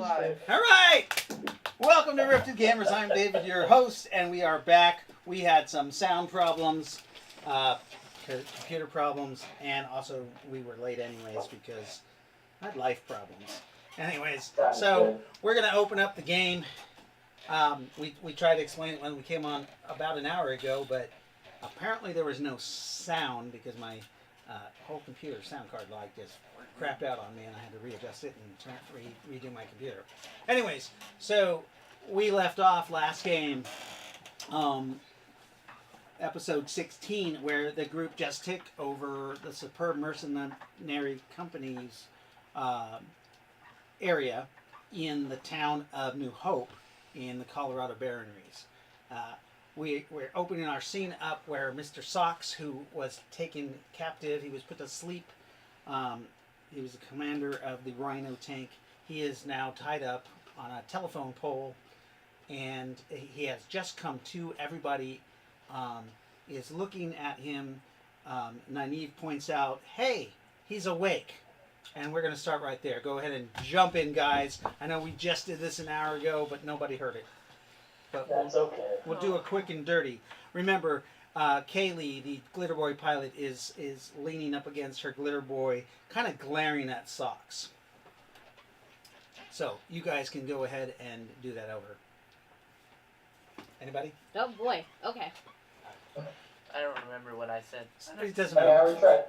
Live. All right. Welcome to Rifted Gamers. I'm David, your host, and we are back. We had some sound problems, computer problems, and also we were late anyways because I had life problems. Anyways, so we're going to open up the game. We tried to explain it when we came on about an hour ago, but apparently there was no sound because my whole computer sound card light just crapped out on me and I had to readjust it and redo my computer. Anyways, so we left off last game, episode 16, where the group just took over the Superb Mercenary Company's area in the town of New Hope in the Colorado Barrenries. We're opening our scene up where Mr. Socks, who was taken captive, he was put to sleep. He was the commander of the Rhino tank. He is now tied up on a telephone pole, and he has just come to. Everybody is looking at him. Nynaeve points out, hey, he's awake. And we're going to start right there. Go ahead and jump in, guys. I know we just did this an hour ago, but nobody heard it. But That's okay. We'll do a quick and dirty. Remember, Kaylee, the Glitter Boy pilot, is leaning up against her Glitter Boy, kind of glaring at Socks. So, you guys can go ahead and do that over. Anybody? Oh boy. Okay. I don't remember what I said. It doesn't Yeah, matter. we tried.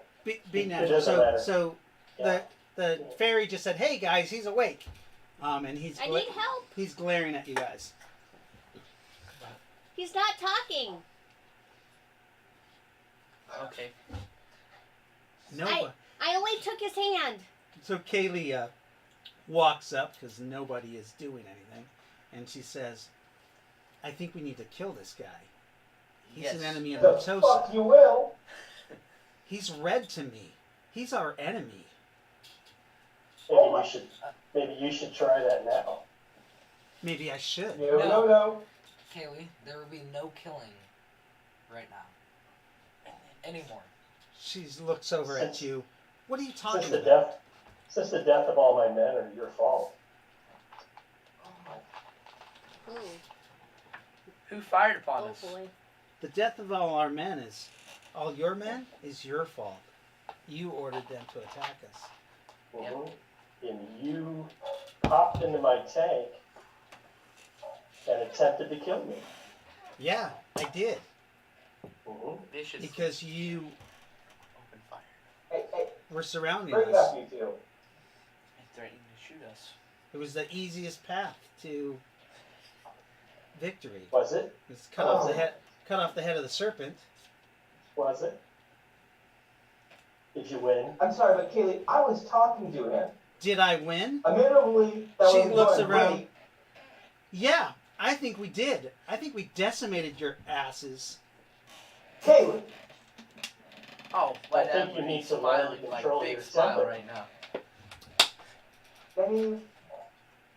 Be It natural. doesn't matter. So Yeah. the fairy just said, "Hey guys, he's awake," and I need help. he's glaring at you guys. He's not talking. Okay. No. I only took his hand. So Kaylee walks up because nobody is doing anything, and she says, "I think we need to kill this guy. He's Yes. an enemy of The Natosa. fuck you will. He's red to me. He's our enemy." Maybe you should try that now. Maybe I should. No. Kaylee, there will be no killing right now. Anymore. She looks over at you. What are you talking Since the about? death of all my men are your fault. Ooh. Who fired upon Oh us? boy. The death of all our men is, all your men, is your fault. You ordered them to attack us. Mhm. And you popped into my tank and attempted to kill me. Yeah, I did. Mhm. Vicious. Because you Open fire. Hey, were surrounding bring it us. up, you two. And threatening to shoot us. It was the easiest path to victory. Was it? It's cut off the head of the serpent. Was it? Did you win? I'm sorry, but Kaylee, I was talking to him. Did I win? Admittedly, She looks around. Yeah, I think we did. I think we decimated your asses. Kaylee, Oh, I but think you need to learn to smiling like control big your smile temper. right now. I mean,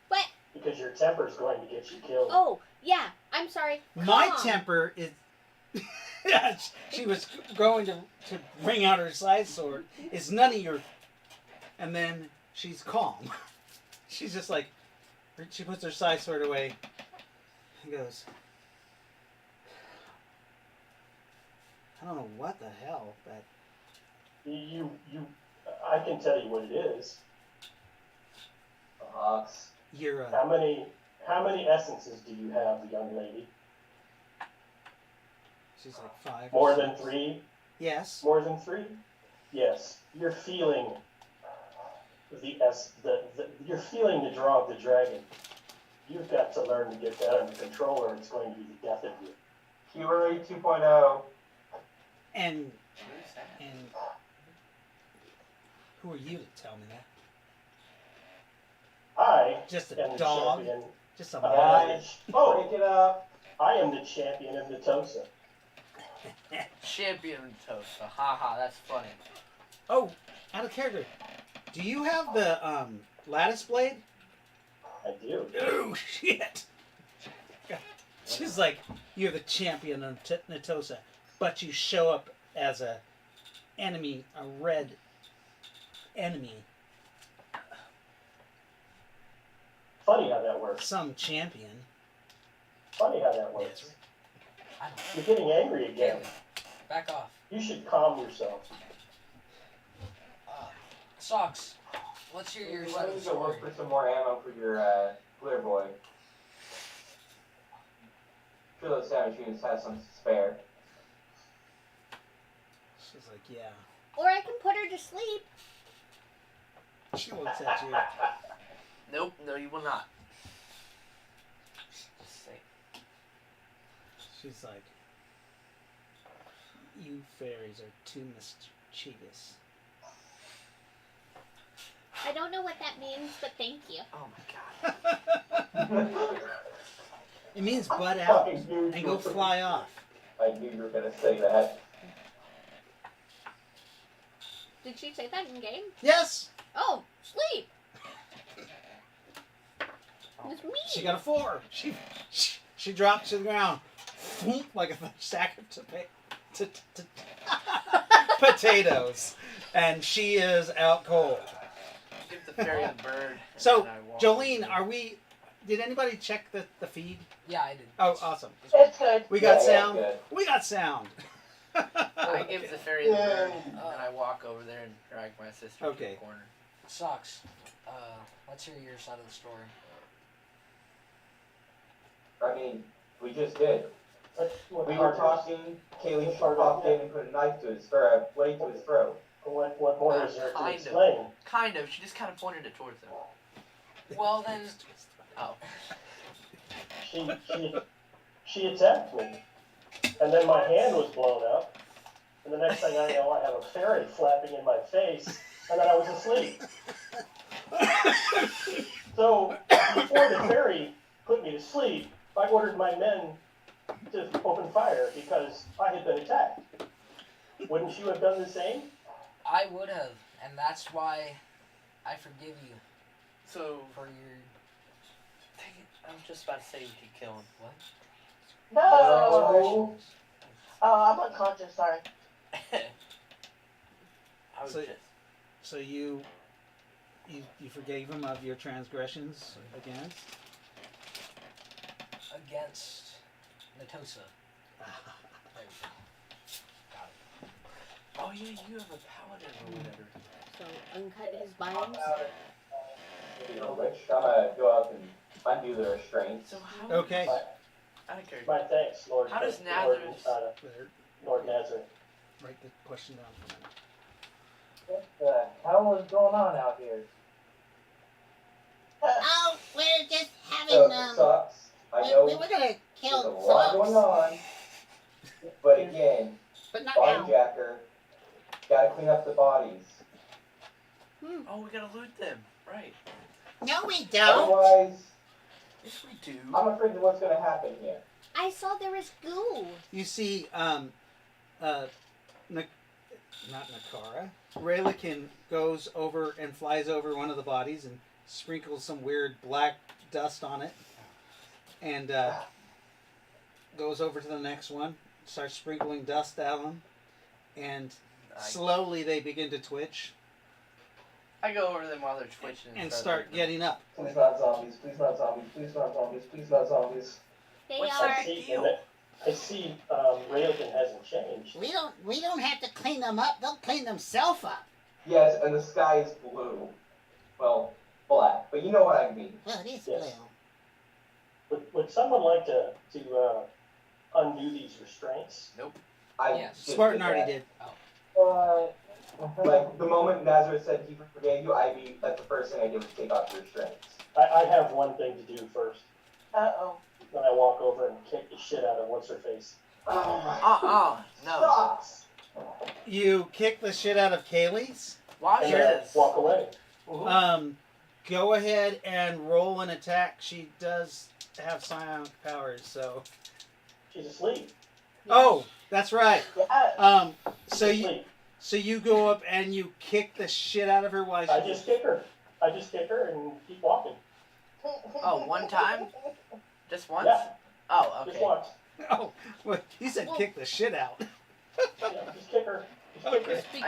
What? because your temper's going to get you killed. Oh yeah. I'm sorry. My Calm. temper is. Yeah, she was going to bring out her side sword. It's none of your. And then she's calm. She's just like. She puts her side sword away and goes, I don't know what the hell, but. I can tell you what it is. Fox. You're How many essences do you have, young lady? She's like 5. More or than 6. 3? Yes. More than 3? Yes. You're feeling you're feeling the draw of the dragon. You've got to learn to get that under control, or it's going to be the death of you. Fury 2.0. And Who's that? and who are you to tell me that? I Just am a the dog? champion. Just a Break it up. I am the champion of Natosa. Champion Toast. Haha, that's funny. Oh, out of character. Do you have the lattice blade? I do. Oh shit! She's like, you're the champion of Natosa, but you show up as a enemy, a red enemy. Funny how that works. some champion. Funny how that That's works. right. I don't know. You're getting angry again. Kaylee, back off. You should calm yourself. Socks. Let's hear your side Why of don't the you go story. look for some more ammo for your glitter boy? Sure, those sound machines have some spare. She's like, yeah. Or I can put her to sleep. She looks at you. Nope, no, you will not. Just say. She's like, you fairies are too mischievous. I don't know what that means, but thank you. Oh my god. It means butt out Fucking dude. and go fly off. I knew you were gonna say that. Did she say that in game? Yes, Oh, sleep. It's me. she got a 4. She dropped to the ground, like a sack of potatoes, and she is out cold. Give the fairy the bird. and So, then I walk Jolene, over. are we? Did anybody check the feed? Yeah, I did. Oh, awesome. It's good. We got Yeah, sound. good. We got sound. I give the fairy the bird, and I walk over there and drag my sister to Okay. the corner. Socks. Let's hear your side of the story. I mean, we just did. What We part were talking. Kaylee popped in and put a knife to his, or a blade to his throat. What more is there to Kind of. explain? Kind of. She just kind of pointed it towards him. Well then, Oh. She attacked me, and then my hand was blown up, and the next thing I know, I have a fairy flapping in my face, and then I was asleep. So before the fairy put me to sleep, I ordered my men to open fire because I had been attacked. Wouldn't you have done the same? I would have, and that's why I forgive you So, for your. dang it, I'm just about to say we could kill him. What? No. Oh, I'm unconscious. Sorry. I was So- just. So you forgave him of your transgressions against? Against Natosa. There we go. Got it. Oh yeah, you have a paladin or whatever. So uncut his bios. Speaking of which, I'm gonna go up and undo the restraints. So how? Okay. I don't care. My thanks, Lord. How does Lord, Nazareth- There, Lord Nazareth. write the question down for a minute. What the hell is going on out here? Oh, we're just having So, sucks. I know we were gonna there's a kill lot going Fox, on, but again, but not now. bodyjacker, gotta clean up the bodies. Oh, we gotta loot them. Right. No, we don't. Otherwise, Yes, we do. I'm afraid of what's gonna happen here. I saw there was goo. You see, not Nakara. Raylikin goes over and flies over one of the bodies and sprinkles some weird black dust on it, and goes over to the next one, starts sprinkling dust at them, and slowly they begin to twitch I go over to them while they're twitching and start looting them. getting up. Please not zombies, please not zombies, please not zombies, please not zombies. They What's are. that? I see Railton hasn't changed. We don't have to clean them up. They'll clean themselves up. Yes, and the sky is blue. Well, black, but you know what I mean. Well, it is Yes. blue. Would someone like to undo these restraints? I Yes. just Spartan did already that. did. Like, the moment Nazareth said he forgave you, that's the first thing I did was take off the restraints. I have one thing to do first. Uh-oh. Then I walk over and kick the shit out of what's her face. Oh, No. sucks! You kick the shit out of Kaylee's. Watch And then this. walk away. Go ahead and roll an attack. She does have psionic powers, so. She's asleep. Oh, that's right. Yeah. So She's you asleep. so you go up and you kick the shit out of her while I she. just kick her. I just kick her and keep walking. Oh, one time? Just once? Yeah, Oh, just okay. once. Oh, well, he said Well- kick the shit out. Yeah, just kick her. Just kick her. Okay. I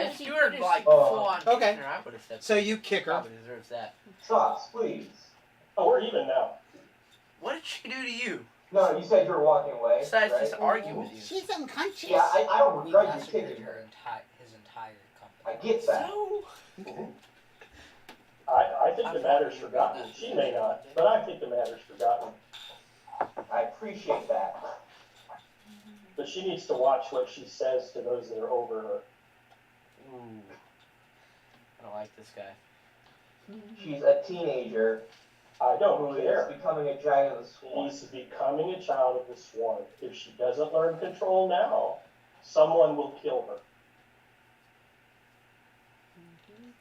Because he skewered put his- like Oh. full on Okay. kicking her. I would have said So you kick her. probably deserves that. Sucks, please. Oh, we're even now. What did she do to you? No, you said you were walking away. Besides right? just argue with you. She's unconscious. Yeah, I don't We regret you massacred kicking her. his entire I company. get that. So. I think the matter's forgotten. She may not, but I think the matter's forgotten. I appreciate that. But she needs to watch what she says to those that are over her. Ooh. I don't like this guy. She's a teenager I don't who is care. becoming a giant of the swarm. She's becoming a child of the swarm. If she doesn't learn control now, someone will kill her.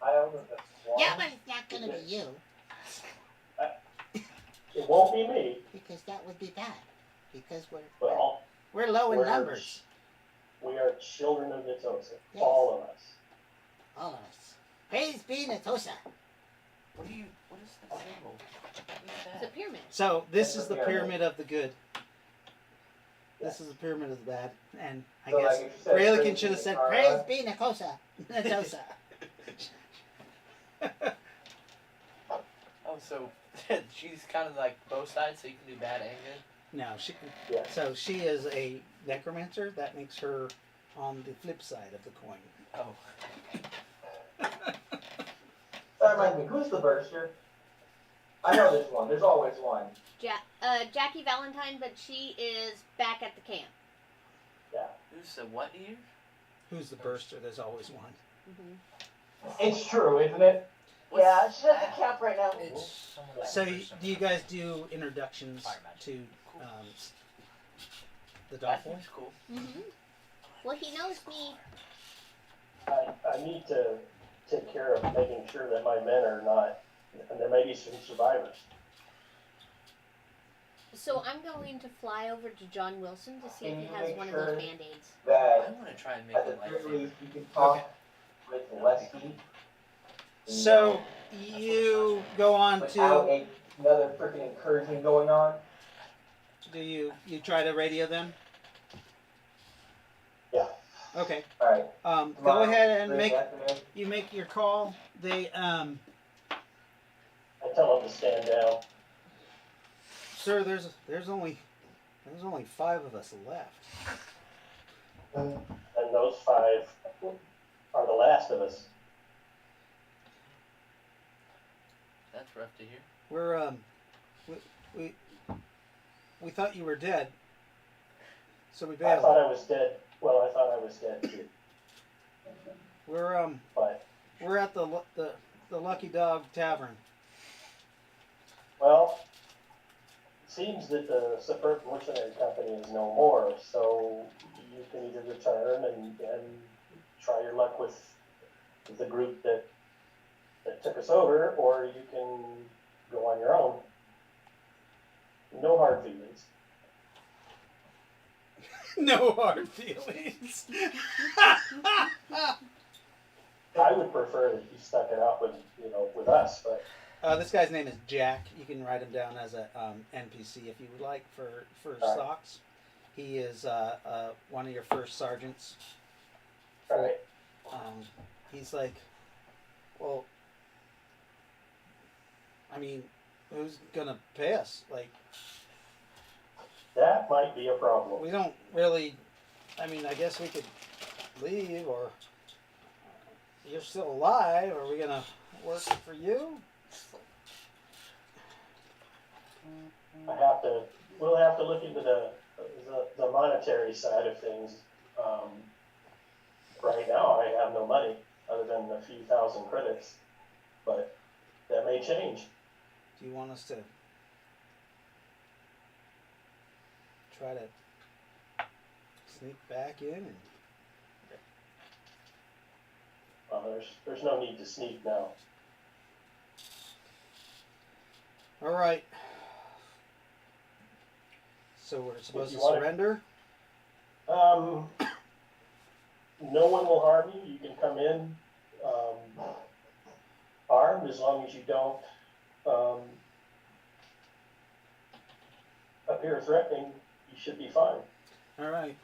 I don't know if that's swarm. Yeah, but it's not gonna be you, It won't be me, because that would be bad. Because but we're low in we're- numbers, we are children of Natosa. Yes. All of us. all of us. Praise be Natosa. What is the symbol? What is It's a that? pyramid. So this That's is the the pyramid of the good. This is the pyramid of the bad, and I So, guess like, if you said Raelican praise should have be said Nakara, Praise be Natosa. Natosa. Oh, so she's kind of like both sides, so you can do bad and good. no, she. Yeah. So she is a necromancer. That makes her on the flip side of the coin. Oh. That reminds me, who's the burster? I know there's one. There's always one. Jackie Valentine, but she is back at the camp. Who's the what here? Who's the burster? There's always one. It's true, isn't it? What's Yeah, she's at that? the camp right now. It's someone that So person. do you guys do introductions Fire magic. to Cool. the That dolphin? seems cool. Well, he knows me. I need to take care of making sure that my men are not, and there may be some survivors. So I'm going to fly over to John Wilson to see if he Can you has make one of sure those band-aids. I That want to try and make at the it like very favorite. least you can talk with Leslie. So you go on Without to. another freaking incursion going on. Do you try to radio them? Yeah. Okay. Alright. Go tomorrow, ahead and late make afternoon. you make your call. They I tell them to stand down. sir, there's only 5 of us left. And those 5 are the last of us. That's rough to hear. We're we thought you were dead, so we I bailed. thought I was dead. Well, I thought I was dead too. But, We're at the Lucky Dog Tavern. well, it seems that the Superb Mercenary Company is no more, so you can either return and try your luck with the group that took us over, or you can go on your own. No hard feelings. No hard feelings. I would prefer that you stuck it out with us, but This guy's name is Jack. You can write him down as a NPC if you would like for Alright. stocks. He is one of your first sergeants. all right. He's like, well, I mean, who's gonna pay us? Like, That might be a problem. we don't really. I mean, I guess we could leave, or you're still alive. Are we gonna work for you? We'll have to look into the monetary side of things. Right now, I have no money other than a few thousand credits, but that may change. Do you want us to try to sneak back in? And... There's no need to sneak now. All right. So we're supposed you to wanna- surrender? No one will harm you. You can come in armed as long as you don't appear threatening. You should be fine. All right.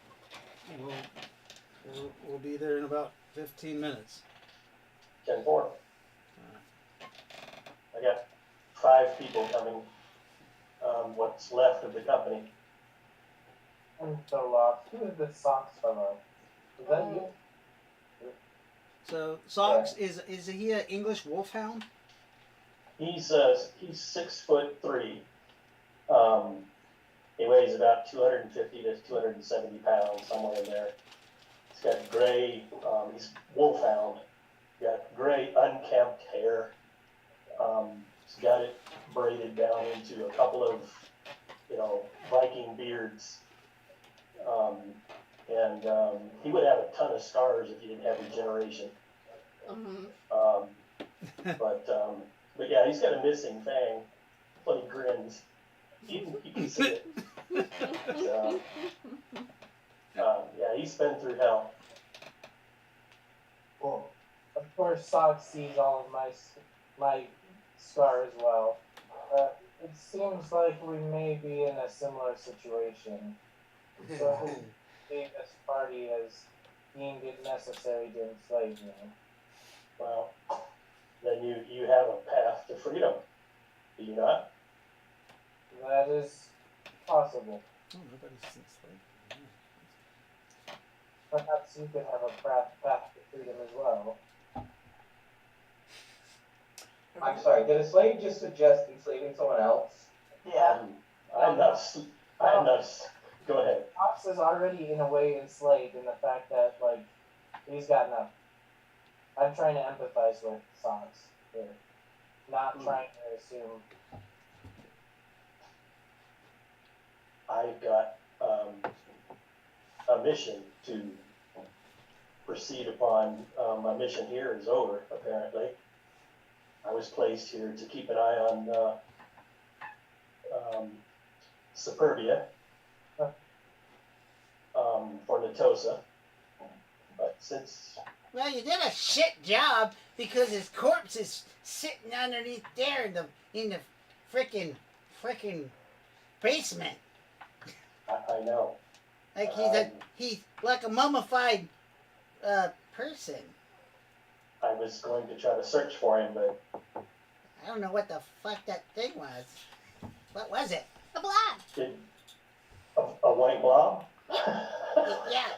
We'll be there in about 15 minutes. 10-4. I got 5 people coming, what's left of the company. And the lost. Who is this Sox fellow? Is that you? So Socks is he an English wolfhound? He's 6'3". He weighs about 250 to 270 pounds, somewhere in there. He's got gray, he's wolfhound. Got gray unkempt hair. He's got it braided down into a couple of, Viking beards. He would have a ton of scars if he didn't have regeneration. But yeah, he's got a missing fang. Funny grins. You can see it. So, yeah, he's been through hell. Well, of course, Sox sees all of my scar as well. It seems like we may be in a similar situation. So, this party has deemed it necessary to enslave me. Well, then you have a path to freedom. Do you not? That is possible. Oh, nobody's enslaved. Perhaps you could have a path to freedom as well. I'm sorry, did a slave just suggest enslaving someone else? Yeah. I'm not. Go ahead. Fox is already in a way enslaved in the fact that he's got nothing. I'm trying to empathize with Sox here, not trying to assume. I've got a mission to proceed upon. My mission here is over, apparently. I was placed here to keep an eye on Superbia for Natosa. But since Well, you did a shit job because his corpse is sitting underneath there in the frickin' basement. I know, Like he's like a mummified person. I was going to try to search for him, but I don't know what the fuck that thing was. What was it? A blob. a white blob?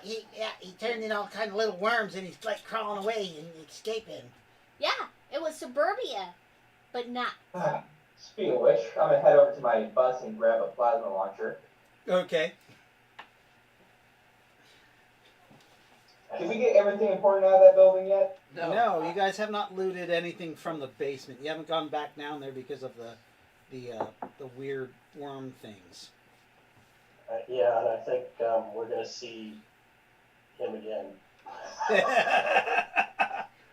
He turned into all kind of little worms and he's like crawling away and escaping. Yeah, it was Suburbia, but not. Speaking of which, I'm gonna head over to my bus and grab a plasma launcher. Okay. Did we get everything important out of that building yet? No, you guys have not looted anything from the basement. You haven't gone back down there because of the weird worm things. Yeah, and I think we're going to see him again.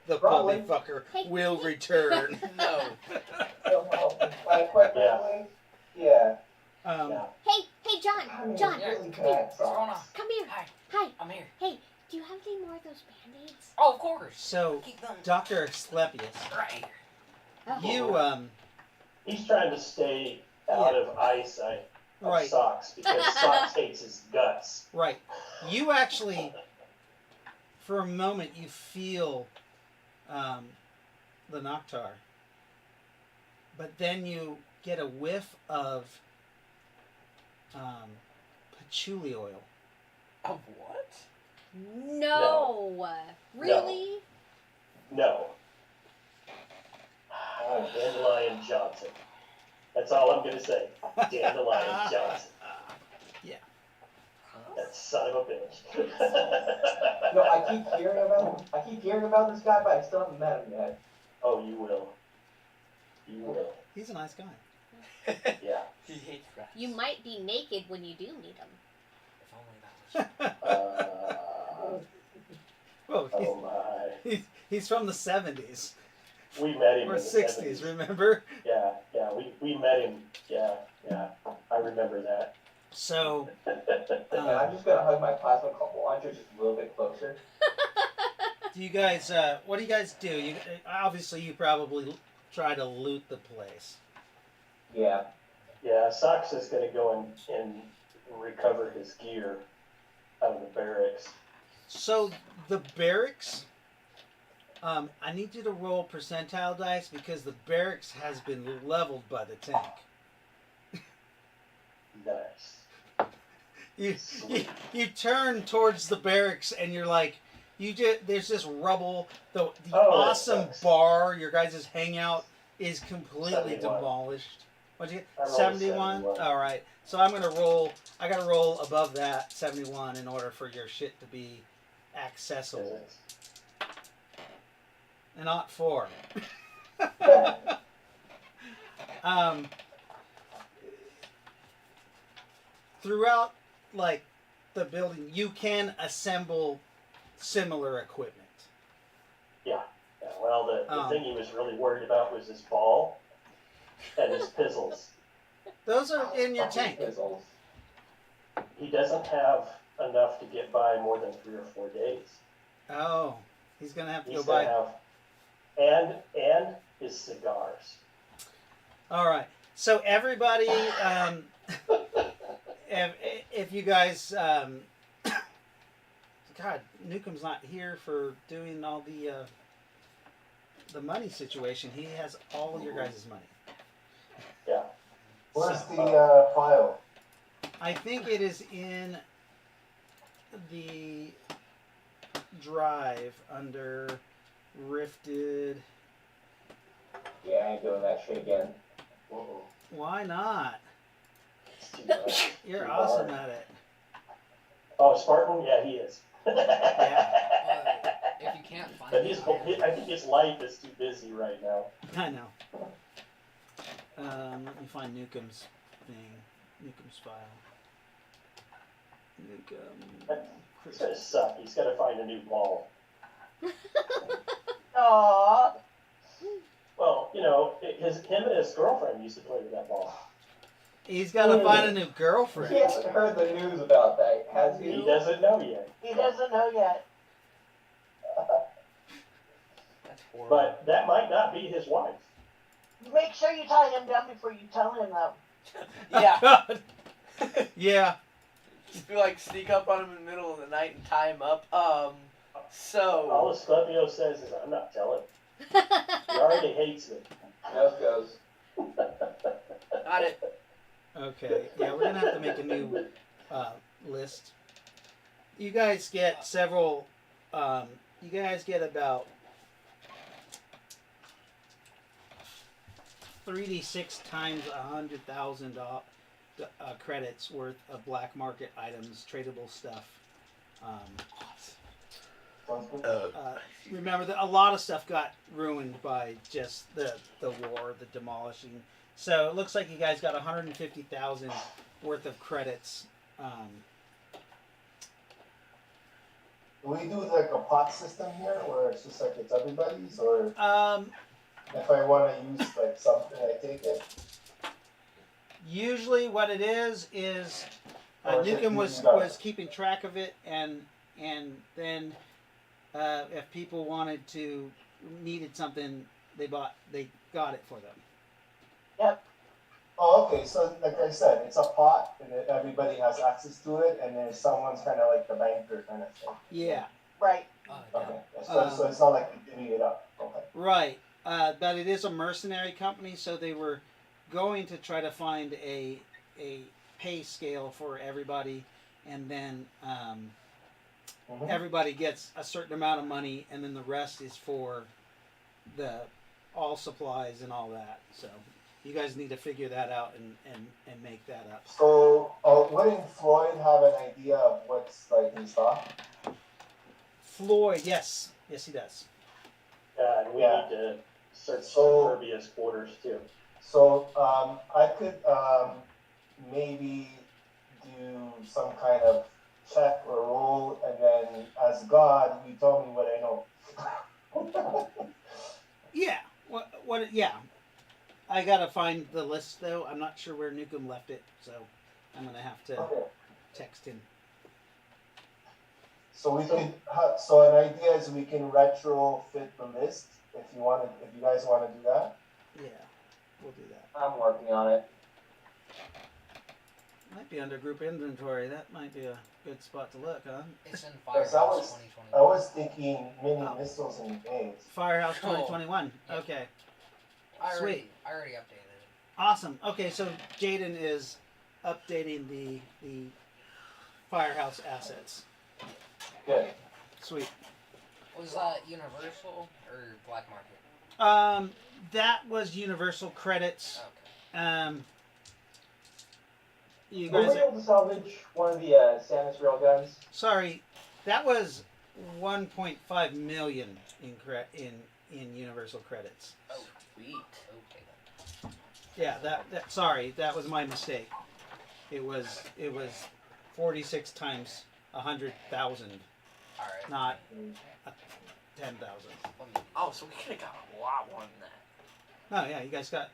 The Probably. puppy fucker Hey. will return. No. Quite Yeah. frankly, yeah. Yeah. Hey, John, I mean, John, really come bad here, What's going on? socks. come here. Hi, Hi, I'm here. hey, do you have any more of those Band-Aids? Oh, of course. So, Keep them Dr. Asclepius, right here. Oh. you He's trying to stay out of eyesight of right, Socks because Socks hates his guts. right. You actually, for a moment, you feel the Noctar, but then you get a whiff of patchouli oil. Of what? No. Really? No. Dandelion Johnson. That's all I'm going to say. Dandelion Johnson. That son of a bitch. No, I keep hearing about this guy, but I still haven't met him yet. Oh, you will. You will. He's a nice guy. Yeah. He hates rats. You might be naked when you do meet him. If only that was. Well, Oh my. he's from the 70s We met him or in the 60s, 70s. remember? Yeah, we met him. Yeah. I remember that. So, And I'm just gonna hug my plasma launcher just a little bit closer. do you guys, what do you guys do? You obviously you probably try to loot the place. Yeah. Yeah, Socks is going to go and recover his gear out of the barracks. So the barracks I need you to roll percentile dice because the barracks has been leveled by the tank. Nice. You turn towards the barracks and you're like, there's this rubble. The Oh, that awesome sucks. bar, your guys' hangout, is completely 71. demolished. What'd you I get? rolled a 71? 71. All right. So I gotta roll above that 71 in order for your shit to be accessible. And not 4. Throughout, like, the building, you can assemble similar equipment. Yeah. Well, the Um, thing he was really worried about was his ball and his pizzles. Those are in your tank. Pizzles. He doesn't have enough to get by more than 3 or 4 days. Oh, he's gonna have to He's go buy. gonna have, and his cigars. All right. So everybody, if you guys, God, Newcomb's not here for doing all the money situation. He has all your guys' money. Yeah. Where's So, the file? I think it is in the drive under Rifted. Yeah, I ain't doing that shit again. Why not? It's too much. You're Too awesome hard. at it. Oh, Spartan? Yeah, he is. If you can't find But it, I think his life is too busy right now. I know. Let me find Newcomb's thing. Newcomb's file. Newcomb. It's gonna suck. He's gotta find a new ball. Aww. Well, him and his girlfriend used to play with that ball. He's got to find a new girlfriend. He hasn't heard the news about that, has He he? doesn't know yet. He doesn't know yet. That's horrible. But that might not be his wife. Make sure you tie him down before you tell him though. Yeah. God. Yeah. Just be like, sneak up on him in the middle of the night and tie him up. All So. Asclepio says is, I'm not telling. He already hates me. Just goes. Got it. Okay. Yeah, we're gonna have to make a new list. You guys get several. You guys get about 3d6 times 100,000 credits worth of black market items, tradable stuff. Remember that a lot of stuff got ruined by just the war, the demolishing. So it looks like you guys got 150,000 worth of credits. Do we do like a pot system here where it's just like it's everybody's, or if I want to use like something, I take it? Usually, what it is Or is it Newcomb used up? was keeping track of it, and then if people needed something, they got it for them. Oh, okay. So like I said, it's a pot, and everybody has access to it, and then someone's kind of like the banker kind of thing. Yeah, Right. yeah. Okay. So it's not like you're divvying it up. Okay. right. But it is a mercenary company, so they were going to try to find a pay scale for everybody, and then Mhm. everybody gets a certain amount of money, and then the rest is for all supplies and all that. So you guys need to figure that out and make that up. So, wouldn't Floyd have an idea of what's like in stock? Floyd, yes, he does. Yeah, and we Yeah. need to search So- Kirby's quarters too. So, I could maybe do some kind of check or roll, and then as God, you tell me what I know. Yeah. What? Yeah. I gotta find the list though. I'm not sure where Newcomb left it, so I'm gonna have to Okay. text him. So we could. So an idea is we can retrofit the list if you want to. If you guys want to do that. Yeah, we'll do that. I'm working on it. Might be under group inventory. That might be a good spot to look, huh? It's in Yes, Firehouse I was- 2020. I was thinking mini Oh. missiles and eggs. Firehouse Cool. 2021. Yeah. Okay. I Sweet. already updated it. Awesome. Okay, so Jaden is updating the Firehouse assets. Good. Sweet. Was that Universal or Black Market? That was Universal credits. Okay. You Were guys. we able to salvage one of the Samus railguns? Sorry, that was 1.5 million in Universal credits. Sweet. Okay then. Yeah, that sorry, that was my mistake. It was 46 times 100,000, All right. not 10,000. Let me- Oh, so we could have got a lot more than that. No, yeah, you guys got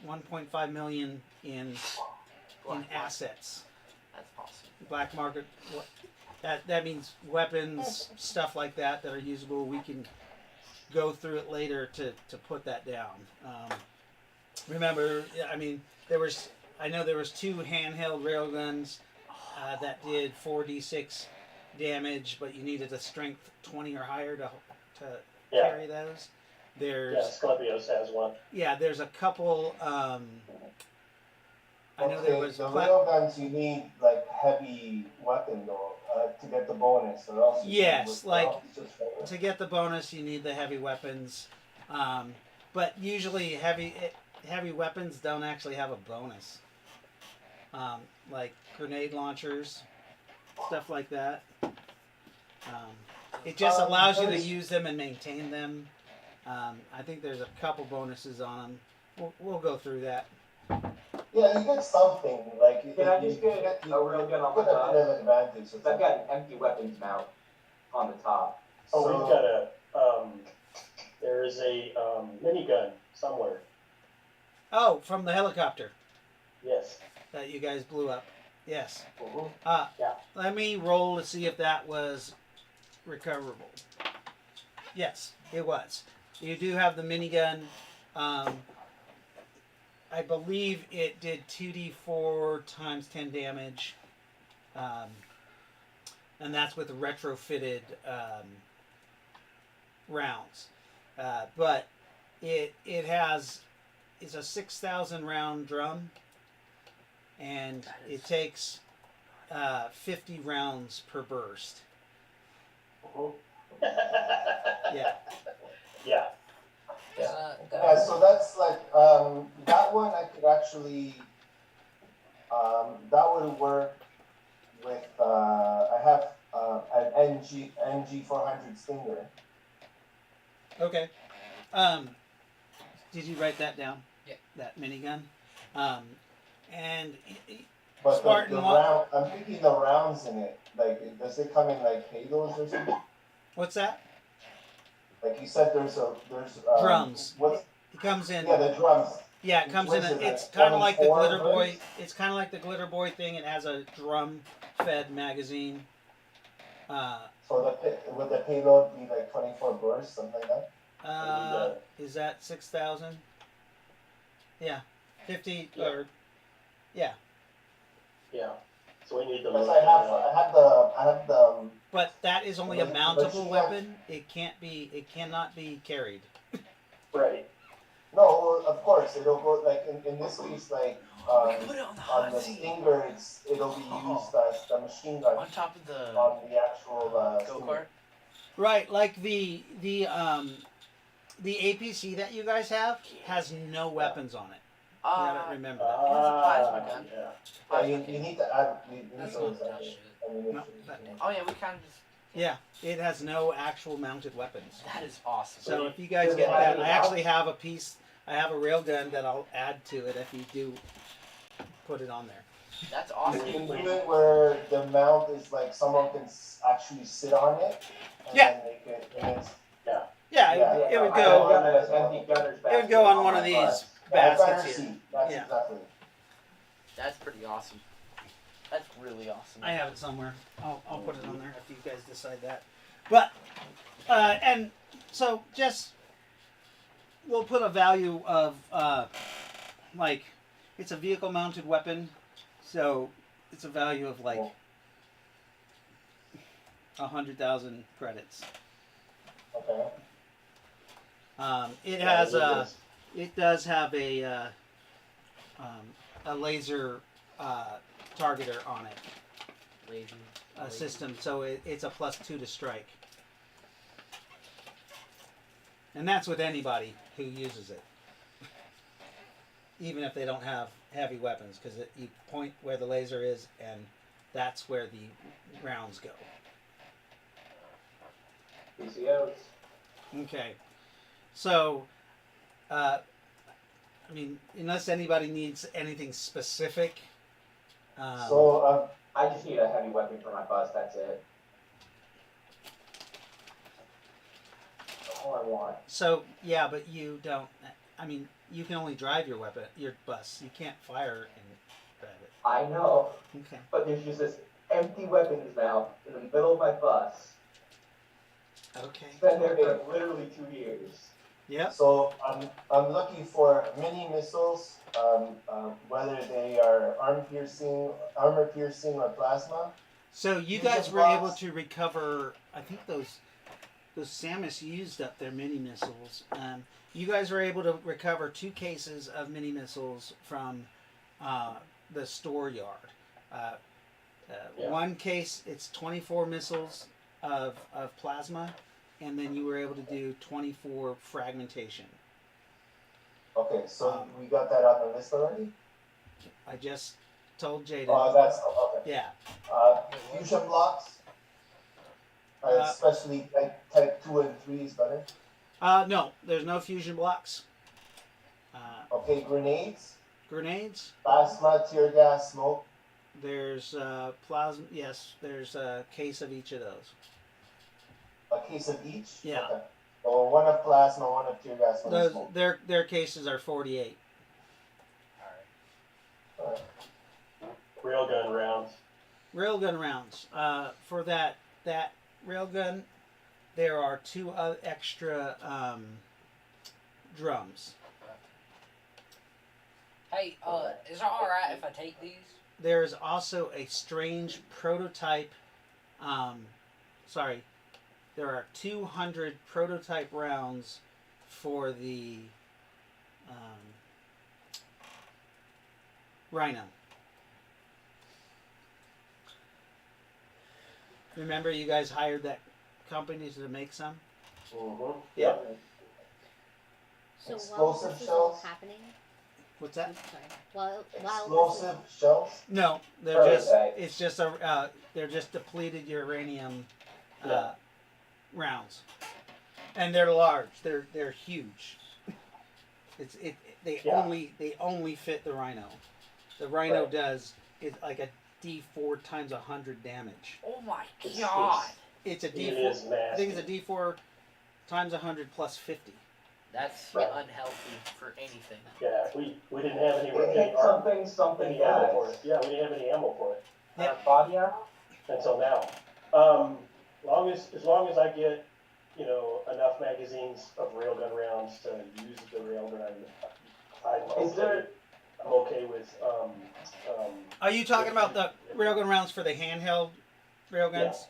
1.5 million in Black assets. That's awesome. Black market. That means weapons, stuff like that are usable. We can go through it later to put that down. Remember, I mean, I know there was 2 handheld railguns that did 4d6 damage, but you needed a strength 20 or higher to Yeah. carry those. Yeah, There's Sclepios has one. there's a couple. I know there Okay, was the pla- railguns you need like heavy weapon though to get the bonus, or else. You Yes, can whip like- off just regular. to get the bonus, you need the heavy weapons, but usually heavy weapons don't actually have a bonus, like grenade launchers, stuff like that. It just allows you to use them and maintain them. I think there's a couple bonuses on them. We'll go through that. Yeah, you get something like. Can I you just get get- a railgun on you my get a top? bit of advantage. I've got an empty weapons mount on the top. Oh, So- we've got there is a minigun somewhere. Oh, from the helicopter Yes. that you guys blew up. Yes. Mhm. Yeah. Let me roll to see if that was recoverable. Yes, it was. You do have the minigun. I believe it did 2d4 times 10 damage. And that's with retrofitted rounds. But it's a 6,000 round drum, and it takes 50 rounds per burst. Mhm. Yeah. Yeah. Is Yeah, that so that's like that one I could actually that would work with I have an NG 400 Stinger. Okay. Did you write that down? Yeah. That minigun. And But Spartan the what? round, I'm thinking the rounds in it. Like, does it come in like halos or something? what's that? Like you said, there's Drums. What's It comes in. yeah, the drums. Yeah, it comes in. What is it, It's like kind of like the 24 Glitter Boy. bursts? It's kind of like the Glitter Boy thing. It has a drum-fed magazine. So would the payload be like 24 bursts, something like that? Is that 6,000? Yeah, 50 Yeah. or yeah. Yeah. So we need the. Because I have the But that is only a But- but mountable you weapon. It cannot be carried. Right. no, of course it'll go like in this case like We can put it on the on hot the seat. Stinger it'll be used as the machine gun On top of the on the actual go Stinger. kart. Right, like the APC that you guys have has no weapons on it. You gotta remember that. plasma gun. Yeah. Yeah, you need to add you need That's to not add that shit. ammunition. No, that- Oh yeah, we kind of just. Yeah, it has no actual mounted weapons. That is awesome. So if you guys get that, I actually have a piece. I have a railgun that I'll add to it if you do put it on there. That's You awesome. can do it where the mount is like someone can actually sit on it. And Yeah. Then they can, and it's, Yeah, it would go. I've got an empty gunner's It would basket go on one of my these bus. baskets here. seat. That's Yeah. exactly. That's pretty awesome. That's really awesome. I have it somewhere. I'll put it on there if you guys decide that. But and so just we'll put a value of like it's a vehicle mounted weapon, so it's a value of like 100,000 credits. Okay. It Yeah, has it a, is. it does have a laser targeter on it, Lazy. a system, so it's a +2 to strike, and that's with anybody who uses it, even if they don't have heavy weapons, because you point where the laser is, and that's where the rounds go. PCOs. Okay, so, I mean, unless anybody needs anything specific, So, I just need a heavy weapon for my bus, that's it. That's all I want. so yeah, but you don't. I mean, you can only drive your bus. You can't fire and drive it. I know, Okay. but there's just this empty weapons now in the middle of my bus. Okay. It's been there for literally 2 years. Yep. so I'm looking for mini missiles, whether they are armor piercing, or plasma. So you Fusion guys were able blocks. to recover. I think those Samus used up their mini missiles. You guys were able to recover 2 cases of mini missiles from the store yard. Yeah. One case, it's 24 missiles of plasma, and then you were able to do 24 fragmentation. Okay, so we got that on the list already? I just told Jaden. Oh, that's, okay. Yeah. Fusion blocks? Especially type 2 and 3 is better. No, there's no fusion blocks. Okay, grenades, Grenades. plasma, tear gas, smoke. There's plasma. Yes, there's a case of each of those. A case of each? Yeah. Okay. So one of plasma, one of tear gas, one of Those smoke. their cases are 48. Alright. Railgun rounds. Railgun rounds. For that railgun, there are 2 extra drums. Hey, is it alright if I take these? There is also a strange prototype. There are 200 prototype rounds for the Rhino. Remember, you guys hired that company to make some? Mm-hmm. Yep. So while Explosive this is all shells? happening, What's that? oops, sorry. While Explosive shells? No, they're just. Prototype. It's just they're just depleted uranium Yeah. rounds, and they're large. They're huge. They Yeah. only fit the Rhino. The Rhino Right. does it's like a D4 times 100 damage. Oh my It's- god! It's a It D4. is massive. I think it's a D4 times 100 plus 50. That's Right. unhealthy for anything. Yeah, we didn't have any Something, any ammo for guys. it. Yeah, we didn't have any ammo for it Body armor? until now. As long as I get, enough magazines of railgun rounds to use the railgun, I'm okay with Are you talking about the railgun rounds for the handheld railguns? Yeah.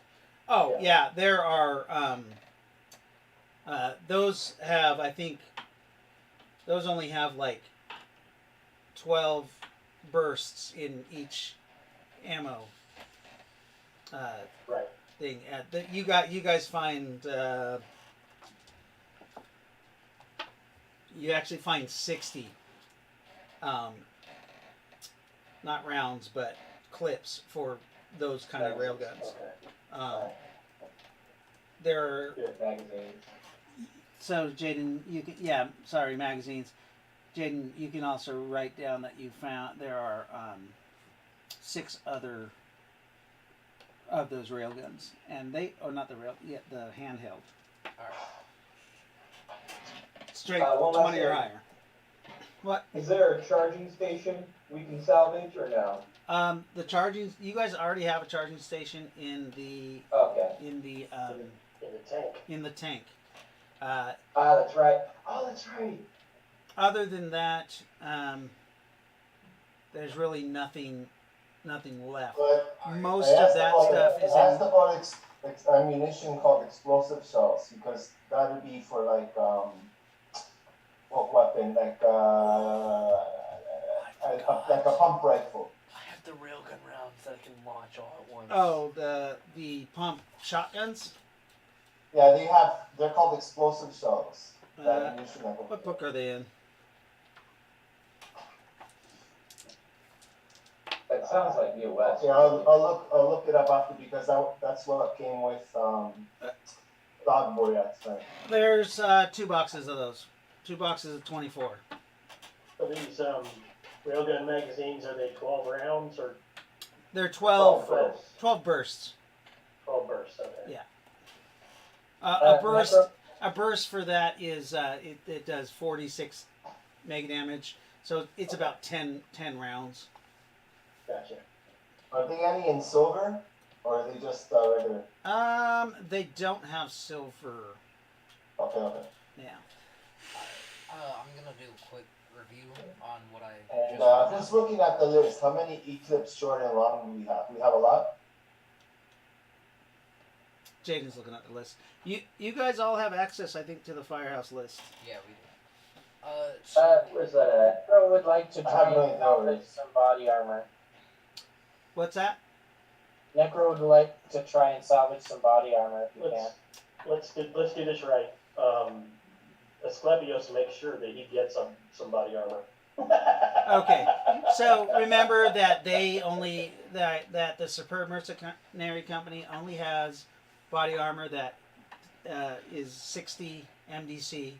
Oh Yeah. yeah, there are. Those have, I think, those only have like 12 bursts in each ammo right. thing. You guys find you actually find 60, not rounds but clips for those kind of railguns. Okay. There are. Good magazines. So Jaden, magazines. Jaden, you can also write down that you found there are 6 other of those railguns, and the handheld. Straight One last 20 or thing. higher. What? Is there a charging station we can salvage or no? The charging. You guys already have a charging station in the Okay. in the In the tank. in the tank. That's right. Oh, that's right. Other than that, there's really nothing left. But Most I of asked that about, stuff is I asked in. about ammunition called explosive shells because that would be for like what weapon like like a pump rifle. I have the railgun rounds that I can launch all at once. Oh, the pump shotguns. Yeah, they're called explosive shells. That ammunition level. What book are they in? That sounds like US. Okay, I'll look it up after because that's what came with Dogboy at the time. There's 2 boxes of those. 2 boxes of 24. So these railgun magazines, are they 12 rounds or They're 12 bursts? 12 bursts. 12 bursts, okay. Yeah. Necro- A burst for that is it does 46 mega damage, so it's about 10 rounds. Gotcha. Are they any in silver or are they just regular? They don't have silver. Okay. Yeah. I'm gonna do a quick review on what I And just. just looking at the list, how many Eclipse short and long do we have? We have a lot. Jaden's looking at the list. You guys all have access, I think, to the Firehouse list. Yeah, we do. Where's that at? I would like to I have try no and idea. salvage some body armor. What's that? Necro would like to try and salvage some body armor if you can. Let's do this right. Asclepios makes sure that he gets some body armor. Okay. So remember that they only that the Superb Mercenary Company only has body armor that is 60 MDC.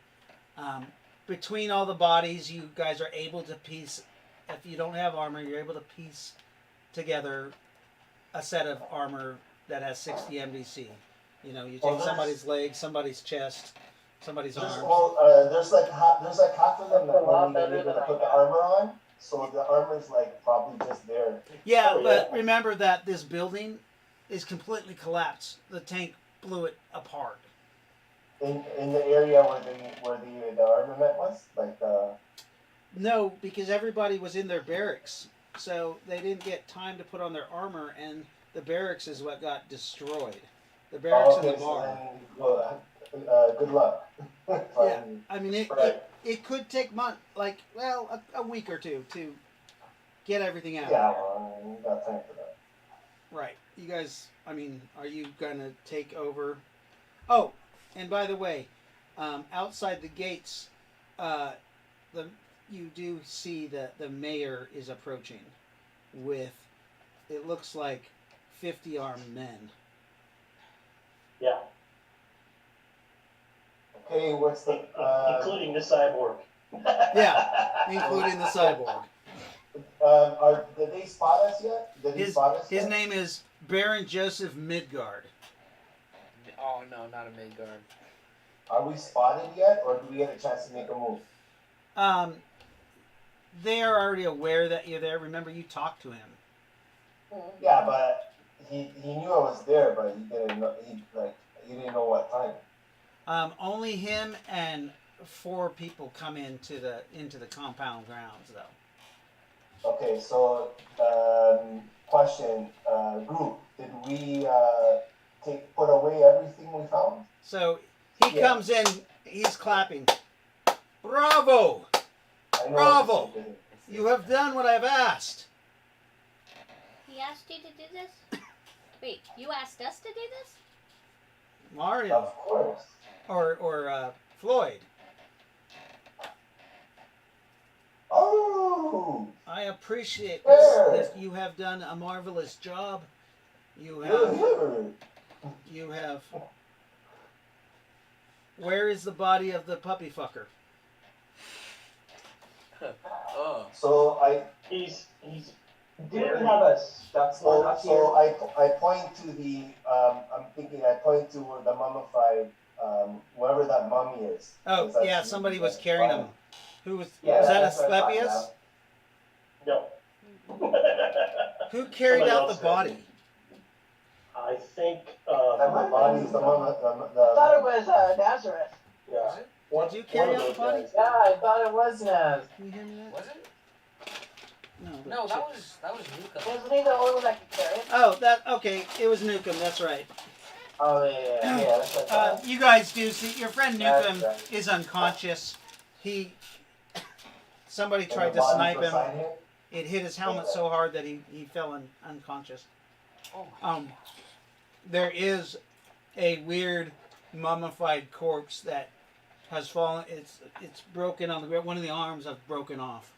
Between all the bodies, you guys are able to piece. If you don't have armor, you're able to piece together a set of armor that has 60 MDC. You know, you take somebody's legs, somebody's chest, somebody's arms. There's like half of them that weren't even able to put the armor on, so the armor's like probably just there. Yeah, Oh, but yeah. remember that this building is completely collapsed. The tank blew it apart. In the area where the armament was, like No, because everybody was in their barracks, so they didn't get time to put on their armor, and the barracks is what got destroyed. The barracks and the barn. Good luck. Yeah, I mean Right. it could take a week or two to get everything out. Yeah, well, we got time for that. Right. You guys, I mean, are you gonna take over? Oh, and by the way, outside the gates, you do see that the mayor is approaching with, it looks like 50 armed men. Yeah, Okay, what's the including the cyborg. Yeah, including the cyborg. did they spot us yet? Did they spot us His yet? name is Baron Joseph Midgard. Oh no, not a Midgard. Are we spotted yet, or do we get a chance to make a move? They are already aware that you're there. Remember, you talked to him. Yeah, but he knew I was there, but he didn't know. He didn't know what time. Only him and 4 people come into the compound grounds, though. Okay, so question, group, did we put away everything we found? So he comes in. He's clapping. Bravo! I know Bravo! it's stupid. You have done what I've asked. He asked you to do this? Wait, you asked us to do this? Mario Of course. or Floyd. Oh, I appreciate Sure. this. You have done a marvelous job. You good. have. Where is the body of the puppy fucker? Oh. So He's Didn't we have a stuck one up here? so I point to the I point to the mummified whoever that mummy is. Oh, Because yeah, that's- somebody was carrying him. Who was? Yeah, Was that that's what I thought, Asclepius? no. Who carried Somebody out else the did. body? I think That body is the mummy. I thought it was Nazareth. yeah. Was it? One, Did you carry one of out those the body? guys. Yeah, I thought it was Naz. Can you hear me? Was it? No, but No, Chip- that was Nuka. Wasn't he the only one that could carry it? Oh, okay. It was Nukem. That's right. Oh yeah, that's what I thought. You guys do see your friend That's Nukem right. is unconscious. Somebody And tried the to bodies snipe him. beside him? It hit his helmet so hard that he fell unconscious. Oh my. There is a weird mummified corpse that has fallen. It's broken on the ground. One of the arms have broken off.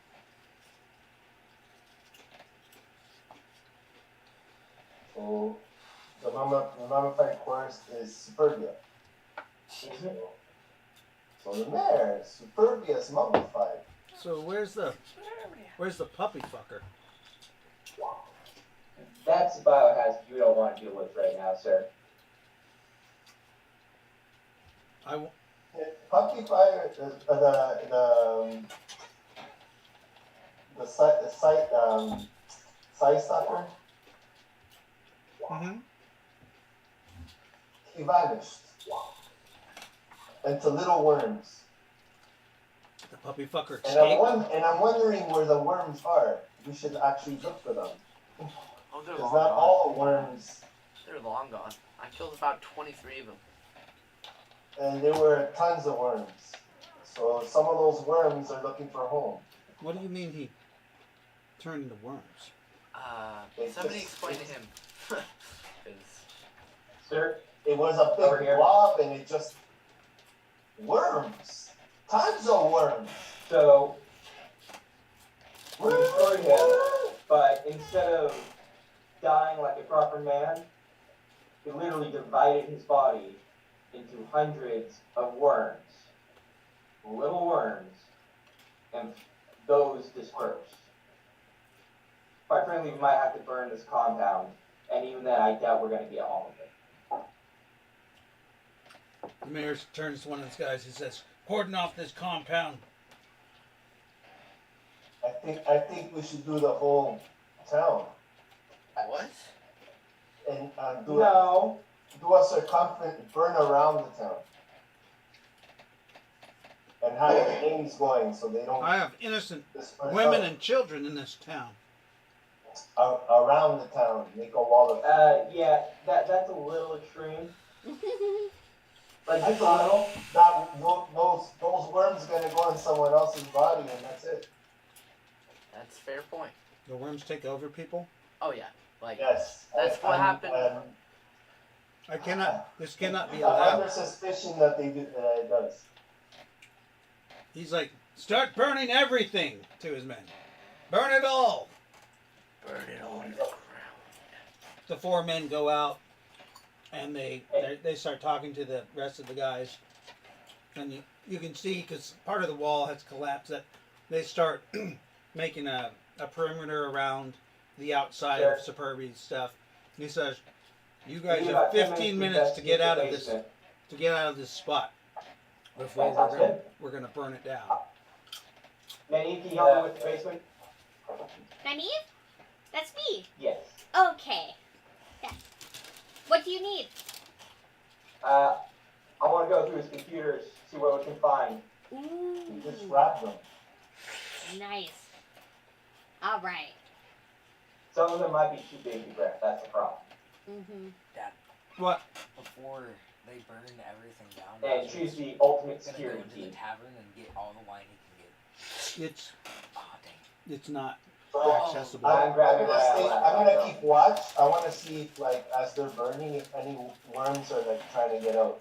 So the mummified corpse is Superbia. So the mayor, Superbia is mummified. So where's the puppy fucker? That's a biohazard you don't want to deal with right now, sir. Puppy fire, side stalker, Mm-hmm. he vanished into little worms. The puppy fucker And I'm, escaped. I'm wondering where the worms are. We should actually look for them. Oh, they're Because long not gone. all worms, They're long gone. I killed about 23 of them. and there were tons of worms. So some of those worms are looking for a home. What do you mean he turned into worms? It's Somebody just- explain to him. 'Cause Sir, It was a Over big here. blob, and it just worms, tons of worms. so we destroyed him, but instead of dying like a proper man, he literally divided his body into hundreds of worms, little worms, and those dispersed. Quite frankly, we might have to burn this compound, and even then, I doubt we're going to get all of it. The mayor turns to one of his guys. He says, "Cordon off this compound." I think we should do the whole town what? and No, do a circumference, burn around the town, and have the names going so they don't I have innocent disperse women out. and children in this town. Around the town, make a wall of. yeah, that's a little extreme. Like I just a thought- little. Those worms gonna go in someone else's body, and that's it. That's a fair point. The worms take over people. Oh yeah, like Yes. That's what happened. I cannot. This cannot be I'm allowed. under suspicion that they do, that it does. He's like, "Start burning everything," to his men. "Burn it all." burn it all to the ground. The four men go out, and they start talking to the rest of the guys, and you can see, because part of the wall has collapsed, that they start making a perimeter around the outside of Superbi's stuff. And he says, "You guys We have got 10 15 minutes minutes to get out of basement. this spot before That sounds good. we're gonna burn it down." Manny, can you help me with the basement? Nynaeve? That's me. Yes. Okay. Yeah. What do you need? I want to go through his computers, see what we can find. Ooh. Just wrap them. Nice. All right. Some of them might be too big to grab. That's the problem. Mm-hmm. What? Before they burn everything down, And Roger's choose the ultimate gonna go security into the team. tavern and get all the wine he can get. It's Oh dang. not Oh. accessible. I'm grabbing my I'm laptop. gonna keep watch. I want to see if, like, as they're burning, if any worms are like trying to get out.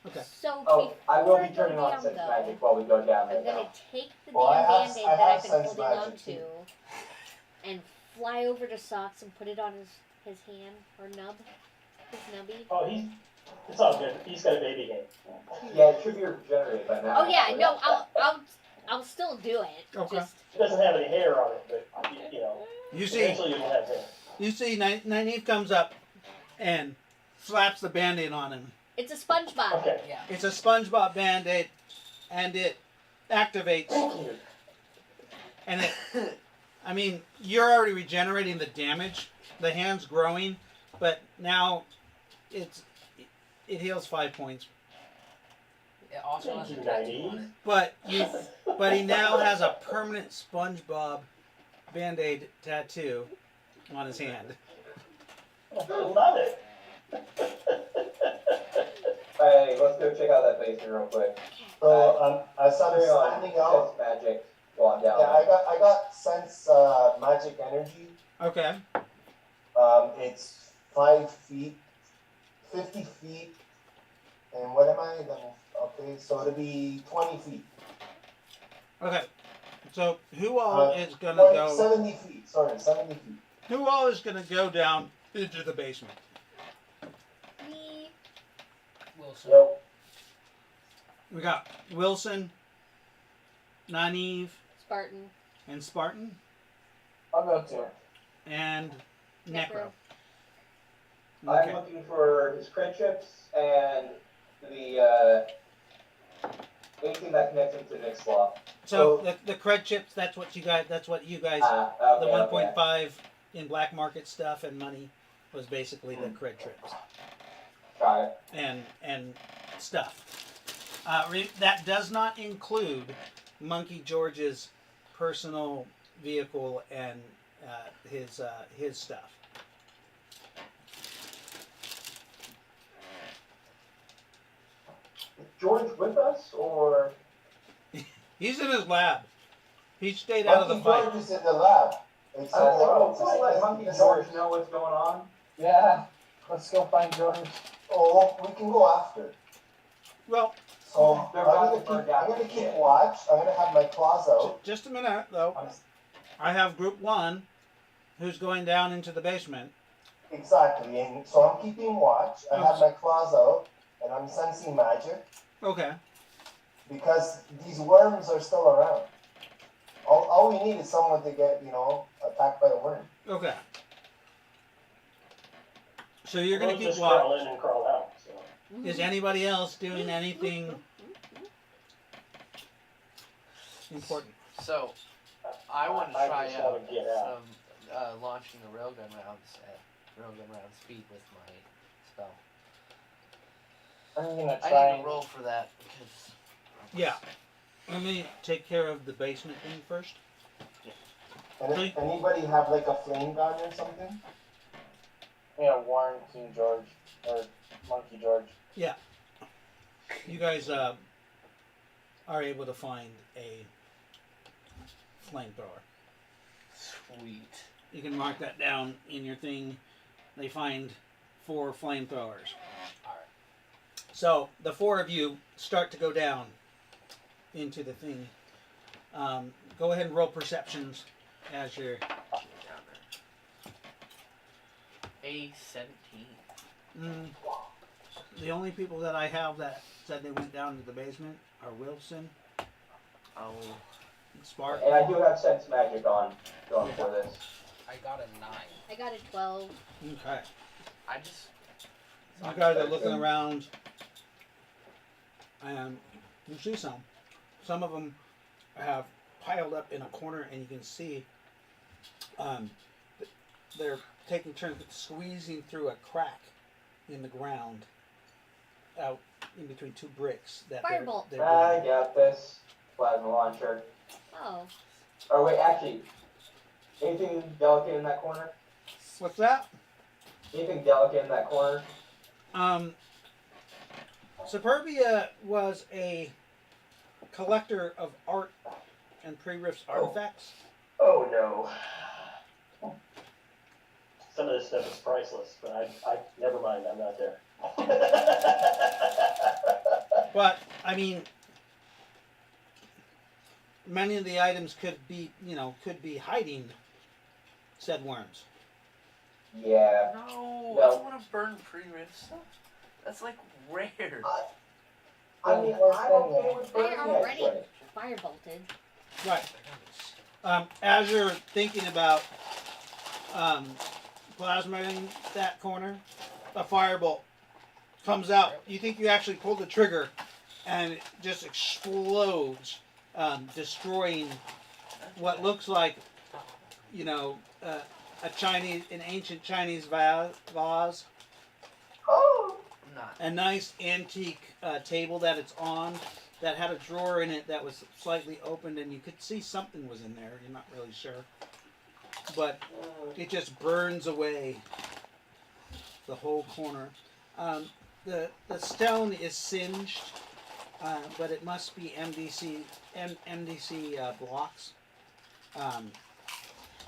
Okay. So Oh, I will before be turning I go on down, sense though, magic while we go down there I'm gonna now. take the Well, I damn have- band-aid I that I've have been sense holding magic, onto too. and fly over to Socks and put it on his hand or nub. His nubby. Oh, it's all good. He's got a baby game. Yeah, it should be regenerated by now. Oh yeah, no, I'll still do it. Okay. Just It doesn't have any hair on it, but you know, You see, eventually it will have hair. Nynaeve comes up and slaps the band-aid on him. it's a SpongeBob. Okay. Yeah. It's a SpongeBob band-aid, and it activates. Thank you. And I mean, you're already regenerating the damage. The hand's growing, but now it heals 5 points. It also has a Thank you, tattoo on 90s. it. But he now has a permanent SpongeBob Band-Aid tattoo on his hand. Love it. Hey, let's go check out that basement real quick. So as I'm Carry on. standing out, Sense magic while I'm down yeah, I got sense magic energy. Okay. It's 5 feet, 50 feet, and what am I? Okay, so it'll be 20 feet. Okay. So who all is gonna 20 go? 70 feet. Sorry, 70 feet. Who all is gonna go down into the basement? Me. Wilson. Yep. We got Wilson, Nynaeve, Spartan. and Spartan, I'll go too. and Necro. I'm Okay. looking for his crit chips and the anything that connects him to Nick's Law. So the cred chips. That's what you guys. Okay, The okay. 1.5 in black market stuff and money was basically the cred trips Got it. and stuff. That does not include Monkey George's personal vehicle and his stuff. Is George with us or? He's in his lab. He stayed out of the Monkey fight. George is in the lab. It's Please let Monkey George know what's going on. Yeah, let's go find George. Oh, we can go after. Well, So They're I'm about to burn gonna down. keep watch. I'm gonna have my claws out. just a minute though. I have Group 1 who's going down into the basement. Exactly, and so I'm keeping watch. I have my claws out, and I'm sensing magic Okay. because these worms are still around. All we need is someone to get, attacked by a worm. Okay. So you're gonna We'll keep just crawl watch. in and crawl out. So. Is anybody else doing anything important? So, I want to I try just out wanna get out. some launching the railgun rounds at railgun round speed with my spell. I'm gonna I try need and to roll for that because Yeah. Let me take care of the basement thing first. And if anybody have like a flame gun or something? warn King George or Monkey George. You guys are able to find a flamethrower. sweet. You can mark that down in your thing. They find 4 flamethrowers. So the 4 of you start to go down into the thing. Go ahead and roll perceptions as you're. A 17. The only people that I have that said they went down to the basement are Wilson, Oh, Spark. And I do have sense magic on going for this. I got a 9. I got a 12. Okay. I just. You guys are looking around, and you see some. Some of them have piled up in a corner, and you can see they're taking turns squeezing through a crack in the ground out in between 2 bricks. Firebolt. I got this. Plasma launcher. Oh. Oh wait, actually, anything delicate in that corner? What's that? Anything delicate in that corner? Superbia was a collector of art and pre-riffs artifacts. Oh no. Some of this stuff is priceless, but I never mind. I'm not there. But I mean, many of the items could be hiding said worms. Yeah. No, No. I don't want to burn pre-riff stuff. That's like rare. I mean, I'm okay with They're burning already it. firebolted. Right. As you're thinking about plasmaing that corner, a firebolt comes out. You think you actually pulled the trigger, and it just explodes, destroying what looks like, an ancient Chinese vase. Oh. not. a nice antique table that it's on that had a drawer in it that was slightly opened, and you could see something was in there. You're not really sure, but it just burns away the whole corner. The stone is singed, but it must be MDC blocks.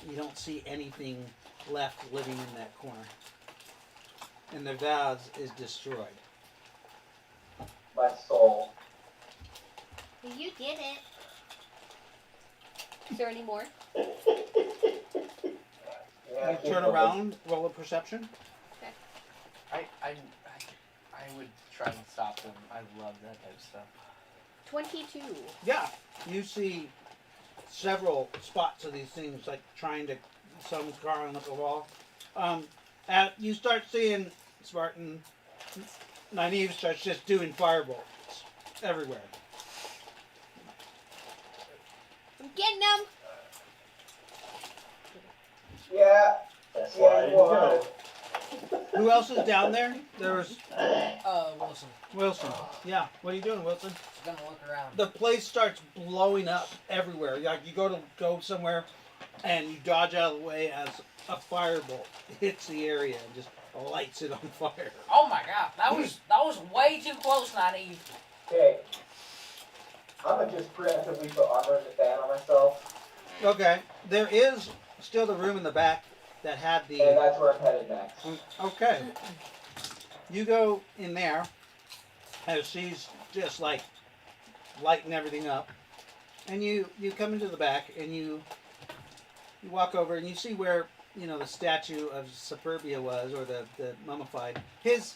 You don't see anything left living in that corner, and the vase is destroyed. My soul. You did it. Is there any more? Yeah, You turn around, roll a perception. I would try and stop them. I love that type of stuff. 22. Yeah, you see several spots of these things, like trying to some carving up the wall. You start seeing Spartan. Nynaeve starts just doing fireballs everywhere. I'm getting them. Yeah. That's Yeah, why you you are. go. Who else is down there? There was Wilson. Wilson. Yeah, what are you doing, Wilson? Just gonna look around. The place starts blowing up everywhere. Like you go somewhere, and you dodge out of the way as a firebolt hits the area and just lights it on fire. Oh my god, that was way too close, Nynaeve. Okay. I'm gonna just preemptively put armor in the fan on myself, Okay, there is still the room in the back that had and the. that's where I'm headed next. Okay, you go in there, as she's just like lighting everything up, and you come into the back and you walk over and you see where the statue of Superbia was, or the mummified. His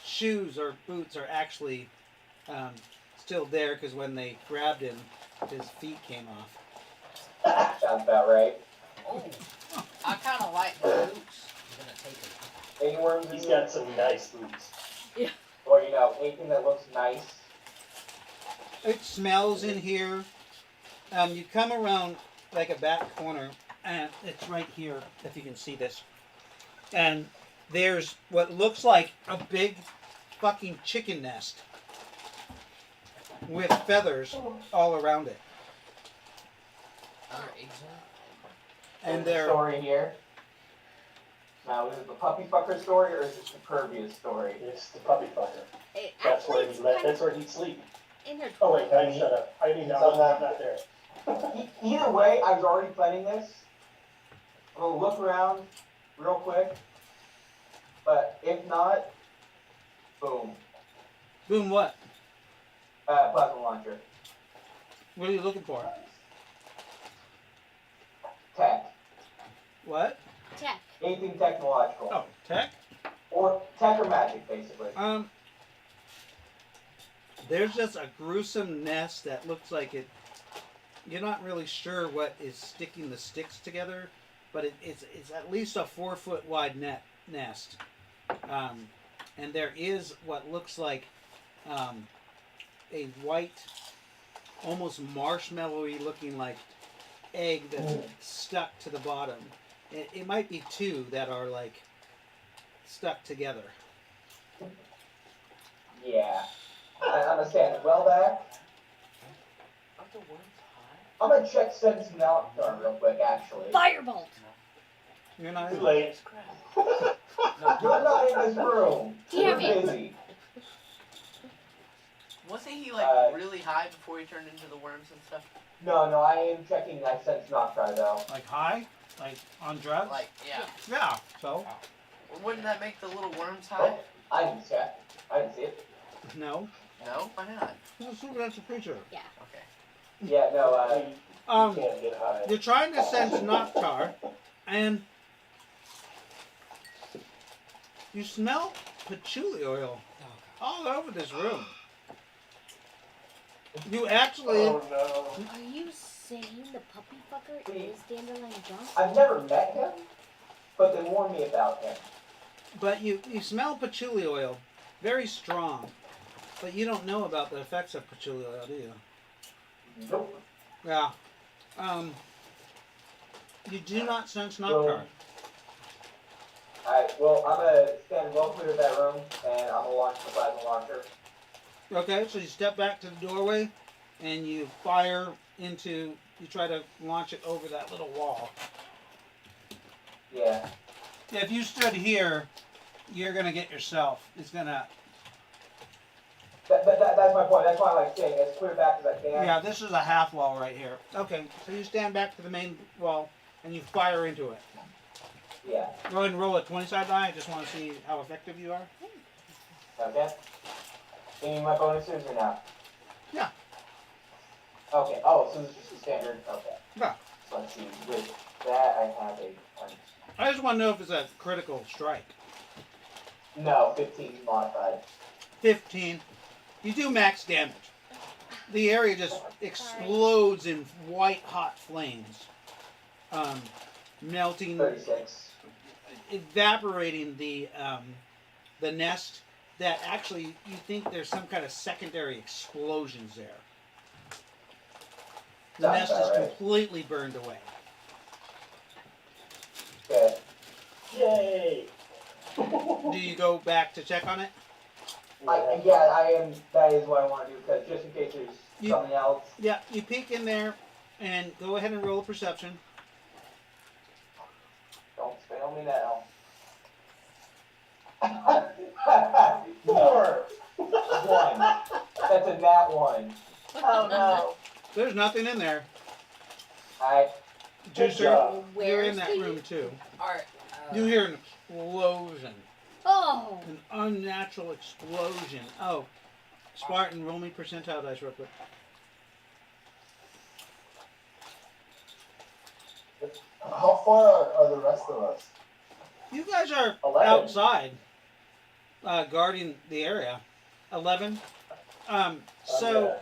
shoes or boots are actually still there because when they grabbed him, his feet came off. Sounds about right. Oh, I kind of like the boots. I'm gonna take it. Any worms in He's here? got some nice boots. Or, anything that looks nice. It smells in here. You come around like a back corner, and it's right here, if you can see this. And there's what looks like a big fucking chicken nest with feathers all around it. Are there eggs in it? And There's a they're story here. Now, is it the puppy fucker story or is it the Pervious story? It's the puppy fucker. Actually, That's where it's he kind that's of where he'd sleep. in there. Oh wait, I shut up. I mean, no, So I'm not there. Either way, I was already planning this. I'm gonna look around real quick. But if not, boom. boom. What? Plasma launcher. What are you looking for? Tech. What? Tech. Anything technological. Oh, tech. Or tech or magic, basically. There's just a gruesome nest that looks like it. You're not really sure what is sticking the sticks together, but it's at least a 4-foot wide nest. And there is what looks like a white, almost marshmallowy looking like egg that's stuck to the bottom. It might be two that are like stuck together. Yeah. I understand. Well back. Are the worms high? I'm gonna check Sense Nocturne real quick, actually. Firebolt. You're not. Too late. You're not in this room. Damn You're it. busy. Wasn't he like really high before he turned into the worms and stuff? No, I am checking that Sense Nocturne though. Like high? Like on drugs? Like, yeah. Yeah. So? Wouldn't that make the little worms high? Oh, I didn't check. I didn't see it. No. No? Why not? Well, super that's a creature. Okay. Yeah, no, You can't get high. You're trying to sense Noctar, and you smell patchouli oil all over this room. You actually, Oh no. Are you saying the puppy fucker is Dandelion Johnson? I've never met him, but they warned me about him. but you smell patchouli oil, very strong, but you don't know about the effects of patchouli oil, do you? Nope. Yeah. You do not sense Noctar. Alright, well, I'm gonna stand well clear of that room, and I'm gonna launch the plasma launcher. Okay, so you step back to the doorway, and you fire into. You try to launch it over that little wall. Yeah. If you stood here, you're gonna get yourself. It's gonna. That's my point. That's why I like saying as clear back as I can. Yeah, this is a half wall right here. Okay, so you stand back to the main wall, and you fire into it. Yeah. Go ahead and roll a 20-side die. I just want to see how effective you are. Okay. Any of my bonuses or not? Yeah. Okay. Oh, so this is just the standard. Okay. Yeah. So let's see. With that, I have a I just want to know if it's a critical strike. no 15 modified. 15. You do max damage. The area just explodes in white hot flames, melting, 36. evaporating the nest. That actually you think there's some kind of secondary explosions there. The Sounds nest is about right. completely burned away. Okay. Yay! Do you go back to check on it? I am. That is what I want to do because just in case there's something else. Yeah, you peek in there and go ahead and roll a perception. Don't fail me now. 4. 1. That's a nat 1. Oh no. There's nothing in there. Alright. Juicer, job. you're in Where's that the- room too. Alright. You hear an explosion. Oh, An unnatural explosion. Oh, Spartan, roll me percentile dice real quick. How far are the rest of us? You guys are 11. outside, guarding the area. 11. So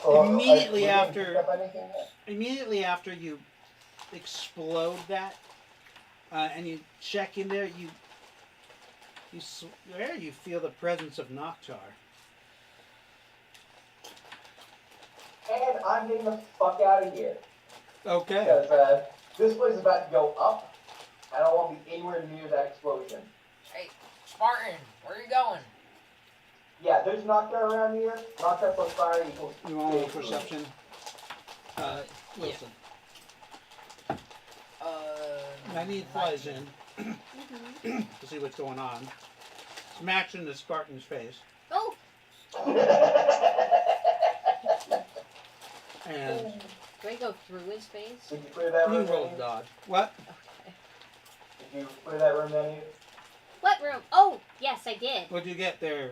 Immediately we didn't after- pick up anything yet? immediately after you explode that, and you check in there, you swear you feel the presence of Noctar. And I'm getting the fuck out of here. Okay. Because this place is about to go up. I don't want to be anywhere near that explosion. Hey, Spartan, where are you going? Yeah, there's Noctar around here. Noctar plus fire equals You want a big. perception? Wilson. I need flies in to see what's going on. Smacks into Spartan's face. oh, And do I go through his face? Did you clear that you room? rolled Danny? dodge. What? Did you clear that room, Danny? What room? Oh, yes, I did. What'd you get there?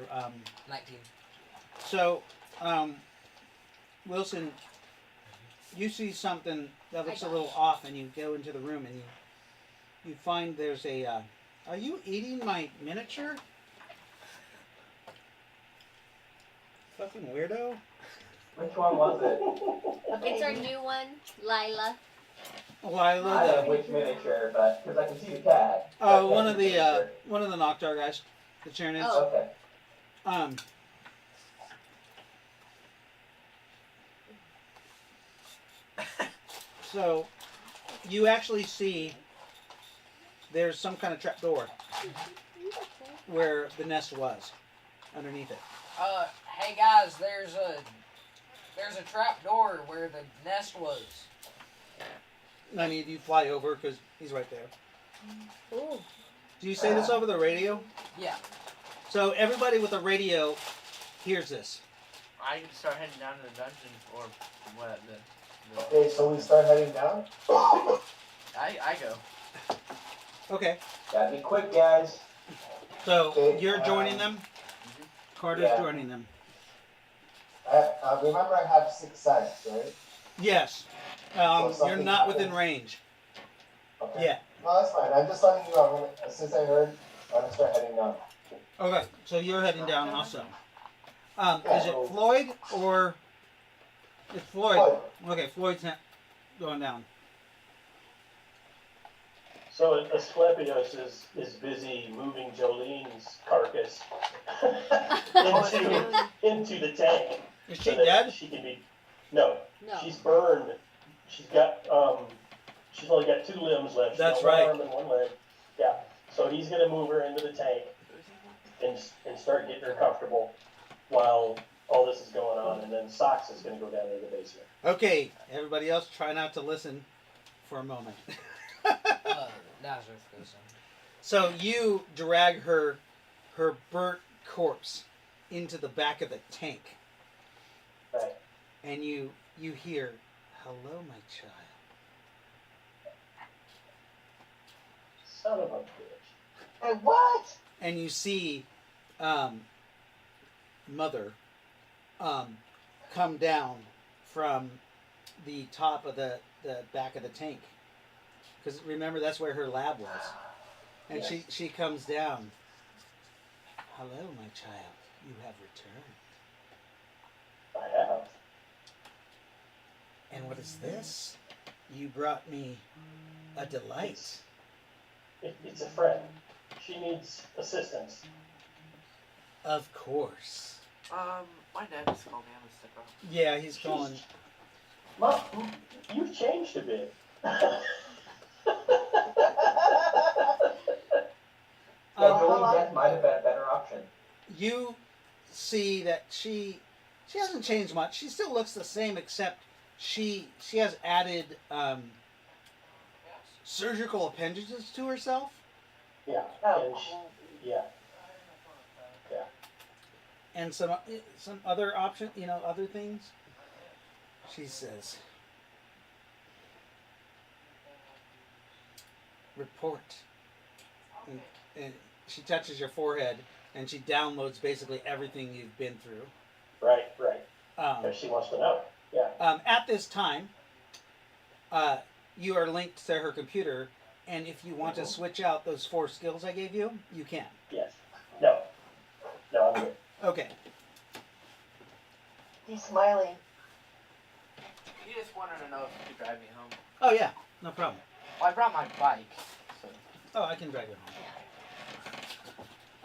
19. So, Wilson, you see something that looks a little off, and you go into the room, and you find there's a. Are you eating my miniature? Fucking weirdo. Which one was it? It's our new one, Lila. I don't know Lila, which miniature, but because I can see the cat. one of the Noctar guys, the Tyranids. Oh. Okay. So, you actually see there's some kind of trap door where the nest was, underneath it. Hey guys, there's a trap door where the nest was. I need you fly over because he's right there. Ooh. Do you say this over the radio? Yeah. So everybody with a radio hears this. I can start heading down to the dungeon or what the Okay, so we start heading down? I go. Okay. Gotta be quick, guys. So Okay, you're joining them. Carter's yeah. joining them. Remember I have 6 sights, right? Yes. So You're something not within happens. range. Okay. Yeah. No, that's fine. I'm just letting you know. Since I heard, I'm gonna start heading down. Okay. So you're heading down also. Is it Floyd or? It's Floyd. Floyd. Okay, Floyd's going down. So Asclepios is busy moving Jolene's carcass into the tank. Is so she that dead? She can be. No, No. she's burned. She's got she's only got 2 limbs left. She's That's got one right. arm and 1 leg. Yeah. So he's gonna move her into the tank and start getting her comfortable while all this is going on, and then Socks is gonna go down to the basement. Okay, everybody else, try not to listen for a moment. Nazareth goes in. So you drag her burnt corpse into the back of the tank, Right. and you hear, "Hello, my child." Son of a bitch. Hey, what? And you see Mother come down from the top of the back of the tank. Because remember, that's where her lab was. And Yes. she comes down. "Hello, my child. You have returned. I have. And what is this? You brought me a delight." It's a friend. She needs assistance. Of course. My dad just called me. I'm gonna stick around. Yeah, he's going. Mom, you've changed a bit. Yeah, Jolie Death might have been a better option. You see that she hasn't changed much. She still looks the same, except she has added surgical appendages to herself, Yeah. Oh, And yeah. and some other option, other things. She says, "Report," and she touches your forehead, and she downloads basically everything you've been through. Right. Um, Because she wants to know. Yeah. At this time, you are linked to her computer, and if you want to switch out those 4 skills I gave you, you can. Yes. No, I'm good. Okay. he's smiling. He just wanted to know if he could drive me home. Oh yeah, no problem. Well, I brought my bike, so. Oh, I can drag you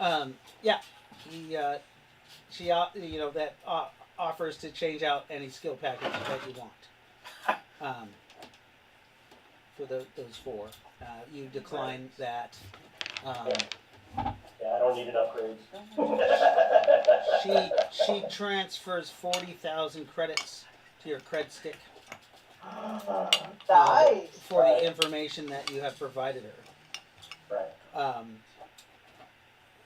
home. Yeah. She that offers to change out any skill package that you want. For those 4, you decline that. Yeah, I don't need an upgrade. She transfers 40,000 credits to your cred stick Nice. for the information that you have provided her. Right.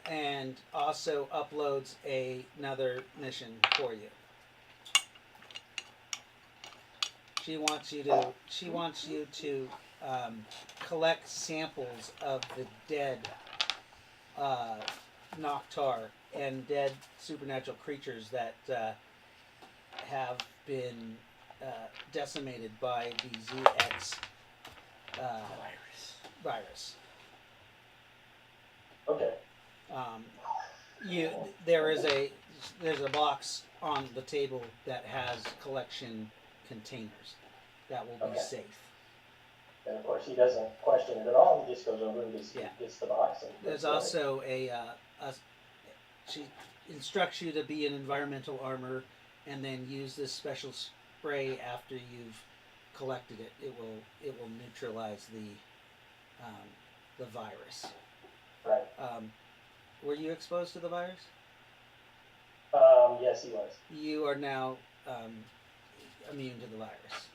And also uploads another mission for you. She wants you to collect samples of the dead Noctar and dead supernatural creatures that have been decimated by the ZX virus. Okay. There's a box on the table that has collection containers that will be Okay. safe. And of course, he doesn't question it at all. He just goes over and gets the box. And There's also she instructs you to be in environmental armor and then use this special spray after you've collected it. It will neutralize the virus. Right. Were you exposed to the virus? Yes, he was. You are now immune to the virus.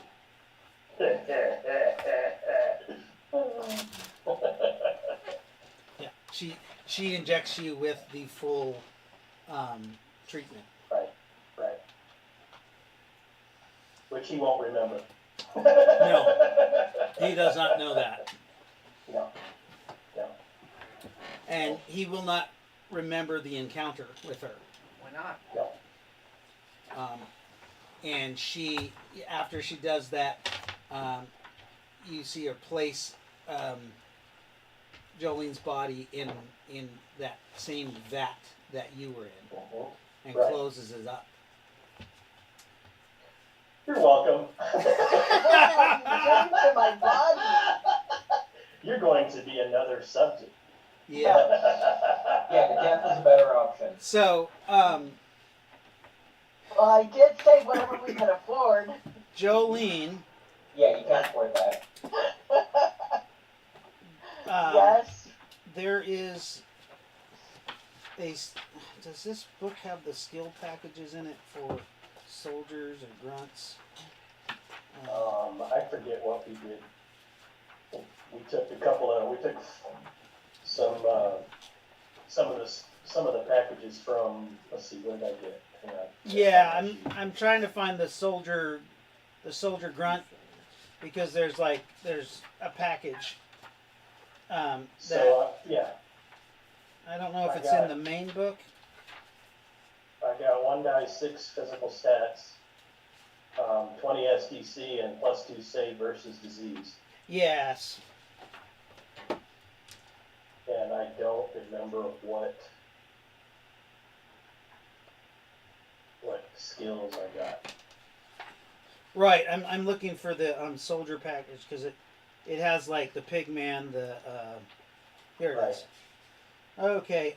Yeah, she injects you with the full treatment. Right. Which he won't remember. No. He does not know that. No. And he will not remember the encounter with her. Why not? No. And she, after she does that, you see her place Jolene's body in that same vat that you were in, Mhm. and Right. closes it up. You're welcome. Return to my body. You're going to be another subject. Yeah. Yeah, the death is a better option. So, Well, I did say whatever we could afford. Jolene. Yeah, you can't afford that. Yes. there is does this book have the skill packages in it for soldiers or grunts? I forget what we did. We took we took some of the packages from, let's see, what did I get? Hang on. Yeah, I'm trying to find the soldier grunt, because there's a package. That So, yeah, I don't know if I it's got in the main book. I got 1 die 6 physical stats, 20 SDC, and +2 save versus disease. Yes. And I don't remember what skills I got. Right. I'm looking for the soldier package, because it has like the pigman, the here it is. Okay.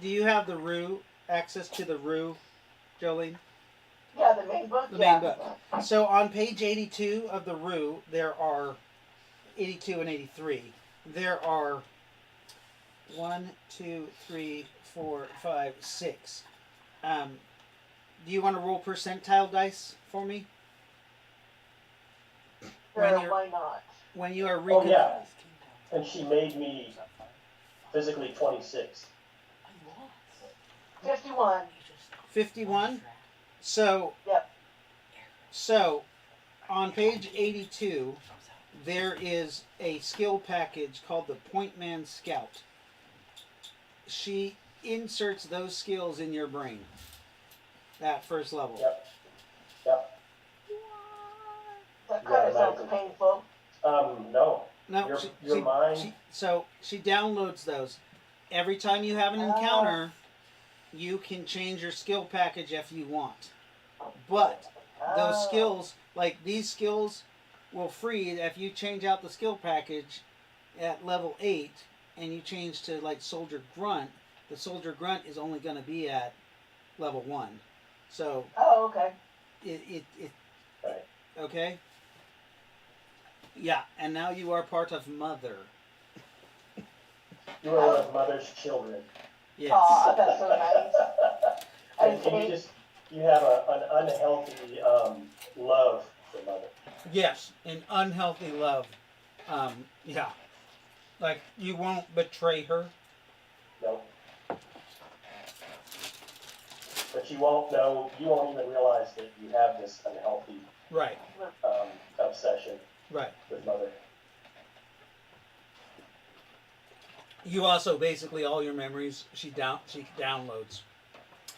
Do you have the Rue access to the Rue, Jolene? Yeah, the main book. The Yeah. main book. So on page 82 of the Rue, there are 82 and 83. There are 1, 2, 3, 4, 5, 6. Do you want to roll percentile dice for me? Sure, why not? When you are Oh, yeah. And she made me physically 26. 51. 51. So Yep. So on page 82, there is a skill package called the Point Man Scout. She inserts those skills in your brain at first level. Yep. Yep. That kind of sounds imagine. painful. No. No, Your mind. she downloads those. Every time you have an encounter, you can change your skill package if you want. But those skills, like these skills, will free if you change out the skill package at level 8 and you change to like Soldier Grunt. The Soldier Grunt is only going to be at level 1. So. Oh, okay. Right. Okay. Yeah, and now you are part of Mother. You are one of Mother's children. Yes. Aw, that's so nice. And you have an unhealthy love for Mother. Yes, an unhealthy love. Yeah. Like, you won't betray her. No. But you won't even realize that you have this unhealthy Right. obsession Right. with Mother. You also, basically, all your memories, she downloads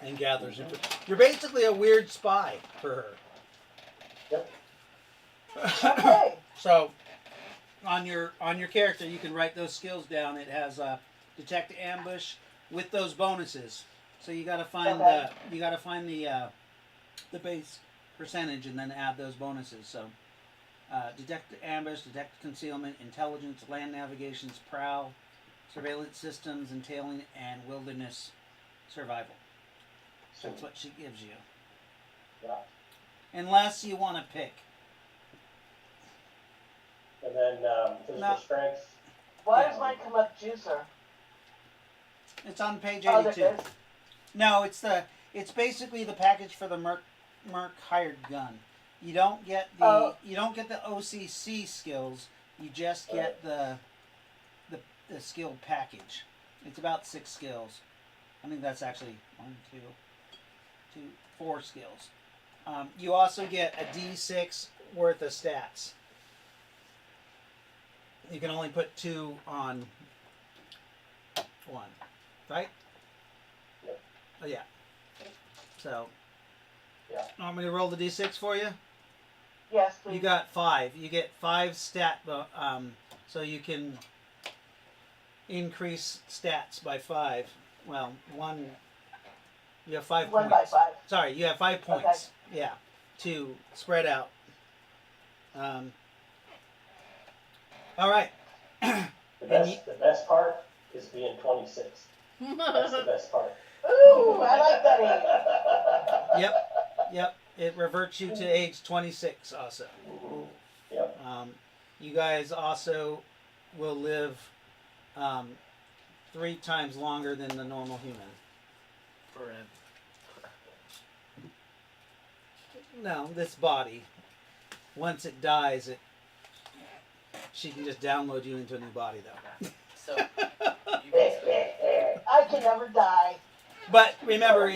and gathers. You're basically a weird spy for her. Yep. Okay. So, on your character, you can write those skills down. It has detect ambush with those bonuses. So you got to find the base percentage and then add those bonuses. So, detect ambush, detect concealment, intelligence, land navigations, prowl, surveillance systems, entailing, and wilderness survival. That's what she gives you. Yeah. Unless you want to pick. And then physical strength. Why does mine come up juicer? It's on page Oh, 82. there it is. No, it's basically the package for the Merc hired gun. You don't get the OCC skills. You just get the skill package. It's about 6 skills. I think that's actually 4 skills. You also get a D6 worth of stats. You can only put 2 on 1, right? Yep. Oh yeah. So. Yeah. Want me to roll the D6 for you? Yes, please. You got 5. You get 5 stat. So you can increase stats by 5. Well, 1. You have 5 1 points. by 5. Sorry, you have 5 points. Okay. Yeah, to spread out. All right. The best part is being 26. That's the best part. Ooh, I like that age. Yep. It reverts you to age 26 also. Yep. You guys also will live 3 times longer than the normal human. Forever. No, this body. Once it dies, she can just download you into a new body, though. So, you basically. I can never die. But remember,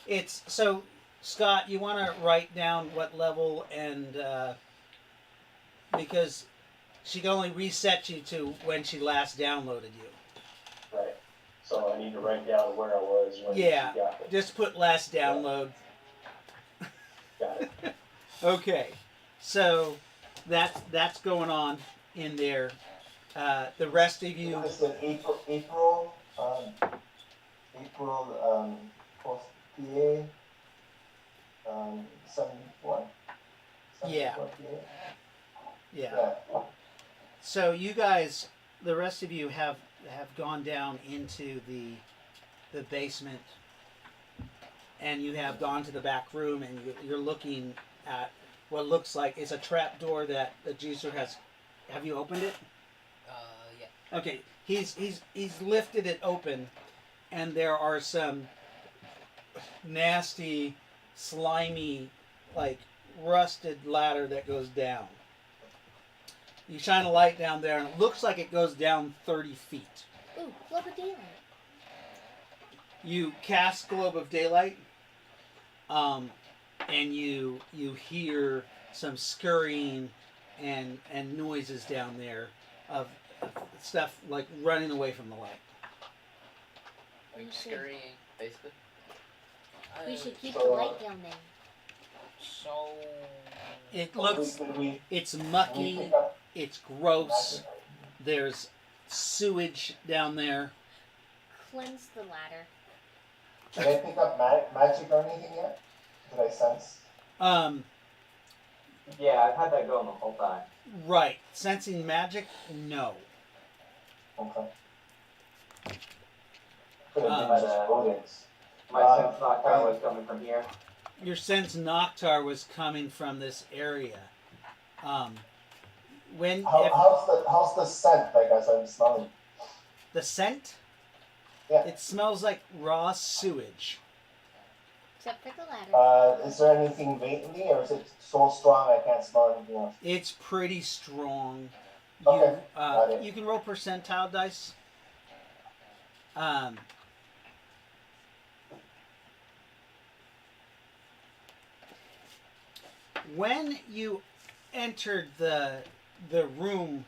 it's so. Scott, you want to write down what level and because she can only reset you to when she last downloaded you. Right. So I need to write down where I was when Yeah. she got it. Just put last download. Got it. Okay, so that's going on in there. The rest of you, What is it? April, post PA, 71. Yeah. 74 yeah. PA. So you guys, the rest of you have gone down into the basement, and you have gone to the back room, and you're looking at what looks like it's a trap door that the juicer has. Have you opened it? Yeah. Okay, he's lifted it open, and there are some nasty, slimy, like rusted ladder that goes down. You shine a light down there, and it looks like it goes down 30 feet. Ooh, globe of daylight. You cast Globe of Daylight, and you hear some scurrying and noises down there of stuff like running away from the light. Like scurrying, basically. We should keep the So, light down there. So. It Could looks, we it's pick mucky, up it's gross. There's sewage down there. Cleanse the ladder. Did I pick up magic or anything yet? Did I sense? Yeah, I've had that going the whole time. Right. Sensing magic? No. Okay. Could have been Uh, just rodents. My sense knockdown was coming from here. Your sense Noctar was coming from this area. When How's the scent like as I'm smelling? the scent, Yeah. it smells like raw sewage. Except for the ladder. Is there anything lately, or is it so strong I can't smell anything else? It's pretty strong. Okay, got it. You can roll percentile dice. When you entered the room,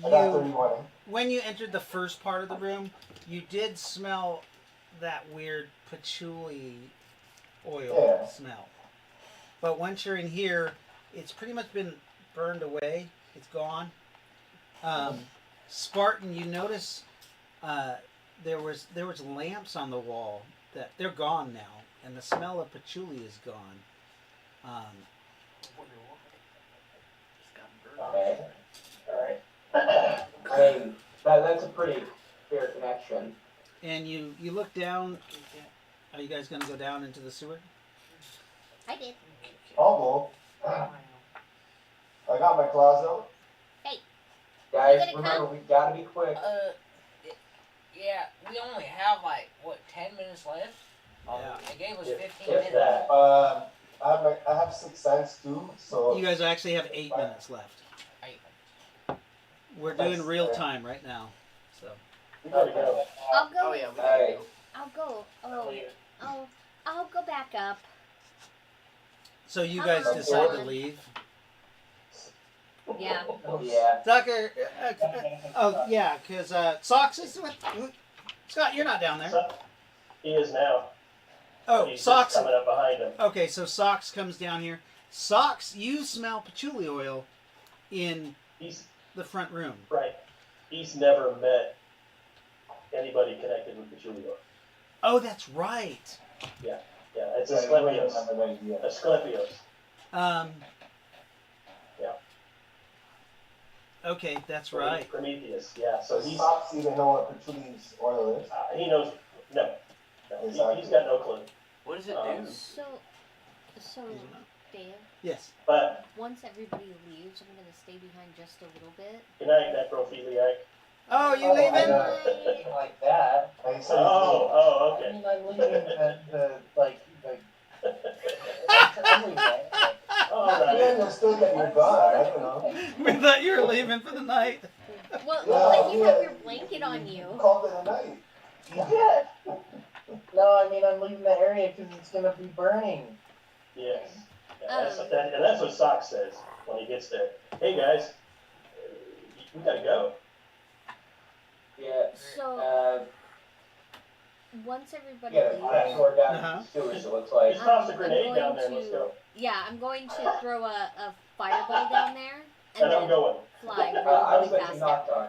I got you 31. when you entered the first part of the room, you did smell that weird patchouli oil Yeah. smell. But once you're in here, it's pretty much been burned away. It's gone. Spartan, you notice there was lamps on the wall that they're gone now, and the smell of patchouli is gone. Okay. Alright. I mean, that's a pretty fair connection. And you look down. Are you guys gonna go down into the sewer? I did. I'll go. I got my claws out. Guys, gonna remember, we gotta be quick. Yeah, we only have like, what, 10 minutes left? Yeah. They gave us If 15 if minutes. that. I have 6 cents too, so You guys actually have 8 minutes left. We're doing That's real fair. time right now, so. we There got we go. I'll go. Oh yeah, we Alright. I'll go. I'll go back up. So you guys Oh, decide to God. leave. Yeah. Yeah. Tucker, oh yeah, because Socks is with Scott. You're not down there. So, he is now. Oh, He's just Socks. coming up behind him. Okay, so Socks comes down here. Socks, you smell patchouli oil in He's the front room. right. He's never met anybody connected with patchouli oil. Oh, that's right. Yeah, it's Yeah, a I remember Asclepios. that idea. Asclepios. Yeah. Okay, that's right. Prometheus. Yeah. So Does he's Socks even know what patchouli's oil is? he knows. No, Exactly. he's got no clue. What does it Um, do? So, Dave, Yes. But once everybody leaves, I'm gonna stay behind just a little bit. good night, necrophiliac. Oh, you Oh, leaving? I don't mean like that. I said Oh, I okay. mean, I'm leaving I'm leaving. All I right. understood that you're gone. I don't know. We thought you were leaving for the night. Well, Yeah, like you have yeah. your blanket on you. Called it a night. You did. No, I mean, I'm leaving the area because it's going to be burning. Yes. And that's what Sock says when he gets there. Hey guys, we gotta go. Yeah. So once everybody Yeah, leaves, fast forward down Uh-huh. the sewers, it looks like. Just toss a I'm grenade going down there and let's to- go. yeah, I'm going to throw a fireball down there And and I'm then going. fly I really, was really thinking fast down. knocked on.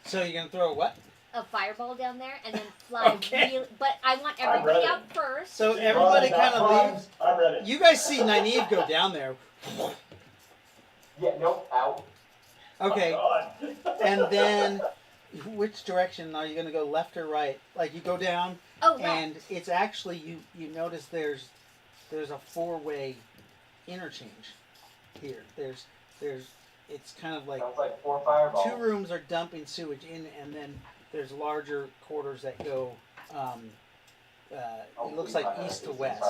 So you're gonna throw a what? A fireball down there and then fly Okay. really. But I want I'm everybody ready. out first. So everybody Ron's kind of not leaves. I'm ready. You guys see Nynaeve go down there. Yeah, nope, out. Okay, Oh, God. and then which direction are you gonna go, left or right? Like you go down, Oh, right. and it's actually you notice there's a four-way interchange here. There's it's kind of like Sounds like 4 fireballs. 2 rooms are dumping sewage in, and then there's larger quarters that go. It looks like east to west.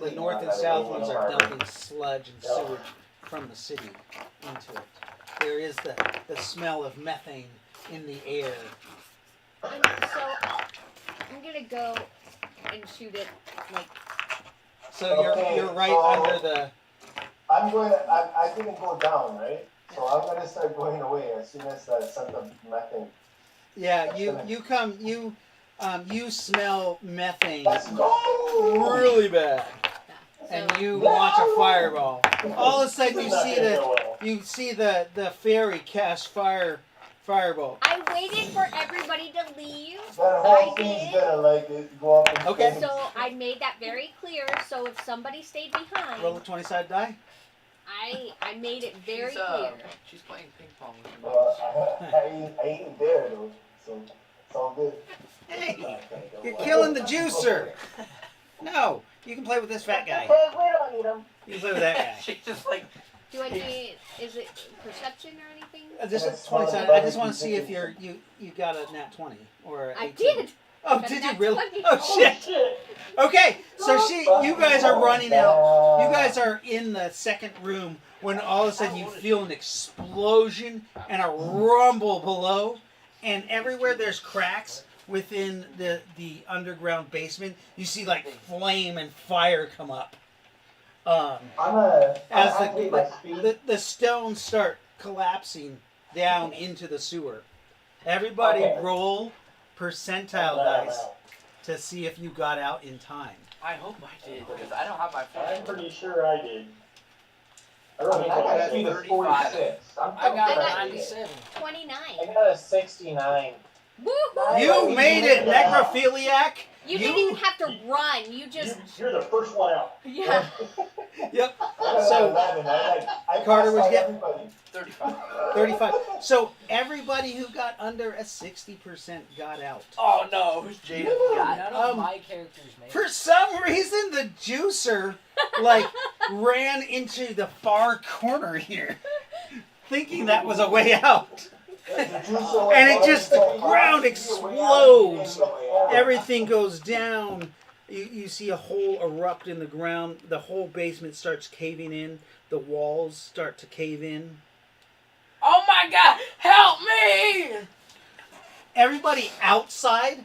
The north and south ones are dumping sludge and sewage from the city into it. There is the smell of methane in the air. So I'm gonna go and shoot it like. So Okay, you're right so- under the. I didn't go down, right? So I'm gonna start going away as soon as the scent of methane. Yeah, you smell methane Let's go! really bad, So, and you launch a fireball. All of a sudden, This you is not see gonna the go well. you see the fairy cast fireball. I waited for everybody to leave. That whole I thing's did. gonna like it, go up in Okay. flames. So I made that very clear. So if somebody stayed behind, Roll a 20-sided die. I made it very she's, clear. she's playing ping pong with her Well, mouse. I ain't there though, so it's all good. Hey, you're killing the juicer. No, you can play with this fat guy. Okay, we don't need them. You can play with that guy. She's just like, Do I need? Is it perception or anything? Just a That's 20-sided. fine. I just want to see if you got a nat 20 or a 18. I did. Oh, Got a did you nat really? 20. Oh shit. Okay, so you guys are running out. You guys are in the second room when all of a sudden you feel an explosion and a rumble below, and everywhere there's cracks within the underground basement, you see like flame and fire come up. I'm As activate my speed. the stones start collapsing down into the sewer. Everybody Okay. roll percentile dice to see if you got out in time. I hope I did, because I don't have my phone. I'm pretty sure I did. I I wrote mean, I got a it speed of 35. 46. I'm I got I a got- 97. 29. I got a 69. Woohoo! You made it, necrophiliac! You didn't even have to run. You You, just you're the first one out. yeah. Yep, I got So, 11. I Carter passed was out getting- everybody. 35. 35. So everybody who got under a 60% got out. Oh no, who's Jada? God. None of Um, my characters made For some reason, the juicer like ran into the far corner here, thinking that was a way out. And it just, the ground explodes. Everything goes down. You see a hole erupt in the ground. The whole basement starts caving in. The walls start to cave in. Oh my god, help me! Everybody outside,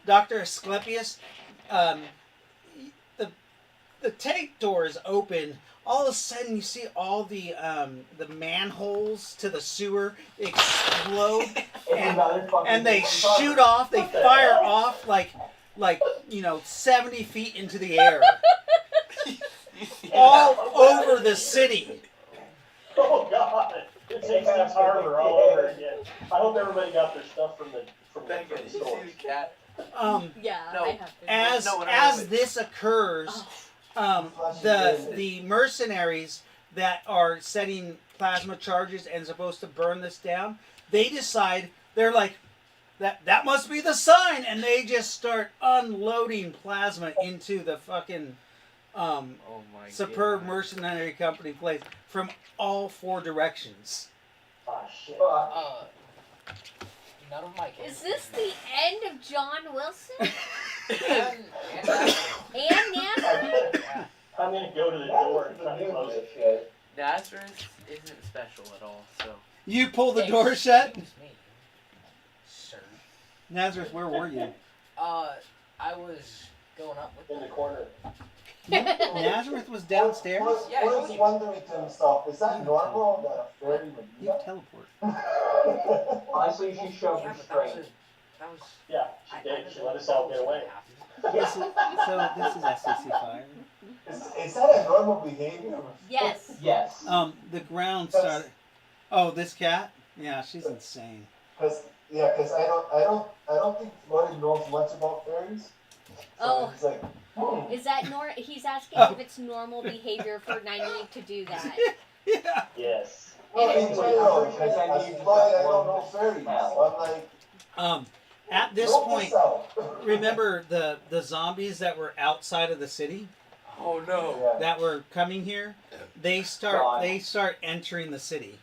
Dr. Asclepius, the tank door is open. All of a sudden, you see all the manholes to the sewer explode, and they shoot off. They fire off like 70 feet into the air, all over the city. Oh God! It's Hastings Harbor all over again. I hope everybody got their stuff from the Becca, did you see store. the cat? Yeah, No. I have to. As No, when I as open- this occurs, the mercenaries that are setting plasma charges and supposed to burn this down, they decide they're like, that must be the sign, and they just start unloading plasma into the fucking Oh my superb God. mercenary company place from all 4 directions. Ah shit. Uh, None of my Is characters this are- the end of John Wilson and and Nazareth? yeah. I'm gonna go to the door and try to close it. Shit. Nazareth isn't special at all, so. You pull the door shut. Excuse me, sir. Nazareth, where were you? I was going up with In the corner. Nazareth was downstairs. Yeah, I What told is you. wondering to himself, is that normal that a fairy would do You that? teleport. Honestly, she showed Yeah, restraint. but that was. Yeah, she did. She let us all get away. This is, so this is SCC Fire. Is that a normal behavior? Yes. Yes. The ground started. Oh, this cat? Yeah, she's insane. Because I don't think Lloyd knows much about fairies. So Oh. it's like, Is that he's asking Oh. if it's normal behavior for Nynaeve to do that. Yeah. Yes. well, in general, Because I as need to Lloyd, I get don't know one fairies. now. So I'm like, At this note point, out. remember the zombies that were outside of the city Oh no. Yeah. that were coming here? They start entering the city.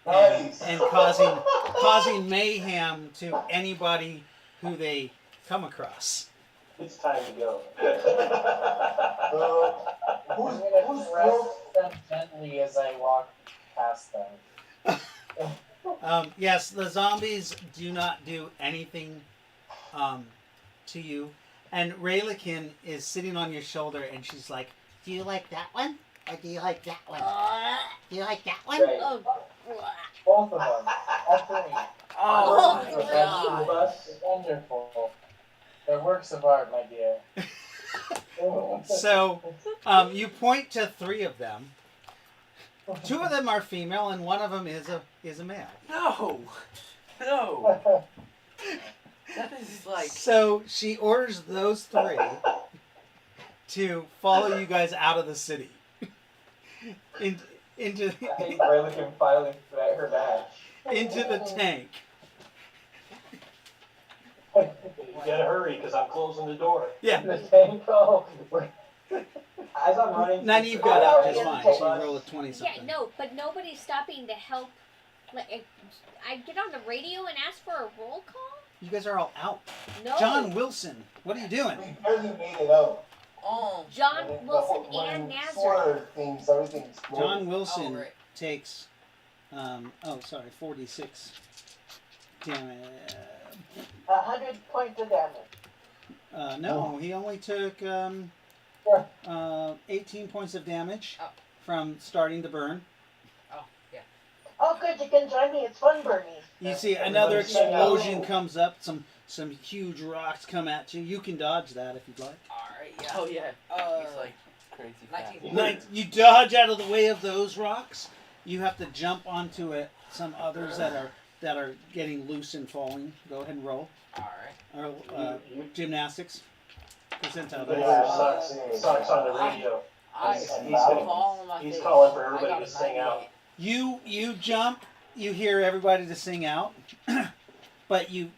Nice. And causing mayhem to anybody who they come across. It's time to go. Uh, I'm who's gonna press wolf? them gently as I walk past them. Yes, the zombies do not do anything to you. And Raylakin is sitting on your shoulder and she's like, Do you like that one? Or do you like that one? Do you like that one? Right. Oh, Both of them. All three. Oh, The really? vegetable bus. Wonderful. They're works of art, my dear. so you point to 3 of them. 2 of them are female and 1 of them is a male. No. No. That is like. So she orders those 3 to follow you guys out of the city. Into I think Rayla can finally fit her match. into the tank. You gotta hurry, because I'm closing the door. Yeah. The tank. Oh, as I'm running. Nynaeve got out just Yeah, fine. the She rolled a 20 yeah, something. no, but nobody's stopping to help. Like, I get on the radio and ask for a roll call. You guys are all out. No. John Wilson, what are you doing? We barely made it out. John When Wilson when and Nazareth. Sword things, everything exploded. John Wilson Oh, right. takes 46 damage. 100 points of damage. No, he only took 18 points of damage Oh. from starting to burn. Oh, yeah. Oh, good, you can join me. It's fun, Bernie. You see another Everybody's saying, explosion "Oh." comes up. Some huge rocks come at you. You can dodge that if you'd like. Alright, yeah. Oh yeah. Uh, He's like crazy fast. 19. You dodge out of the way of those rocks. You have to jump onto it. Some others that are getting loose and falling. Go ahead and roll. Alright. Or gymnastics. Percentile But dice. Sucks on the radio. I He's fall on my He's face. calling for I everybody got to a sing out. 98. You jump. You hear everybody to sing out, but you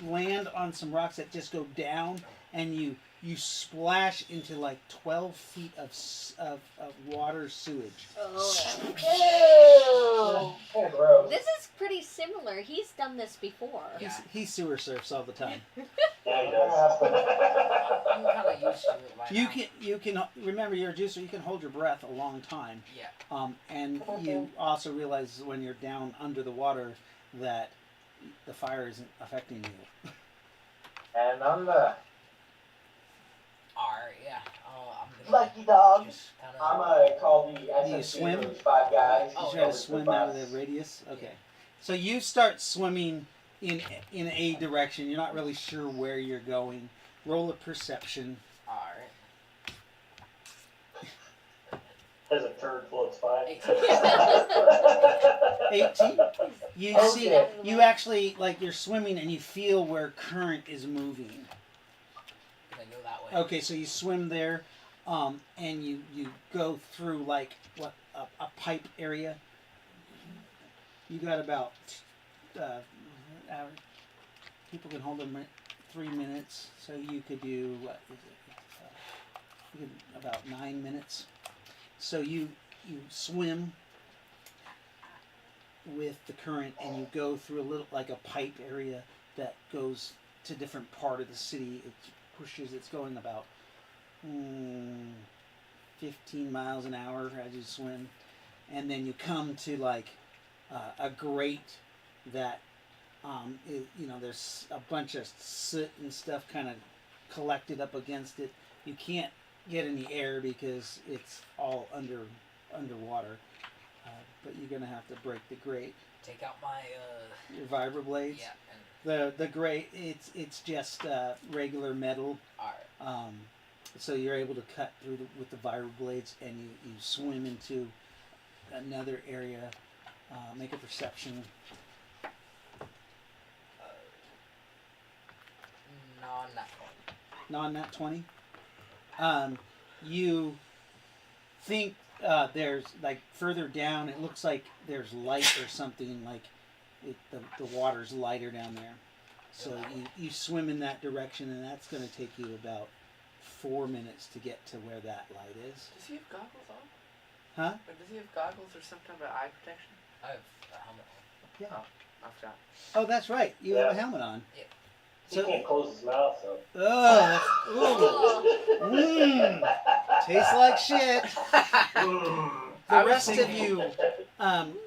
land on some rocks that just go down, and you splash into like 12 feet of water sewage. Oh. Ew. Gross. This is pretty similar. He's done this before. Yeah. He sewer surfs all the time. Yeah, he does. I'm kind of used to it by now. You can remember you're a juicer. You can hold your breath a long time. Yeah. And you also realize when you're down under the water that the fire isn't affecting you. And I'm the Alright, yeah. I'm gonna Lucky dog. just kind I'm of. gonna call the you SMC swim? for those 5 guys. Oh, You to try go to with swim the out of bus. the radius. Okay. So you start swimming in a direction. You're not really sure where you're going. Roll a perception. Alright. As a turd floats by. 18. You Okay. see, you actually like you're swimming and you feel where current is moving. Gonna go that way. Okay, so you swim there, and you go through like what a pipe area. You got about people can hold them 3 minutes, so you could do what is it? You could, about 9 minutes. So you swim, with the current, and you go through a little like a pipe area that goes to different part of the city. It pushes. It's going about 15 miles an hour as you swim, and then you come to like a grate that there's a bunch of soot and stuff kind of collected up against it. You can't get any air because it's all underwater. But you're gonna have to break the grate. Take out my Your vibroblades. yeah. The grate. It's just regular metal. Alright. So you're able to cut through with the vibroblades, and you swim into another area. Make a perception. Non-nat 20. Non-nat 20. You think there's like further down. It looks like there's light or something. Like the water's lighter down there. So you swim in that direction, and that's going to take you about 4 minutes to get to where that light is. Does he have goggles on? Huh? Or does he have goggles or some type of eye protection? I have a helmet on. Yeah. I forgot. Oh, that's right. You have a Yeah. helmet on. He can't close his mouth, so. Oh, tastes like shit. The rest of you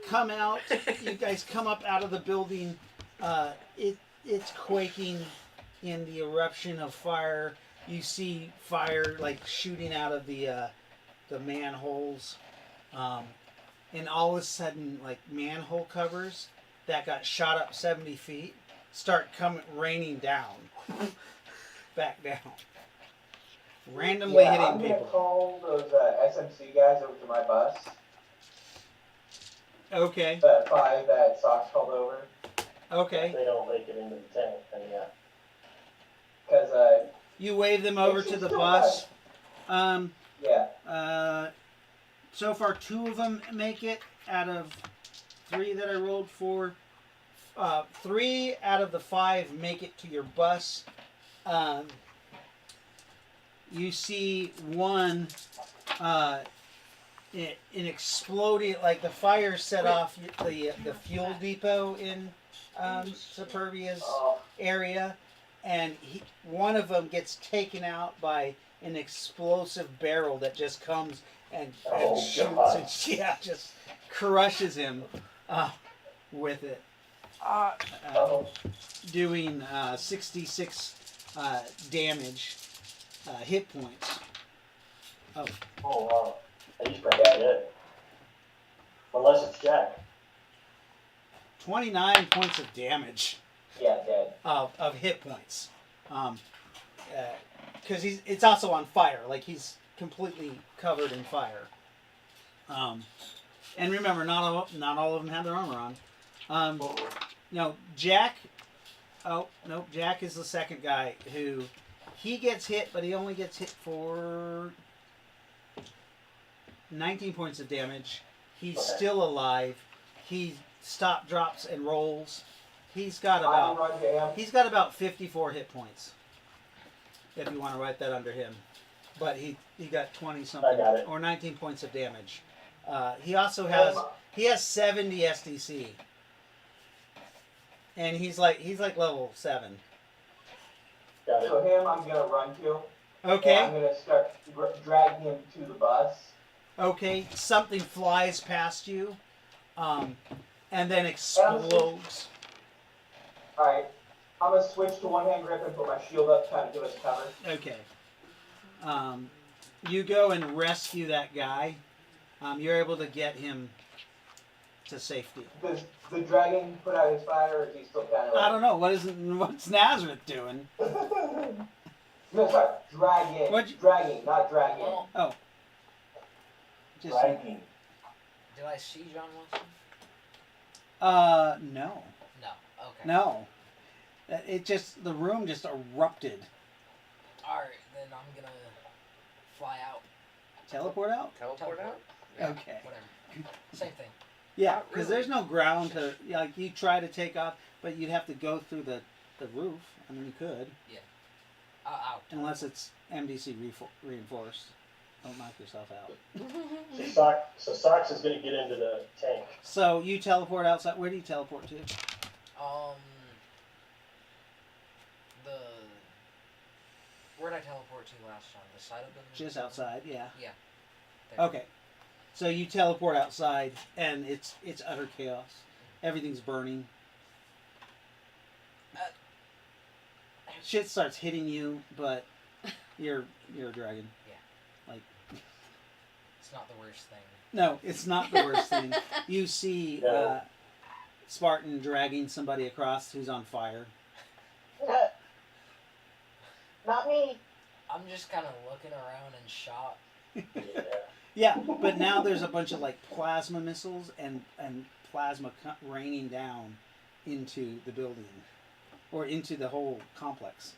come out. You guys come up out of the building. It's quaking in the eruption of fire. You see fire like shooting out of the manholes, and all of a sudden, like manhole covers that got shot up 70 feet start raining down, back down, randomly hitting I'm gonna people. call those SMC guys over to my bus. Okay. The 5 that Sox called over. Okay. If they don't make it into the tank, then yeah. Because, You wave them over to the bus. yeah. So far, 2 of them make it out of 3 that I rolled for. 3 out of the 5 make it to your bus. You see one, it exploded, like the fire set off the fuel depot in Superbia's area, and one of them gets taken out by an explosive barrel that just comes and shoots God. and just crushes him with it, doing 66 damage, hit points. Oh wow. He's pretty dead. Unless it's Jack. 29 points of damage. Yeah, dead. Of hit points, because it's also on fire. Like he's completely covered in fire. And remember, not all of them have their armor on. No, Jack. Oh no, Jack is the second guy who he gets hit, but he only gets hit for 19 points of damage. He's still alive. He drops, and rolls. He's got about 54 hit points. If you want to write that under him, but he got 20 something I got it. or 19 points of damage. He also has 70 SDC, and he's like level 7. Got it. So him, I'm gonna run to. Okay. And I'm gonna start dragging him to the bus. Okay. Something flies past you, and then explodes. Alright. I'm gonna switch to one-hand grip and put my shield up, kind of give us cover. Okay. You go and rescue that guy. You're able to get him to safety. Does the dragon put out his fire, or is he still kind of I don't know. What's Nazareth doing? No, sorry. Dragging. Dragging, not dragging. Well, Just Dragging. did I see John Wilson? no. No. Okay. No. The room just erupted. Alright, then I'm gonna fly out. Teleport out? Teleport out? Yeah, Okay. Whatever. Same thing. Yeah, Not because really. there's no ground to, like, you try to take off, but you'd have to go through the roof. I mean, you could, Out. unless it's MDC reinforced. Don't knock yourself out. So Socks is gonna get into the tank. So you teleport outside. Where do you teleport to? The where'd I teleport to last time? The side of the Just outside, yeah. Yeah. There. Okay. So you teleport outside, and it's utter chaos. Everything's burning. Shit starts hitting you, but you're a dragon. It's not the worst thing. No, it's not the worst thing. You see No. Spartan dragging somebody across who's on fire. Not me. I'm just kind of looking around in shock. Yeah. Yeah, but now there's a bunch of like plasma missiles and plasma raining down into the building or into the whole complex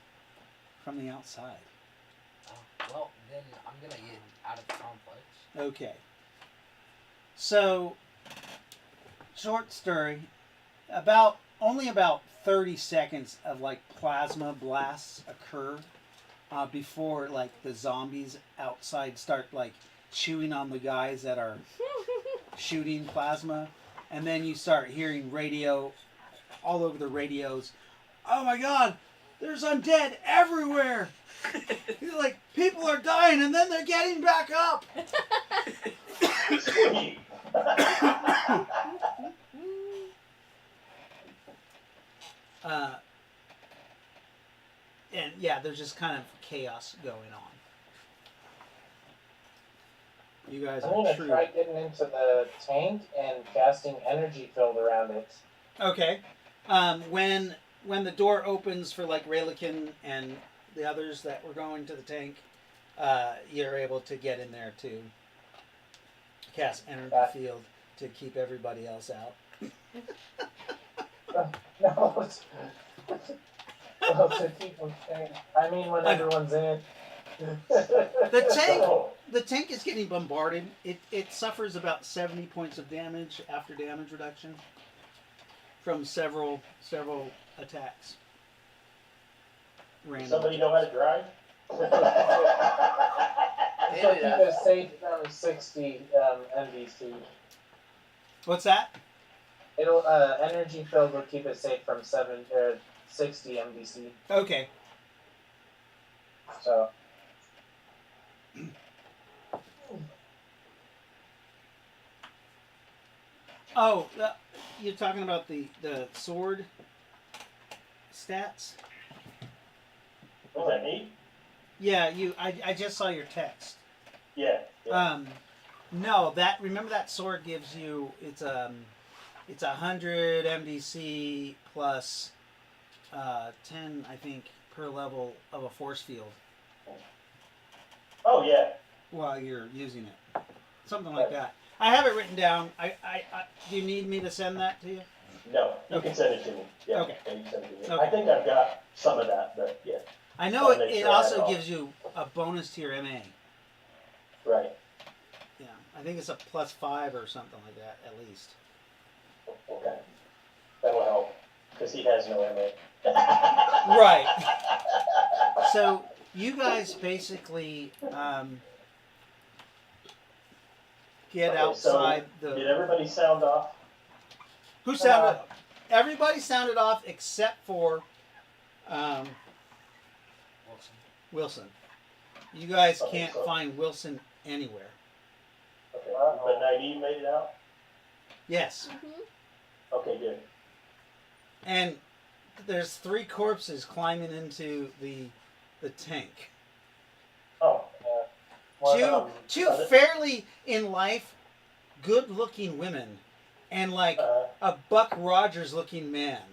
from the outside. Well, then I'm gonna get out of the complex. Okay. So, short story. Only about 30 seconds of like plasma blasts occur before like the zombies outside start like chewing on the guys that are shooting plasma, and then you start hearing radio all over the radios. Oh my God! There's undead everywhere. Like people are dying and then they're getting back up. Sweet. And yeah, there's just kind of chaos going on. You guys I'm are gonna true. try getting into the tank and casting energy field around it. Okay. When the door opens for like Raylikin and the others that were going to the tank, you're able to get in there to cast energy field to keep everybody else out. No, well, to keep them safe. I mean, when everyone's in. The tank is getting bombarded. It suffers about 70 points of damage after damage reduction from several attacks. Random. Somebody know how to drive? So keep it safe from 60 MVC. What's that? It'll energy field will keep it safe from 60 MVC. Okay. So Oh, you're talking about the sword stats? Was that me? Yeah, I just saw your text. Yeah. No, remember that sword gives you it's 100 MDC plus 10 I think per level of a force field Oh yeah. while you're using it. Something like that. I have it written down. I do you need me to send that to you? No, you Okay. can send it to me. Yeah, Okay. yeah, you can send it to me. Okay. I think I've got some of that, but yeah. I know I'll make it sure I have also all. gives you a bonus to your MA. Right. Yeah, I think it's a +5 or something like that at least. Okay. That'll help because he has no MA. Right. So you guys basically get Okay, outside so the. Did everybody sound off? Who sounded? Everybody sounded off except for Wilson. You guys Okay, can't so- find Wilson anywhere. Okay. But Naeem made it out? Yes, Okay, good. and there's 3 corpses climbing into the tank. Oh. Two fairly in life, good-looking women, and like a Buck Rogers looking man.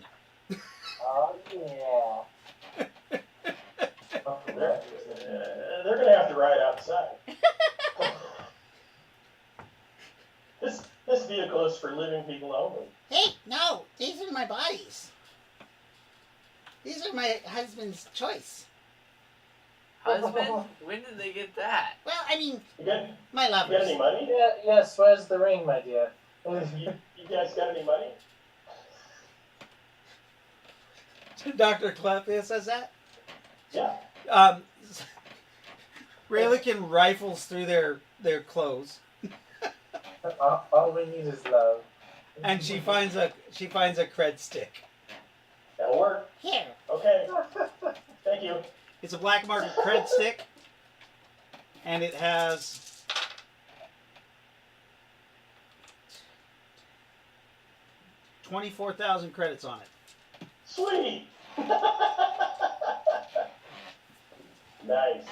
oh yeah. They're gonna have to ride outside. This vehicle is for living people only. Hey, no, these are my bodies. These are my husband's choice. Husband? When did they get that? Well, I mean, You got my lovers. any money? Yeah, yes. Where's the ring, my dear? You guys got any money? Dr. Clefia says that. Yeah. Raylikin rifles through their clothes, All we need is love. and she finds a cred stick. That'll work. Here. Okay. Thank you. It's a black market cred stick, and it has 24,000 credits on it. Sweet. Nice.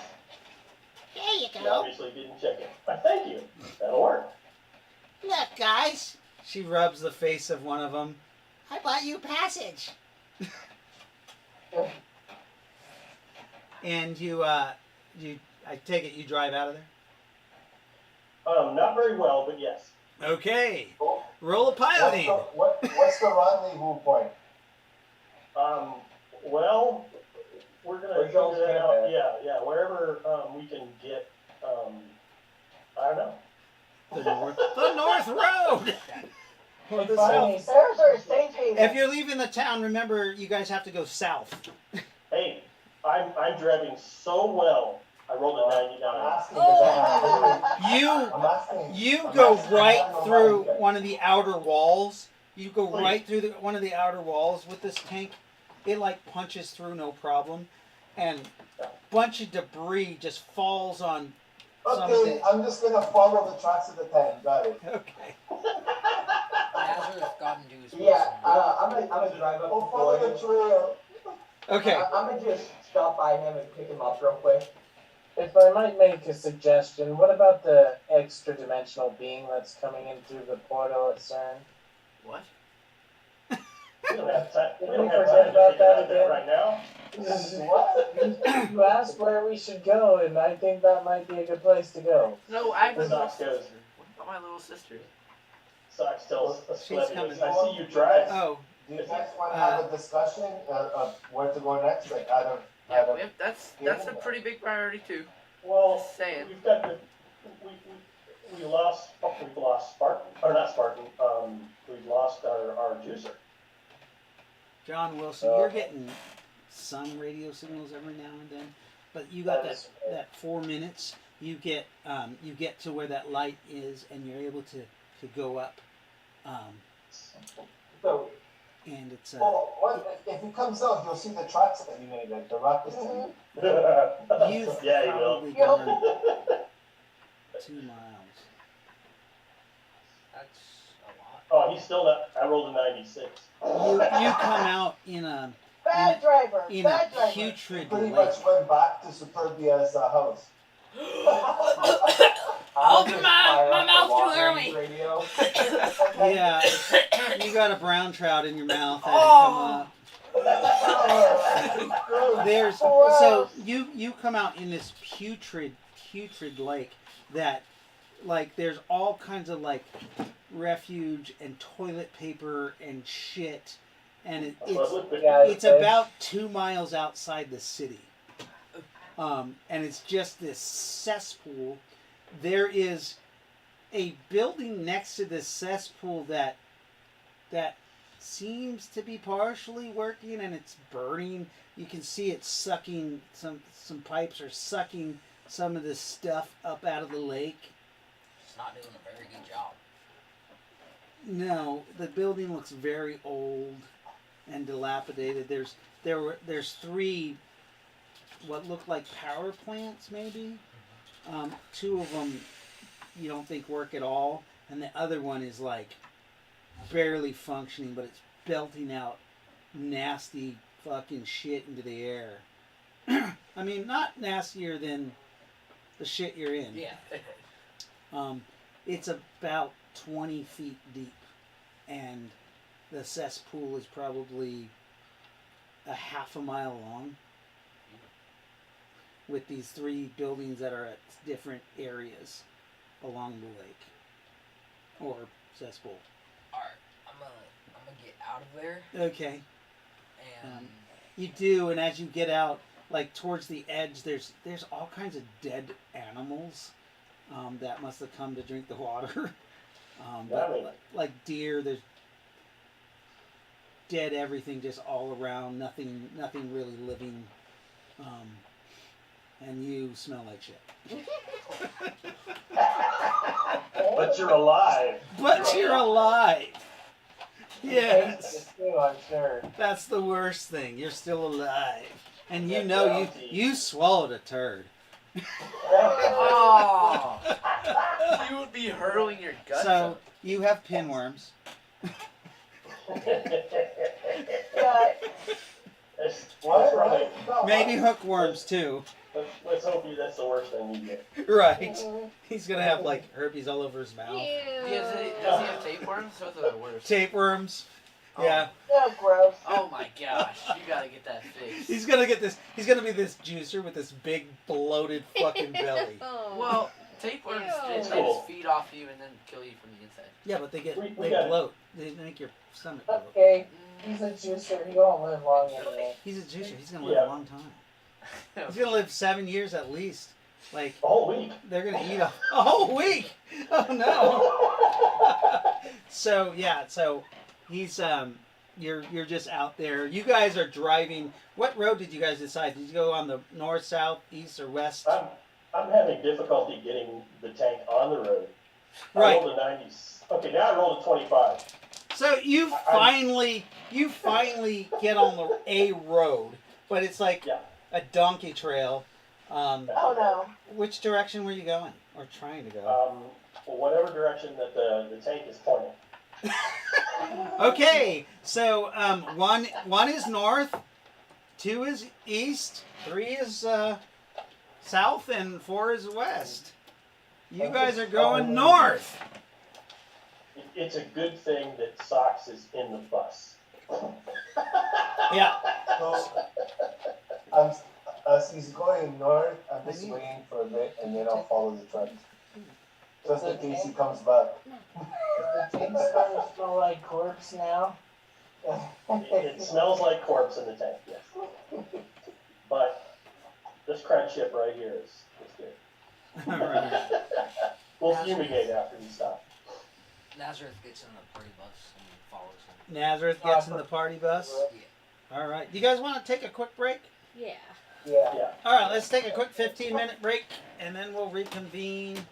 There you You go. obviously didn't check it. But thank you. That'll work. Look, guys. She rubs the face of one of them. I bought you passage. And I take it you drive out of there? Not very well, but yes. Okay. Roll a piloting. What's the rendezvous point? Well, we're gonna Where's y'all's figure that camp out. at? Yeah, wherever we can get. I don't know. The North Road. Or the Finally, south. There's our safe haven. If you're leaving the town, remember you guys have to go south. Hey, I'm driving so well. I rolled a 99. I'm asking because I'm asking. You I'm go asking, I right have no through mind. one of the outer walls. You go Please. right through one of the outer walls with this tank. It like punches through no problem, and a bunch of debris just falls on some of Okay, the. I'm just gonna follow the tracks of the tank. Got it. Okay. Nazareth got into his Yeah, I'm gonna drive up Oh, to follow the Floyd. trail. Okay. I'm gonna just stop by him and pick him up real quick. if I might make a suggestion, what about the extra dimensional being that's coming in through the portal at CERN? What? We don't have time. We Did don't we have forget time to about figure that that again? right now. What? You asked where we should go, and I think that might be a good place to go. No, I have a Where's little Knox goes? sister. What about my little sister? Sox tells us She's coming. I see you drive. Oh, Do you guys want to have a discussion of where to go next? Like out of That's a pretty big priority too. Well, Just saying. we've got the we lost Spartan or not Spartan. We've lost our juicer. John Wilson, you're getting some radio signals every now and then, but you got that 4 minutes. You get to where that light is, and you're able to go up. So, And it's Oh, what? If he comes out, you'll see the tracks that you made, like the rock distance. you've Yeah, you will. probably gone 2 miles. That's a lot. Oh, he's still not. I rolled a 96. You come out in a Bad driver. in a Bad driver. putrid Pretty lake. much went back to Superbia's house. I'll Open just my fire up the mouth too long early. range radio. Yeah, you got a brown trout in your mouth as Oh. you come up. There's Wow. so you come out in this putrid lake that like there's all kinds of like refuge and toilet paper and shit, and it's about 2 miles outside the city, and it's just this cesspool. There is a building next to this cesspool that seems to be partially working, and it's burning. You can see it sucking some pipes are sucking some of this stuff up out of the lake. It's not doing a very good job. No, the building looks very old and dilapidated. There's 3 what look like power plants maybe. 2 of them you don't think work at all, and the other one is like barely functioning, but it's belting out nasty fucking shit into the air. I mean, not nastier than the shit you're in. Yeah. It's about 20 feet deep, and the cesspool is probably a half a mile long, with these 3 buildings that are at different areas along the lake or cesspool. Alright, I'm gonna get out of there Okay, and you do, and as you get out, like towards the edge, there's all kinds of dead animals that must have come to drink the water. But like deer, there's dead everything just all around. Nothing really living. and you smell like shit. But you're alive. But you're alive. Yes. Tastes it too, I'm sure. That's the worst thing. You're still alive. And you know you swallowed a turd. Oh, you would be hurling your guts. So out. you have pinworms. Yeah. That's What? probably, Maybe hookworms too. let's hope that's the worst thing you get. Right. He's gonna have like herpes all over his mouth. Does he Ew. have tapeworms? Those are the worst. Tapeworms. Oh. Yeah. Oh, gross. Oh my gosh, you gotta get that fixed. He's gonna get this. He's gonna be this juicer with this big bloated fucking belly. Oh. Well, tapeworms, Ew. they just feed off you and then kill you from the inside. Yeah, but they We they got it. bloat. They make your stomach bloat. Okay, he's a juicer. He won't live long anyway. He's a juicer. He's gonna live Yeah. a long time. He's gonna live 7 years at least. Like A whole week. they're gonna eat a whole week. Oh no. So yeah, so he's you're just out there. You guys are driving. What road did you guys decide? Did you go on the north, south, east, or west? I'm having difficulty getting the tank on the road. Right. I rolled a 90s. Okay, now I rolled a 25. So you finally get on the a road, but it's like Yeah. a donkey trail. Oh, no. Which direction were you going or trying to go? Whatever direction that the tank is pointing. Okay, so one is north, 2 is east, 3 is south, and 4 is west. You guys are going north. It's a good thing that Socks is in the bus. Yeah. So, as he's going north, I'm just waiting for a bit, and then I'll follow the truck. Just in case he comes back. The tank starting to smell like corpse now. It smells like corpse in the tank, yes. But this crunch chip right here is good. All right. We'll fumigate after we stop. Nazareth gets in the party bus and follows him. Nazareth gets in the party bus. Yeah. All right. You guys want to take a quick break? Yeah. Yeah. Yeah. All right. Let's take a quick 15-minute break, and then we'll reconvene.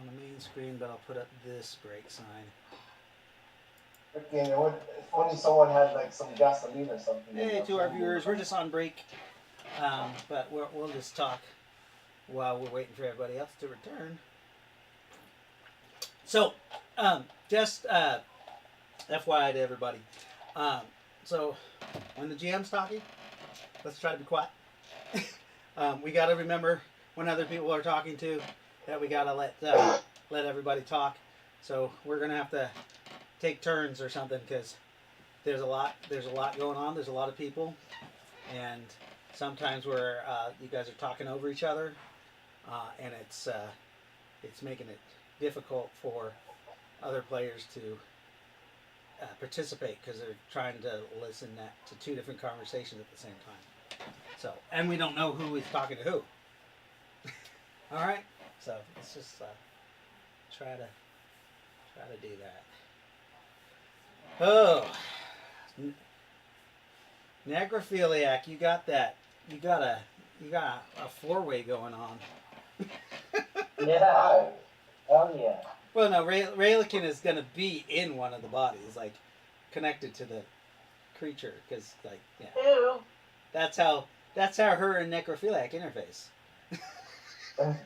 on the main screen, but I'll put up this break sign. Okay, if only someone had like some gasoline or something. Hey, to our viewers, we're just on break, but we'll just talk while we're waiting for everybody else to return. So, just FYI to everybody. So, when the GM's talking, let's try to be quiet. We got to remember when other people are talking too, that we got to let everybody talk. So we're gonna have to take turns or something because there's a lot going on. There's a lot of people, and sometimes where you guys are talking over each other, and it's making it difficult for other players to participate because they're trying to listen to two different conversations at the same time. So, and we don't know who is talking to who. All right, so let's just try to do that. Oh, necrophiliac, you got that? You got a four-way going on. Yeah. Oh yeah. Well, no, Raylikin is gonna be in one of the bodies, like connected to the creature, because like Ew. that's how her and necrophiliac interface. You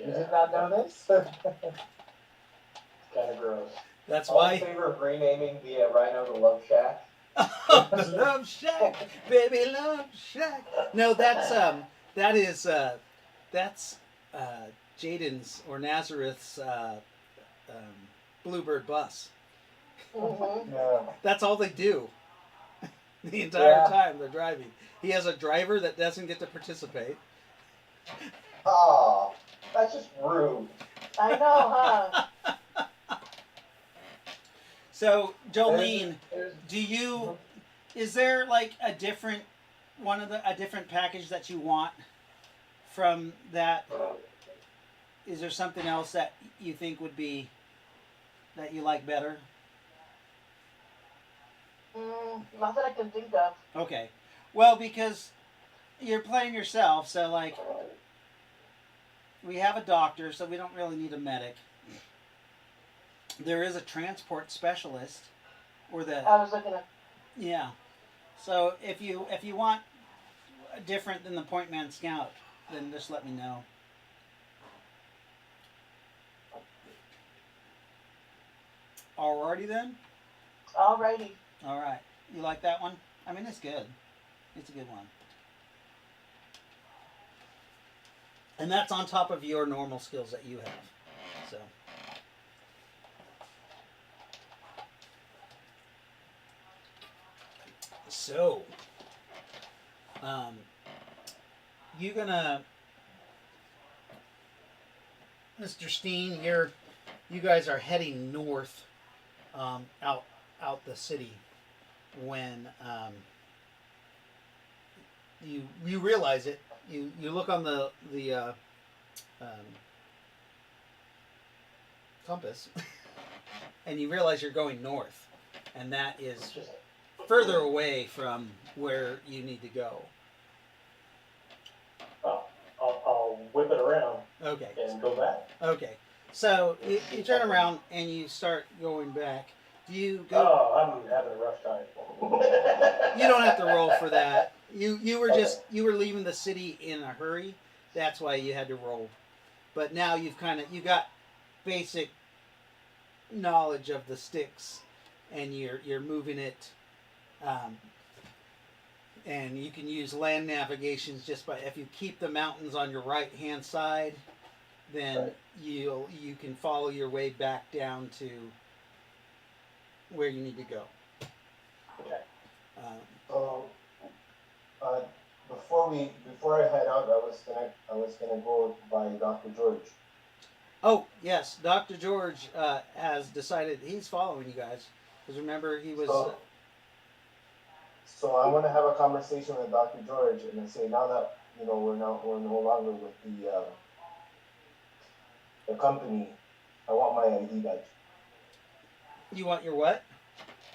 did not know this? Kind of gross. That's All in why. favor of renaming the Rhino to Love Shack? Love Shack, baby, Love Shack. No, that's Jaden's or Nazareth's Bluebird bus. Mhm. Yeah. That's all they do. The entire time they're driving. He has a driver that doesn't get to participate. Oh, that's just rude. I know, huh? So, Jolene, There's- is there like a different package that you want from that? Is there something else that you think would be, that you like better? Not that I can think of. Okay. Well, because you're playing yourself, so like, we have a doctor, so we don't really need a medic. There is a transport specialist, or I was looking at. yeah. So if you want different than the Point Man Scout, then just let me know. Alrighty then. Alrighty. All right. You like that one? I mean, it's good. It's a good one. And that's on top of your normal skills that you have. So. So. You gonna, Mr. Steen, you guys are heading north, out the city when you realize it. You look on the compass and you realize you're going north, and that is Just further away from where you need to go. I'll whip it around Okay. and go back. Okay. So you turn around and you start going back. Do you go? Oh, I'm having a rough time. You don't have to roll for that. You were leaving the city in a hurry. That's why you had to roll. But now you got basic knowledge of the sticks, and you're moving it. And you can use land navigations just by, if you keep the mountains on your right hand side, then Right. you can follow your way back down to where you need to go. Okay. So, before I head out, I was gonna go by Dr. George. Oh yes, Dr. George has decided he's following you guys, because remember he was. So I want to have a conversation with Dr. George and then say, now that we're no longer with the company, I want my ID badge. You want your what?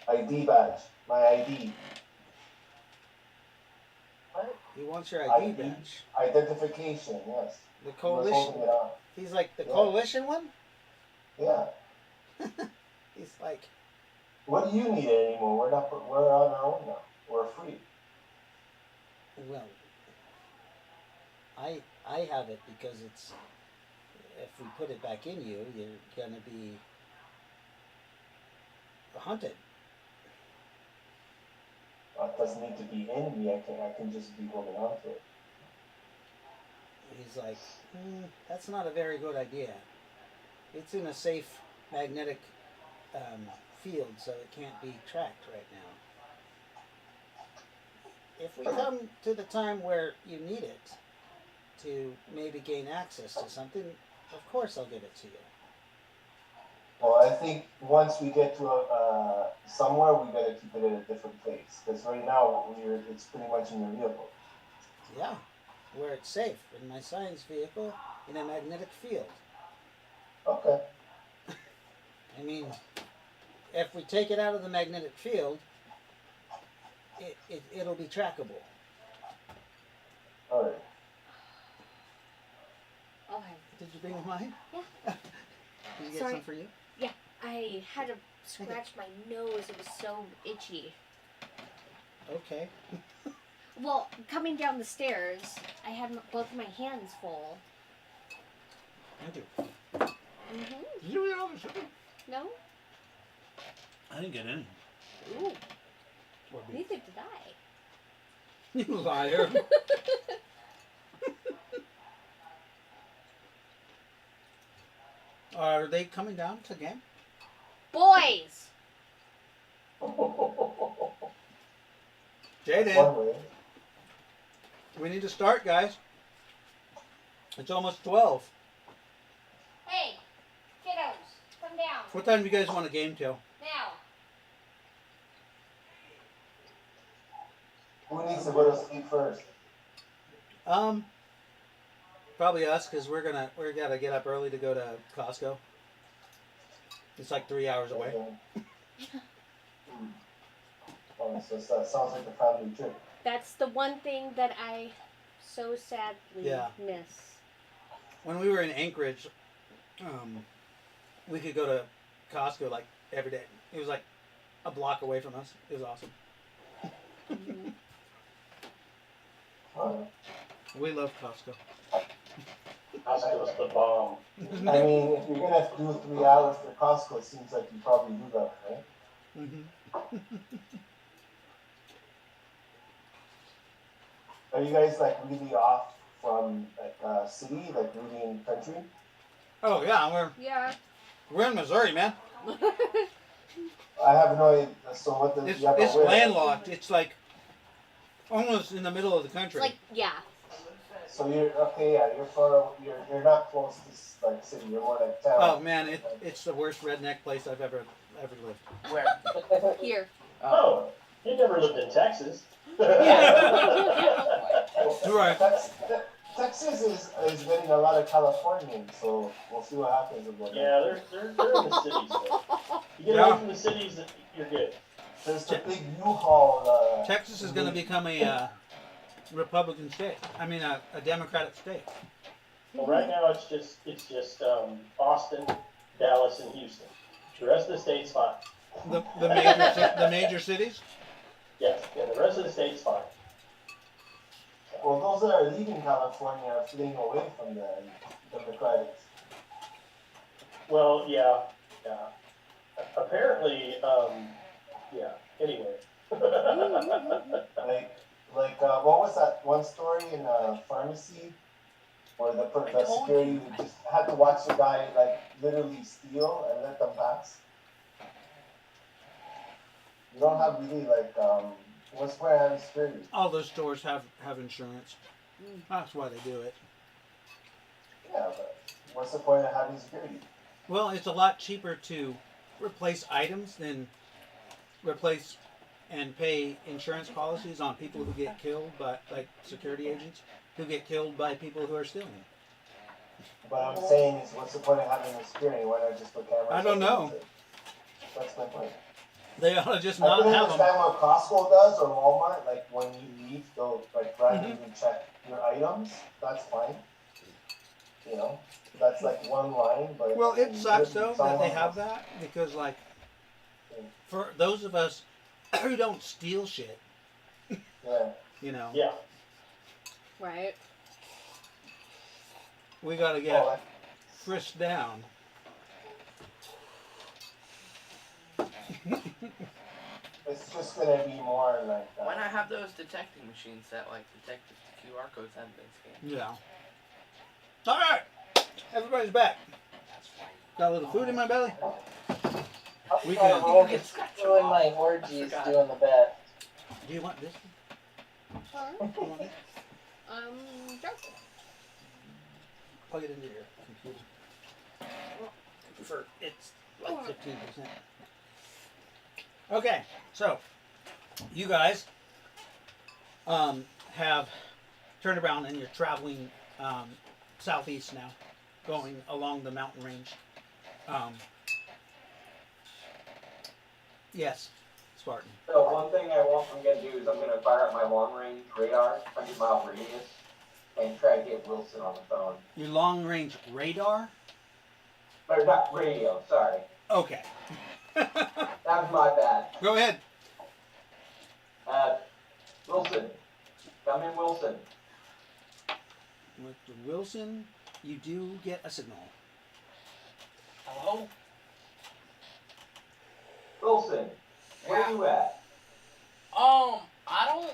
ID badge. My ID. What? He wants your ID ID. badge. Identification. Yes. The He was coalition. holding it on. He's like the Yeah. coalition one. Yeah. He's like, What do you need anymore? We're on our own now. We're free. Well, I have it because it's, if we put it back in you, you're gonna be hunted. It doesn't need to be in me. I can just be holding on to it. He's like, that's not a very good idea. It's in a safe magnetic field, so it can't be tracked right now. If we come to the time where you need it to maybe gain access to something, of course I'll give it to you. Well, I think once we get to somewhere, we gotta keep it in a different place. Because right now, it's pretty much in your vehicle. Yeah, where it's safe, in my science vehicle, in a magnetic field. Okay. I mean, if we take it out of the magnetic field, it'll be trackable. All right. Okay. did you bring mine? Yeah. Did you get Sorry. some for you? I had to scratch my nose. It was so itchy. Okay. Well, coming down the stairs, I had both of my hands full. Thank you. Mm-hmm. Did you eat all the sugar? No? I didn't get any. Ooh, Or beef. neither did I. You liar. Are they coming down to the game? Boys! Jaden, One way. we need to start, guys. It's almost 12. Hey, kiddos, come down What time do you guys want a game till? now. Who needs to go to sleep first? Probably us, because we're gotta get up early to go to Costco. It's like 3 hours away. Oh, so that sounds like a family trip. That's the one thing that I so sadly Yeah. miss. When we were in Anchorage, we could go to Costco like every day. It was like a block away from us. It was awesome. Mhm. Alright. We love Costco. Costco's the bomb. I mean, if you're gonna have to do 3 hours for Costco, it seems like you probably do that, right? Mm-hmm. Are you guys like really off from like city, like really in country? Oh yeah, Yeah. we're in Missouri, man. I have no idea. So what does It's you have to it's wear? landlocked. It's like almost in the middle of the It's country. like, yeah. So you're okay, yeah, you're not close to like city, you're more like town. Oh man, it's the worst redneck place I've ever lived. Where? Here. Oh, you never lived in Texas. Right. Texas is getting a lot of Californians, so we'll see what happens about that. Yeah, they're in the cities. Though. You get Yeah. away from the cities, you're good. There's the big U-Haul. Texas is going to become a Republican state. I mean, a Democratic state. Well, right now it's just Austin, Dallas, and Houston. The rest of the state's fine. The major cities. Yes, yeah, the rest of the state's fine. Well, those that are leaving California are fleeing away from the Democrats. Well, yeah. Apparently, yeah. Anyway. Like what was that one story in a pharmacy where the security just had to watch the guy like literally steal and let them pass? You don't have really like what's where I have security? All those stores have insurance. That's why they do it. Yeah, but what's the point of having security? Well, it's a lot cheaper to replace items than replace and pay insurance policies on people who get killed by, like security agents, who get killed by people who are stealing. But I'm saying is, what's the point of having the security? Why not just put cameras? I don't know. up? That's my point. They ought to just I not can have them. understand what Costco does or Walmart, like when you leave, they'll like randomly check your items. That's fine. you know, that's like one line, but. Well, it sucks though that they someone have else- that because, like, for those of us who don't steal shit, Yeah. you know, Yeah. Right. we gotta Oh, get like, frisked down. it's just gonna be more like that. Why not have those detecting machines that like detect if the QR codes haven't been scanned? Yeah. All right, everybody's back. That's why. Got a little food in my belly. We I can. rolled You can scratch them doing off. my I orgies, forgot. doing the best. Do you want this? Sure. You want it? Sure. Plug it into your computer. I prefer it's like 15%. Okay, so you guys have turned around and you're traveling southeast now, going along the mountain range. Yes, Spartan. So one thing I want, I'm gonna do is I'm gonna fire up my long range radar, 100-mile radius, and try to get Wilson on the phone. Your long range radar? Or not radio, sorry. Okay. That was my bad. Go ahead. Wilson. Come in, Wilson. Mr. Wilson, you do get a signal. Hello? Wilson, where Yeah. you at? I don't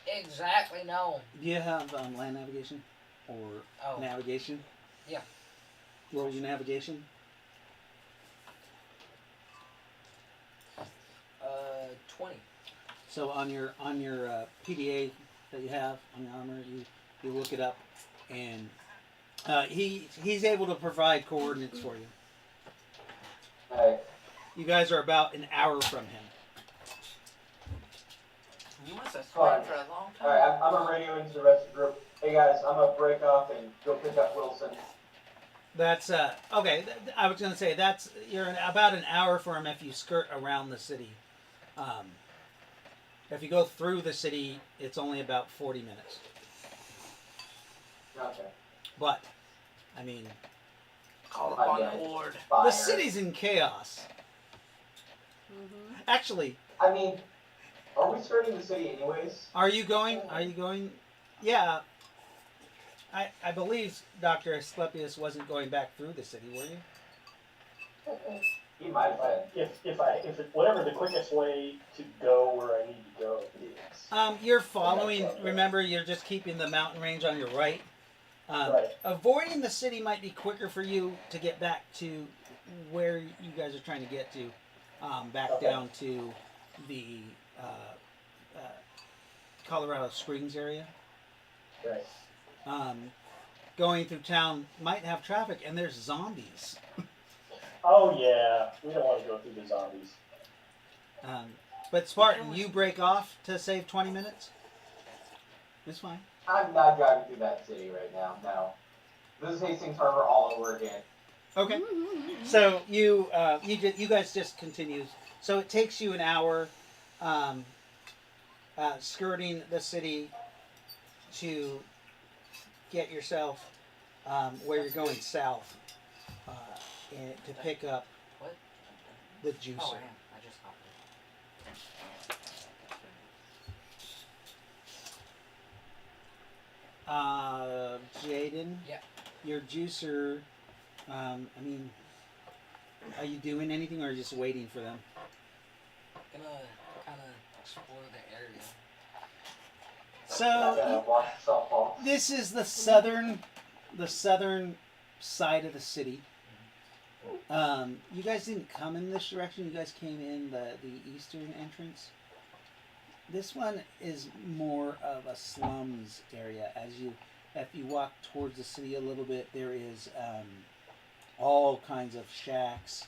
exactly know. Do you have land navigation or Oh, navigation? Yeah. Roll your navigation. 20. So on your PDA that you have on your armor, you look it up, and he's able to provide coordinates for you. Alright, You guys are about an hour from him. You must have Fine. sworn for a long time. alright, I'm gonna radio into the rest of the group. Hey guys, I'm gonna break off and go pick up Wilson. That's okay. I was gonna say you're about an hour from him if you skirt around the city. If you go through the city, it's only about 40 minutes. Okay. But, I mean, Call upon Yeah. the Lord. Fire. the city's in chaos. Mm-hmm. Actually, I mean, are we skirting the city anyways? are you going? Yeah. I believe Dr. Asclepius wasn't going back through the city, were you? He might have been. Whatever the quickest way to go where I need to go is. You're following, remember, you're just keeping the mountain range on your right. Right. Avoiding the city might be quicker for you to get back to where you guys are trying to get to. Back Okay. down to the Colorado Springs area. Right. Going through town might have traffic, and there's zombies. Oh yeah, we don't want to go through the zombies. But Spartan, you break off to save 20 minutes? It's fine. I'm not driving through that city right now, no. This is Hastings Harbor all over again. Okay. So you guys just continue. So it takes you an hour skirting the city to get yourself where you're going south and to pick up What? the Oh, juicer. I am. I just hopped Jaden? Yeah. Your juicer, I mean, are you doing anything or just waiting for them? in. Gonna kind of explore the area. So Watch yourself off. this is the southern side of the city. You guys didn't come in this direction. You guys came in the eastern entrance. This one is more of a slums area. If you walk towards the city a little bit, there is all kinds of shacks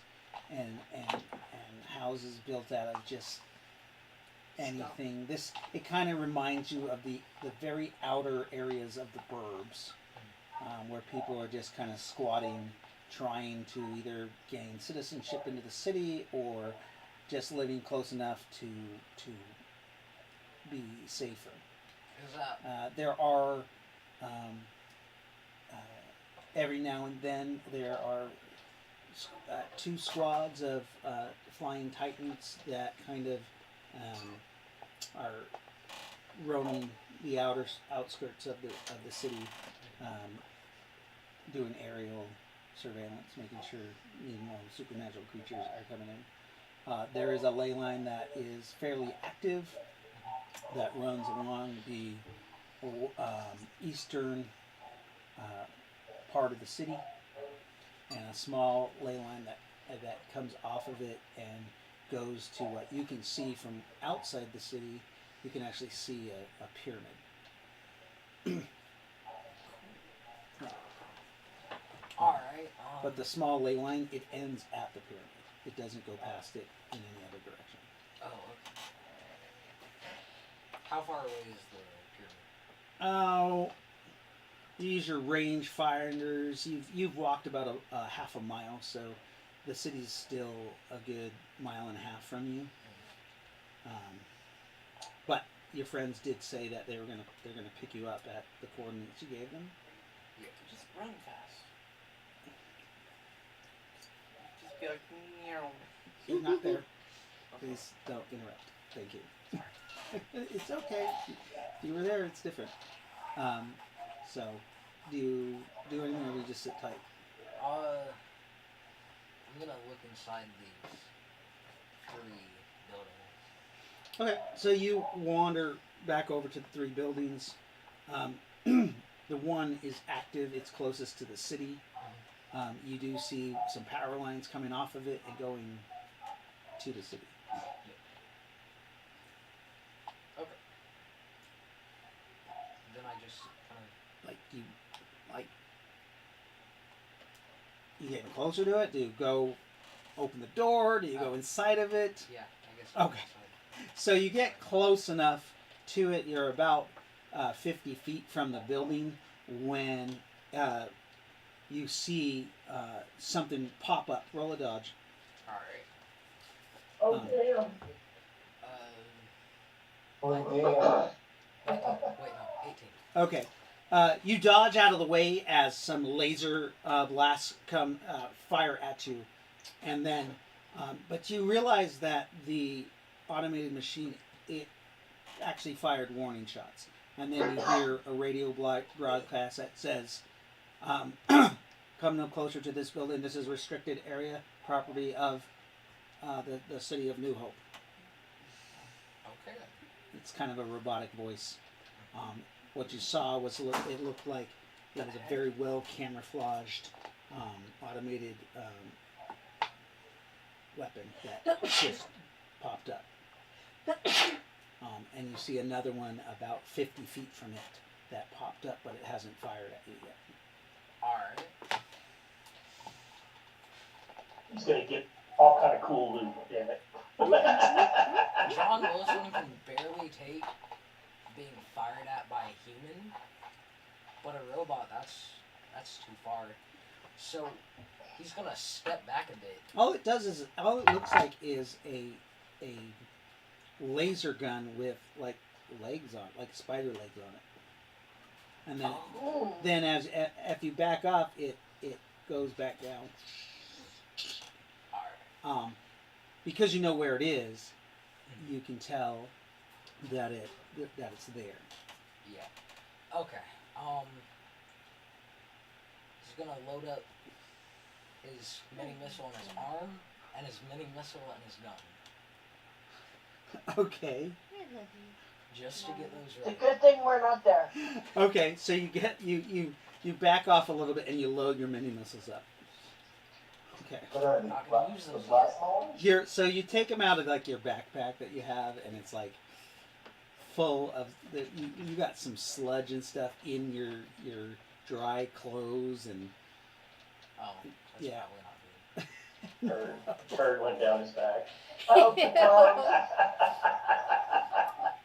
and houses built out of just anything. It kind of reminds you of the very outer areas of the burbs, where people are just kind of squatting, trying to either gain citizenship into the city or just living close enough to be safer. Is that There are every now and then there are two squads of flying titans that kind of are roaming the outskirts of the city, doing aerial surveillance, making sure no supernatural creatures are coming in. There is a ley line that is fairly active that runs along the eastern part of the city, and a small ley line that comes off of it and goes to what you can see from outside the city. You can actually see a pyramid. Alright, But the small ley line, it ends at the pyramid. It doesn't go past it in any other direction. oh, okay. How far away is the pyramid? Oh, use your range finders. You've walked about a half a mile, so the city's still a good mile and a half from you. But your friends did say that they're gonna pick you up at the coordinates you gave them. Yeah, just run fast. Just be like, meow. He's not there. Please don't interrupt. Thank you. It's okay. If you were there, it's different. So, do you do anything, or we just sit tight? I'm gonna look inside these 3 buildings. Okay, so you wander back over to the 3 buildings. The one is active, it's closest to the city. You do see some power lines coming off of it and going to the city. Okay. Then I just kind of You getting closer to it? Do you go open the door? Do you go inside of it? yeah, I guess. I'll go Okay. inside. So you get close enough to it. You're about 50 feet from the building when you see something pop up. Roll a dodge. Alright. Oh, damn. Oh, damn. Wait, no, 18. Okay. You dodge out of the way as some laser blasts come fire at you, and then, but you realize that the automated machine, it actually fired warning shots, and then you hear a radio broadcast that says, "Come no closer to this building. This is restricted area, property of the city of New Hope." Okay. It's kind of a robotic voice. What you saw was it looked like it was a very well camouflaged automated weapon that just popped up. And you see another one about 50 feet from it that popped up, but it hasn't fired at you yet. Alright. He's gonna get all kind of cool loot, damn it. John Wilson can barely take being fired at by a human, but a robot, that's too far. So he's gonna step back a bit. All it looks like is a laser gun with like legs on it, like spider legs on it. And then Oh. then as you back up, it goes back down. Alright. Because you know where it is, you can tell that it's there. Yeah. Okay. He's gonna load up his mini missile in his arm and his mini missile in his gun. Okay. Just to get those It's a ready. good thing we're not there. Okay, so you back off a little bit and you load your mini missiles up. Okay. What are they? Not gonna use The those blast yet. molds? So you take them out of like your backpack that you have, and it's like full of you got some sludge and stuff in your dry clothes, and Oh, that's Yeah. probably not good. Turd went down his back. Oh,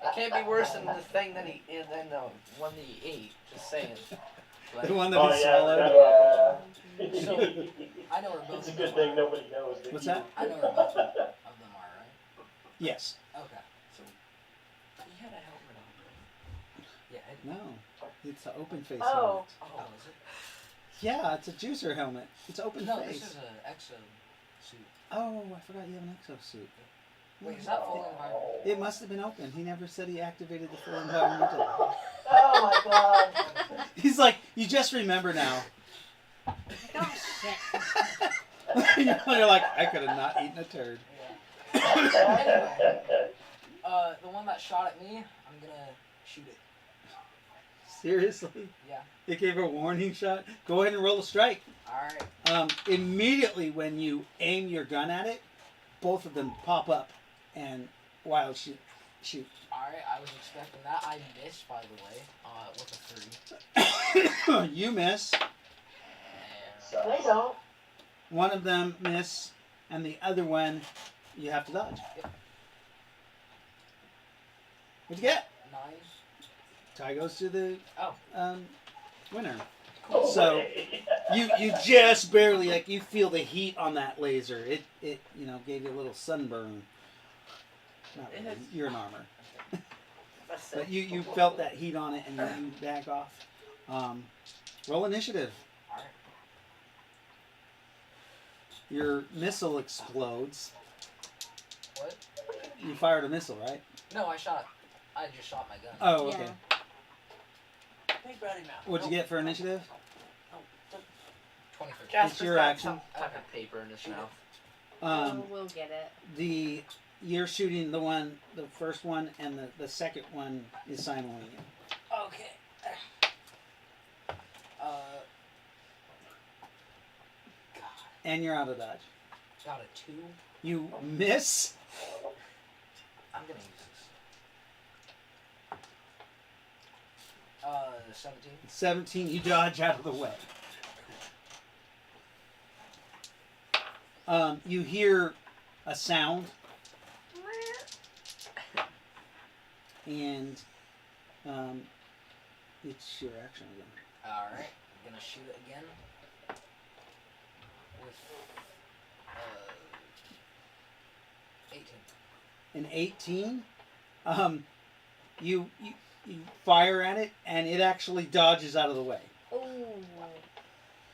It can't be worse than the thing that than the one that he ate. Just saying. the one that Oh, he yeah, swallowed. I know where both It's a of good them thing are. nobody knows. What's that? I know where both of them are, right? Yes. Okay. So he had a helmet on. Yeah. No. It's an open face Oh. Oh, is it? Yeah, it's a juicer helmet. It's open No, face. this is an exo suit. Oh, I forgot you have an exosuit. Wait, is that full environment? It must have been open. He never said he activated the full environmental. Oh my god. He's like, you just remember now. Oh shit. You're like, I could have not eaten a turd. Anyway, the one that shot at me, I'm gonna shoot it. Seriously? Yeah. It gave a warning shot. Go ahead and roll a strike. Alright. Immediately when you aim your gun at it, both of them pop up and wild shoot. Alright, I was expecting that. I missed, by the way, with a 3. You miss. And They don't. One of them miss, and the other one you have to dodge. What'd you get? 9. Tie goes to the Oh. winner. Oh, So hey. you just barely, like, you feel the heat on that laser. It gave you a little sunburn. Not really. You're in armor. But you felt that heat on it and you back off. Roll initiative. Alright. Your missile explodes. What? You fired a missile, right? No, I just shot my gun. Oh, okay. Yeah. Big Brody now. What'd you get for initiative? 23. It's your action. Type of paper in his mouth. We'll get it. You're shooting the first one, and the second one is simuling you. Okay. God. And you're out of dodge. Got a 2. You miss. I'm gonna use this. 17. 17. You dodge out of the way. You hear a sound, and it's your action again. Alright, I'm gonna shoot it again. With 18. An 18. You fire at it, and it actually dodges out of the way. Ooh.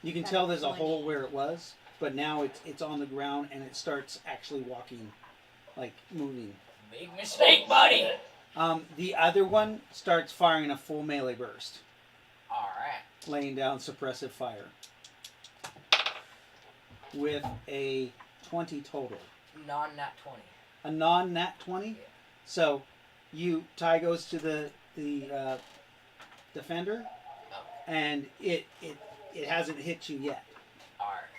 You can Got tell it there's a pointy. hole where it was, but now it's on the ground and it starts actually walking, like moving. Big mistake, buddy! The other one starts firing a full melee burst, Alright. laying down suppressive fire with a 20 total. Non-nat 20. A non-nat 20. Yeah. So Ty goes to the defender, and it hasn't hit you yet. Alright.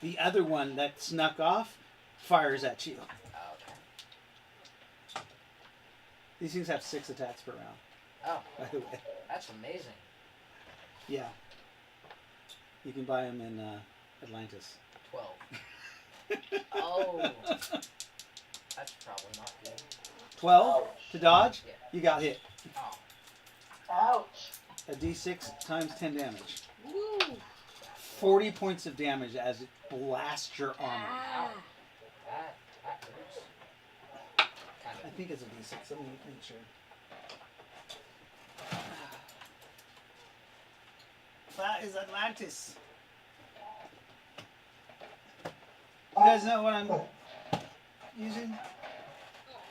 The other one that snuck off fires at you. Okay. These things have 6 attacks per round, Oh, by the way. that's amazing. Yeah. You can buy them in Atlantis. 12. Oh. That's probably not good. 12 Ouch. to dodge. Yeah. You got hit. Oh. Ouch. A d6 times 10 damage. Woo. 40 points of damage as it blasts your armor. Ah. That hurts. Kind I of. think it's a d6. Let me make sure. That is Atlantis. You guys know what I'm using?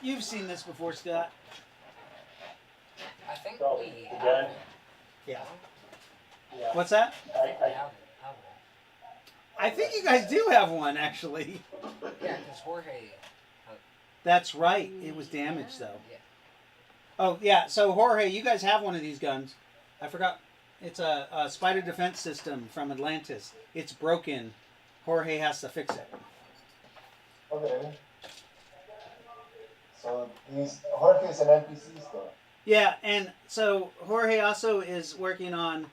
You've seen this before, Scott. I think Oh, we the have gun? it. Yeah. Yeah. What's that? I think we have it. I think you guys do have one, actually. Yeah, because Jorge. That's right. It was damaged, though. Yeah. Oh, yeah. So, Jorge, you guys have one of these guns. I forgot. It's a spider defense system from Atlantis. It's broken. Jorge has to fix it. Okay. So Jorge is an NPC still. Yeah, and so Jorge also is working on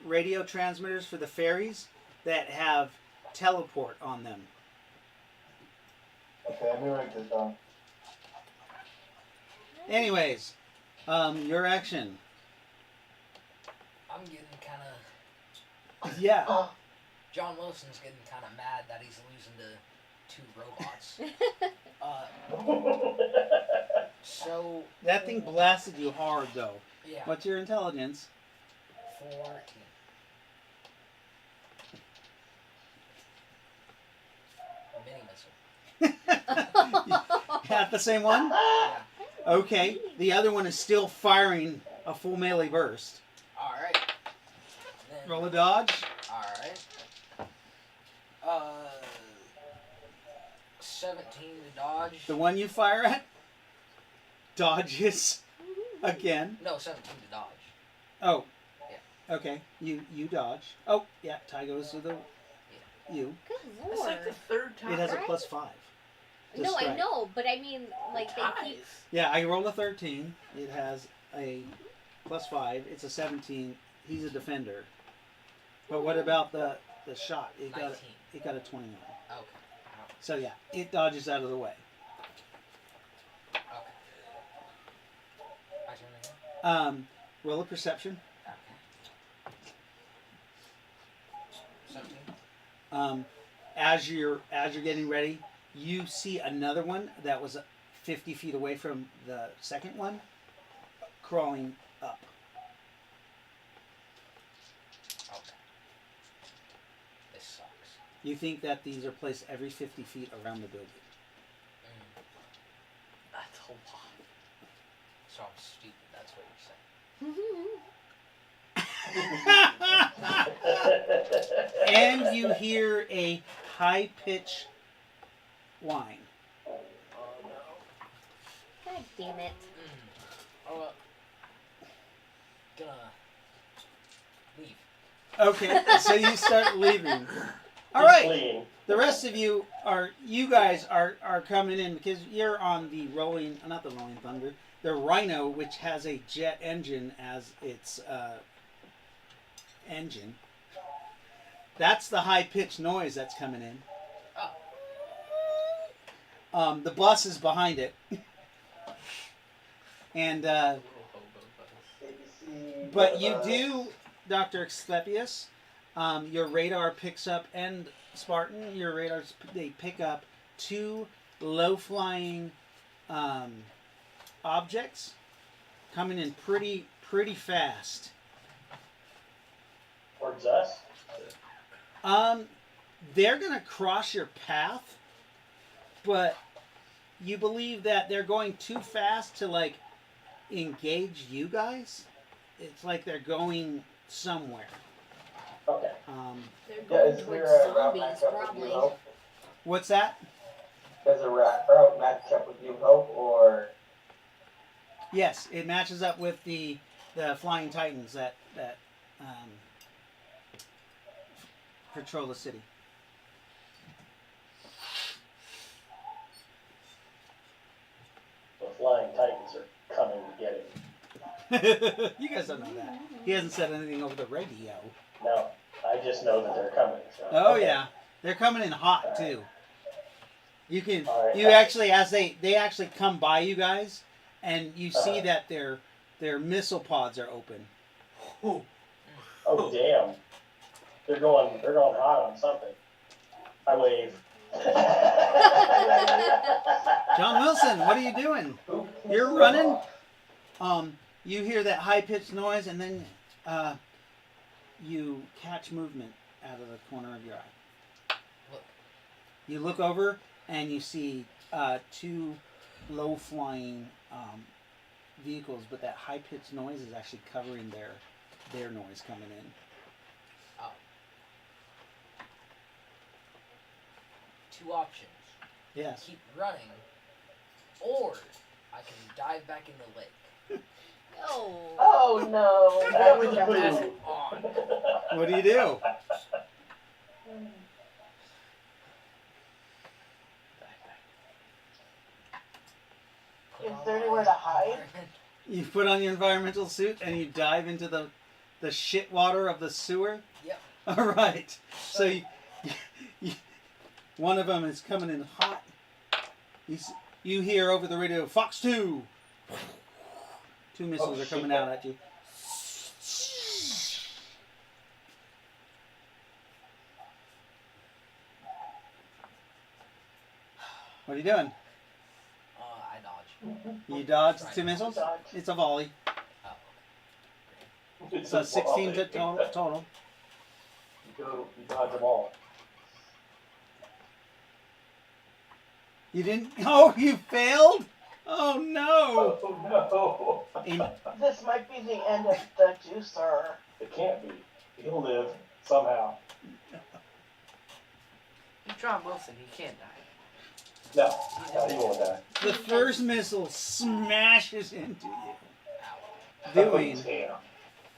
radio transmitters for the ferries that have teleport on them. Okay, let me write this down. Anyways, your action. I'm getting kind of. Yeah. John Wilson's getting kind of mad that he's losing to 2 robots. So. That thing blasted you hard, though. Yeah. What's your intelligence? 14. Got the same one? Yeah. Okay. The other one is still firing a full melee burst. All right. Then, Roll a dodge. All right. 17 to dodge. The one you fire at dodges again. No, 17 to dodge. Oh. Yeah. Okay. You dodge. Oh, yeah. Tie goes to the you. Good That's lord. like the third time. It has a Right? +5. to No, I strike. know, but I mean, like, they keep. Ties. Yeah, I rolled a 13. It has a +5. It's a 17. He's a defender. But what about the shot? 19. It got a 21. Okay. So yeah, it dodges out of the way. Okay. My turn again? Roll a perception. Okay. 17. As you're getting ready, you see another one that was 50 feet away from the second one, crawling up. Okay. This sucks. You think that these are placed every 50 feet around the building. That's a lot. So I'm stupid, that's what you're saying. And you hear a high-pitched whine. God damn it. Oh, gonna leave. Okay, so you start leaving. All He's right, fleeing. the rest of you guys are coming in because you're on the not the Rolling Thunder, the Rhino, which has a jet engine as its engine. That's the high-pitched noise that's coming in. The bus is behind it. And ABC, but you bus. do, Dr. Asclepius, your radar picks up, and Spartan, your radars, they pick up 2 low-flying objects coming in pretty fast. Towards us. They're going to cross your path, but you believe that they're going too fast to, like, engage you guys. It's like they're going somewhere. Okay. They're Yeah, going is towards there a route zombies, match up with probably. New Hope? What's that? Does a route match up with New Hope, or Yes, it matches up with the Flying Titans that patrol the city. The Flying Titans are coming to get him. You guys don't know that. He hasn't said anything over the radio. No, I just know that they're coming. So. Oh Okay. yeah, they're coming in hot too. You can Alright. you actually as they actually come by you guys, and you see Uh-huh. that their missile pods are open. Oh damn! They're going hot on something. I wave. John Wilson, what are you doing? who? You're running. You hear that high pitched noise, and then you catch movement out of the corner of your eye. Look. You look over, and you see 2 low flying vehicles, but that high pitched noise is actually covering their noise coming in. Oh. 2 options. Yes. Keep running, or I can dive back in the lake. Oh. Oh no. Back There to we the go. Pass food. it on. What do you do? Put Is on there my anywhere to hide? environment- You put on your environmental suit and you dive into the shit water of the sewer. Yep. All right. So one of them is coming in hot. You hear over the radio, Fox 2. 2 missiles Oh, are coming shit. out at you. What are you doing? I dodge. You dodge the Right. 2 missiles? Dodge. It's a volley. Oh. It's So a 16 volley. total. You dodge them all. You didn't. Oh, you failed. Oh no. Oh no! And This might be the end of the juicer. It can't be. He'll live somehow. He's John Wilson. He can't die. No, no, he won't die. the first missile smashes into you, Ow. doing Damn.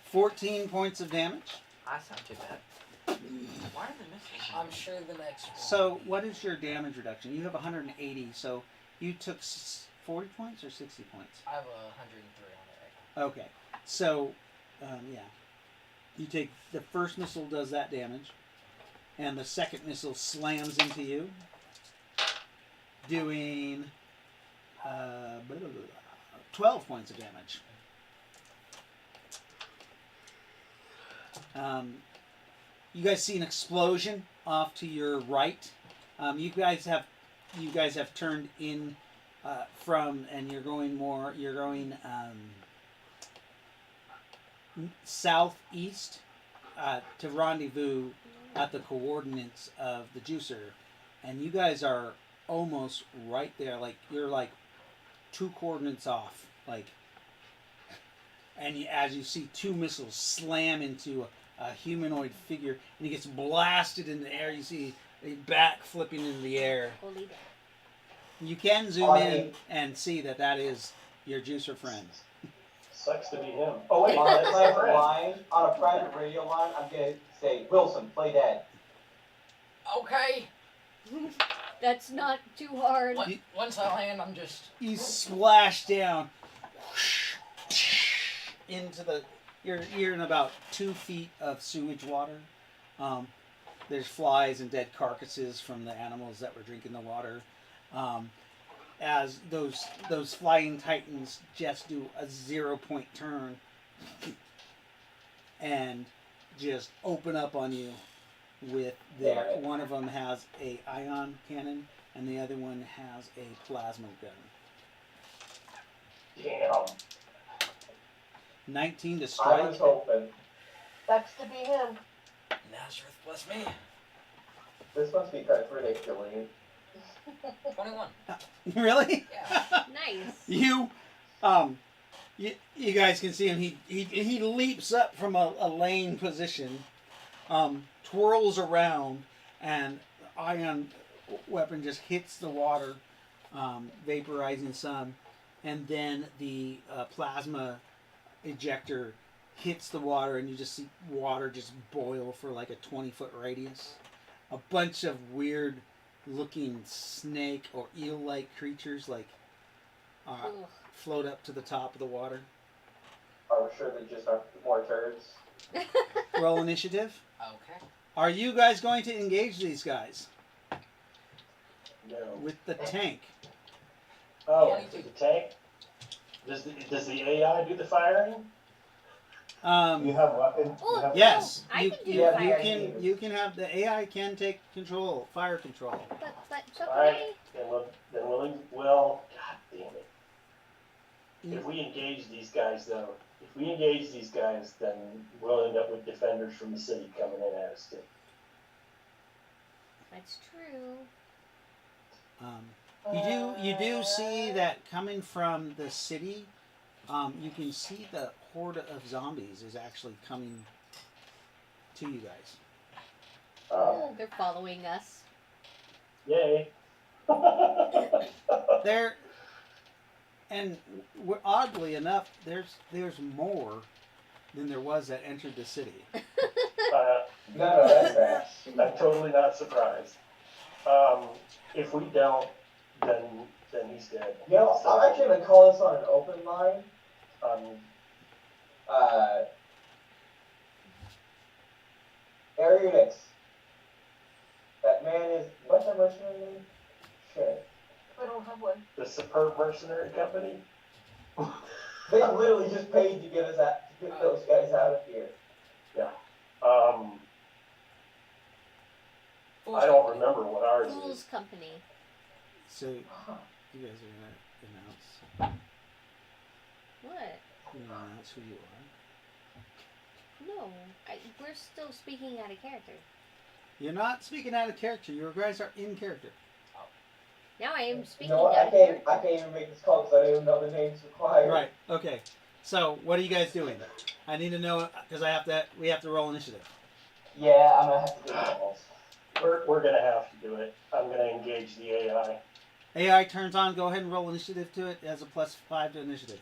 14 points of damage. That's not too bad. Why are the missiles? I'm sure the next one. So, what is your damage reduction? You have 180, so you took 40 points or 60 points? I have 103 on it right Okay, so, yeah. You take, the first missile does that damage, and the second missile slams into you, doing 12 points of damage. You guys see an explosion off to your right. You guys have turned in from, and you're going southeast to rendezvous at the coordinates of the juicer, and you guys are almost right there. Like you're like 2 coordinates off. Like, and as you see 2 missiles slam into a humanoid figure, and he gets blasted in the air. You see a bat flipping in the air. Holy damn. You can zoom in and see that is your juicer friend. Sucks to be him. Oh wait, On a that's my private friend. line, on a private radio line, I'm gonna say, Wilson, play dead. Okay. That's not too hard. Once I land, I'm just. You splash down into the. You're in about 2 feet of sewage water. There's flies and dead carcasses from the animals that were drinking the water. As those flying titans just do a 0-point turn and just open up on you with their. One of them has a ion cannon and the other one has a plasma gun. Damn. 19 to I strike. was hoping. Sucks to be him. Nazareth bless me. This must be kind of ridiculous. 21. Really? Yeah. Nice. You guys can see him. He leaps up from a laying position, twirls around, and the ion weapon just hits the water, vaporizing some, and then the plasma ejector hits the water, and you just see water just boil for like a 20-foot radius. A bunch of weird looking snake or eel-like creatures like Ugh. float up to the top of the water. Are we sure they just are more turds? Roll initiative. Okay. Are you guys going to engage these guys No. with the tank? Oh, the tank. Does the AI do the firing? You have weapons? Oh, You have Yes, I you, can do you, fire. you can have the AI can take control, fire control. But it's okay. All right. Then well, god damn it. If we engage these guys, though, then we'll end up with defenders from the city coming in at us too. That's true. You do see that coming from the city. You can see the horde of zombies is actually coming to you guys. They're following us. Yay. There, and oddly enough, there's more than there was that entered the city. No, that's bad. I'm totally not surprised. If we don't, then he's dead. You know, I'm actually gonna call this on an open line. Arianix. That man is, what's that mercenary name? Shit. I don't have one. The Superb Mercenary Company. They literally just paid to get those guys out of here. Oh, I don't remember what ours Fool's is. Company. So you guys are gonna announce. What? You're gonna announce who you are. No. We're still speaking out of character. You're not speaking out of character. You guys are in character. Now I am You speaking know what? out I of can't character. even make this call because I don't even know the names required. Right. Okay. So what are you guys doing? I need to know because we have to roll initiative. Yeah, I'm gonna have to do calls. We're gonna have to do it. I'm gonna engage the AI. AI turns on. Go ahead and roll initiative to it. It has a +5 to initiative.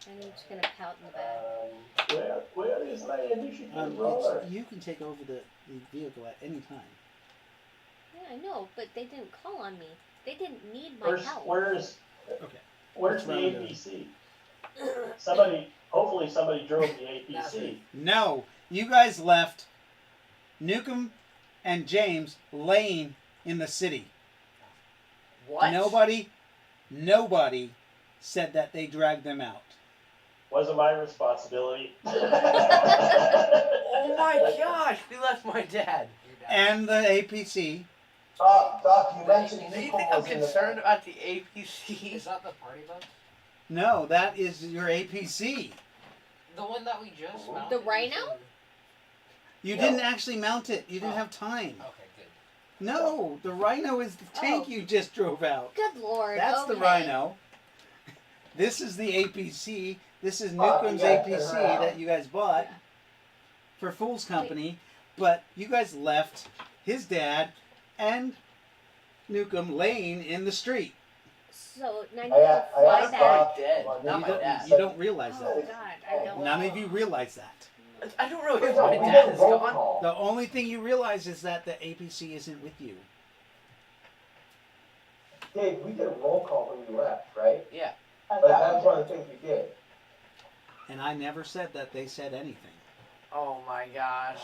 And I'm just gonna pout in the back. Where is my initiative roller? You can take over the vehicle at any time. Yeah, I know, but they didn't call on me. They didn't need my help. Where's Okay. the round APC? Hopefully somebody drove the APC. No, you guys left Newcomb and James laying in the city. What? Nobody said that they dragged them out. Wasn't my responsibility. Oh my gosh, we left my dad. Your dad. And the APC. Doc, you mentioned Do you Nico think I'm was in the concerned about the APC? Is that the party bus? No, that is your APC. The one that we just mounted? The Rhino? You No. didn't actually mount it. You didn't have time. Okay, good. No, the Rhino is the tank Oh. you just drove out. Good lord. That's the okay. Rhino. This is the APC. This is Oh, Newcomb's you gotta APC turn around. that you guys bought for Fool's Company. But you guys left his dad and Newcomb laying in the street. So now you I can fly asked back. Doc. dead, well, not you my don't- dad. You don't realize Oh that. god, I don't None know. of you realize that. I don't know We if my did dad a is roll gone. call. The only thing you realize is that the APC isn't with you. Dave, we did a roll call when we left, right? Yeah. I Like, thought that was one of the things we did. And I never said that they said anything. Oh my gosh.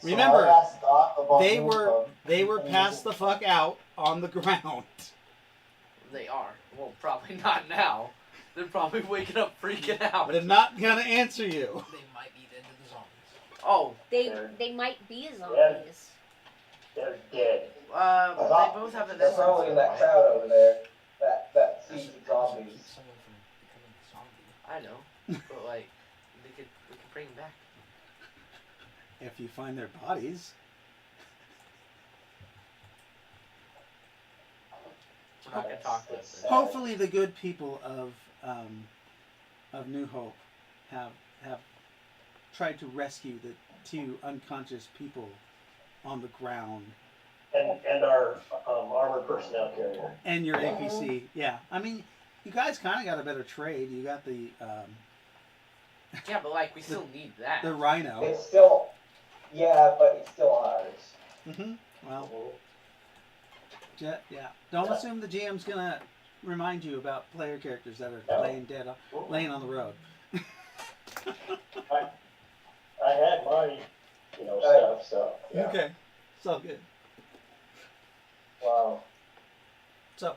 Remember, I asked Doc about They Newcomb. were He passed the wasn't- fuck out on the ground. They are. Well, probably not now. They're probably waking up freaking out. But I'm not gonna answer you. They might be into the zombies. Oh, They might be zombies. They're dead. they both have an They're probably in that crowd over there. That sees the Keep zombies. someone from becoming a zombie. I know, but like, we could bring them back. If you find their bodies. We're not gonna talk to That's them. Hopefully, the good people of New Hope have tried to rescue the two unconscious people on the ground And our armored personnel carrier. and your APC. Yeah, I mean, you guys kind of got a better trade. You got the Yeah, but like, we still need that. the Rhino. It's still, yeah, but it's still ours. Hmm. Well, yeah. Don't assume the GM's gonna remind you about player characters that are No. laying on the road. I had my, stuff, so. Yeah. Okay, it's all good. Wow. So,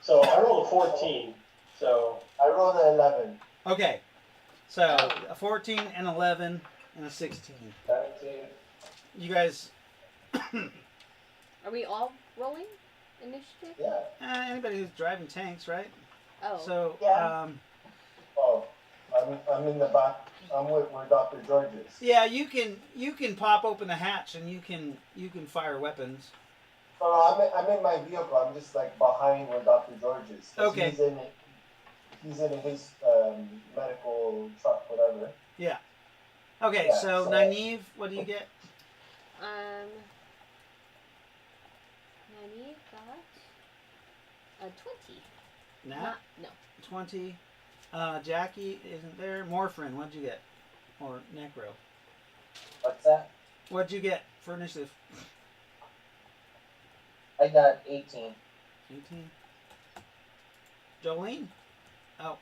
So I rolled a 14. So I rolled an 11. okay, so a 14 and 11 and a 16. 17. You guys, Are we all rolling initiative? Yeah. anybody who's driving tanks, right? Oh. So, Yeah. Oh, I'm in the back. I'm with where Dr. George is. yeah, you can pop open the hatch and you can fire weapons. Oh, I'm in my vehicle. I'm just like behind where Dr. George is. 'Cause Okay. He's in his medical truck, whatever. Okay, Yeah, so so- Nynaeve, what do you get? Nynaeve got a 20. Nat, Not, no. 20. Jackie isn't there. Morphrin, what'd you get? Or Necro. What's that? What'd you get for initiative? I got 18. 18. Jolene? Oh.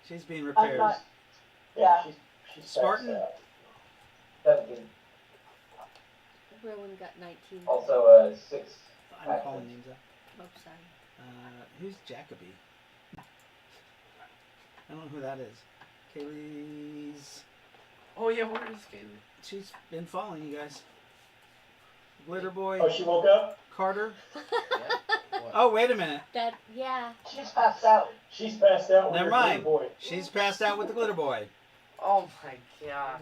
She's being I'm repaired. not. Yeah. she's Spartan? passed out. 17. Rowan got 19. Also, 6. I'm calling names up. Oh, sorry. Who's Jacoby? I don't know who that is. Kaylee's. Oh yeah, where is Kaylee? She's been following you guys. Glitter Boy. Oh, she woke up? Carter. What? Oh, wait a minute. That, yeah. She's passed out. She's passed out with Never her mind. little boy. She's passed out with the Glitter Boy. Oh my god.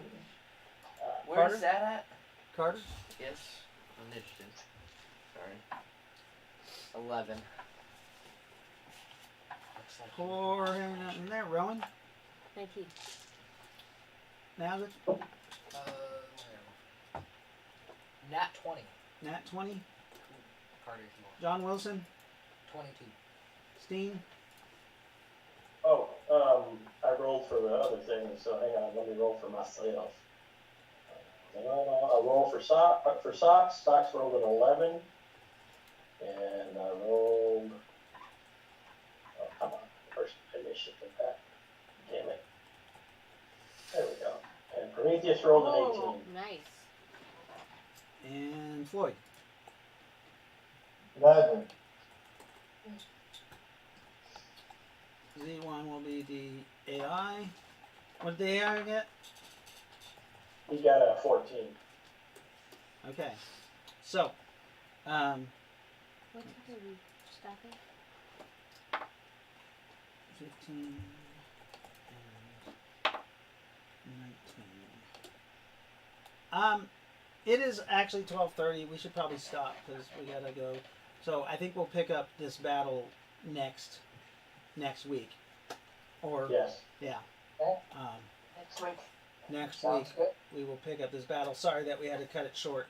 Where's Carter? that at? Carter? Yes. Initiative. Sorry. 11. Looks like For in there, Rowan. 19. Now it's Nat 20. Nat 20. Carter, if you want. John Wilson. 22. Steen. Oh, I rolled for the other thing, so hang on, let me roll for myself. I roll for Socks. Socks rolled an 11. And I rolled, oh, come on, first initiative back. Damn it. There we go. And Prometheus rolled an 18. Nice. And Floyd. 11. Z1 will be the AI. What did the AI get? He got a 14. Okay. So, What time are we stopping? 15 and 19. It is actually 12:30. We should probably stop because we gotta go. So I think we'll pick up this battle next week, or Yes. yeah, Okay. um, Next week. next Sounds week good. we will pick up this battle. Sorry that we had to cut it short,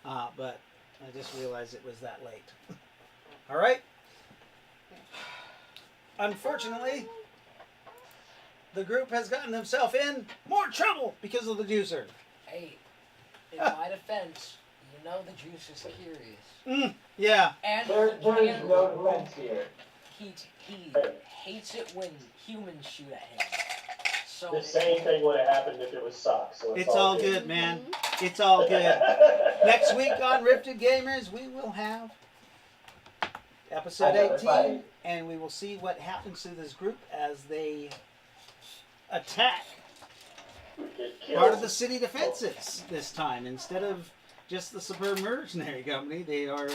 but I just realized it was that late. All right. Unfortunately, the group has gotten themselves in more trouble because of the juicer. Hey, in my defense, you know the juice is curious. Yeah. And There he, is no defense here. he hates it when humans shoot at him. So The same thing would have happened if it was Socks. So It's all good, man. Mm-hmm. It's all good. Next week on Rifted Gamers, we will have episode Another 18, fight. and we will see what happens to this group as they attack Get killed. part of the city defenses this time. Instead of just the Superb Mercenary Company, they are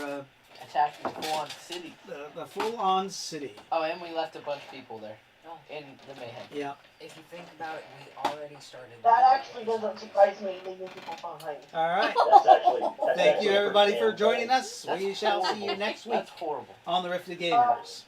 Attacking full-on city. the full-on city. Oh, and we left a bunch of people there. No. In the mayhem. Yeah. if you think about it, we already started. That actually doesn't surprise me, leaving people behind. All right. That's Thank actually you, a everybody, pretty for damn joining thing. us. That's We shall see horrible. you next week That's horrible. on the Rifted Gamers.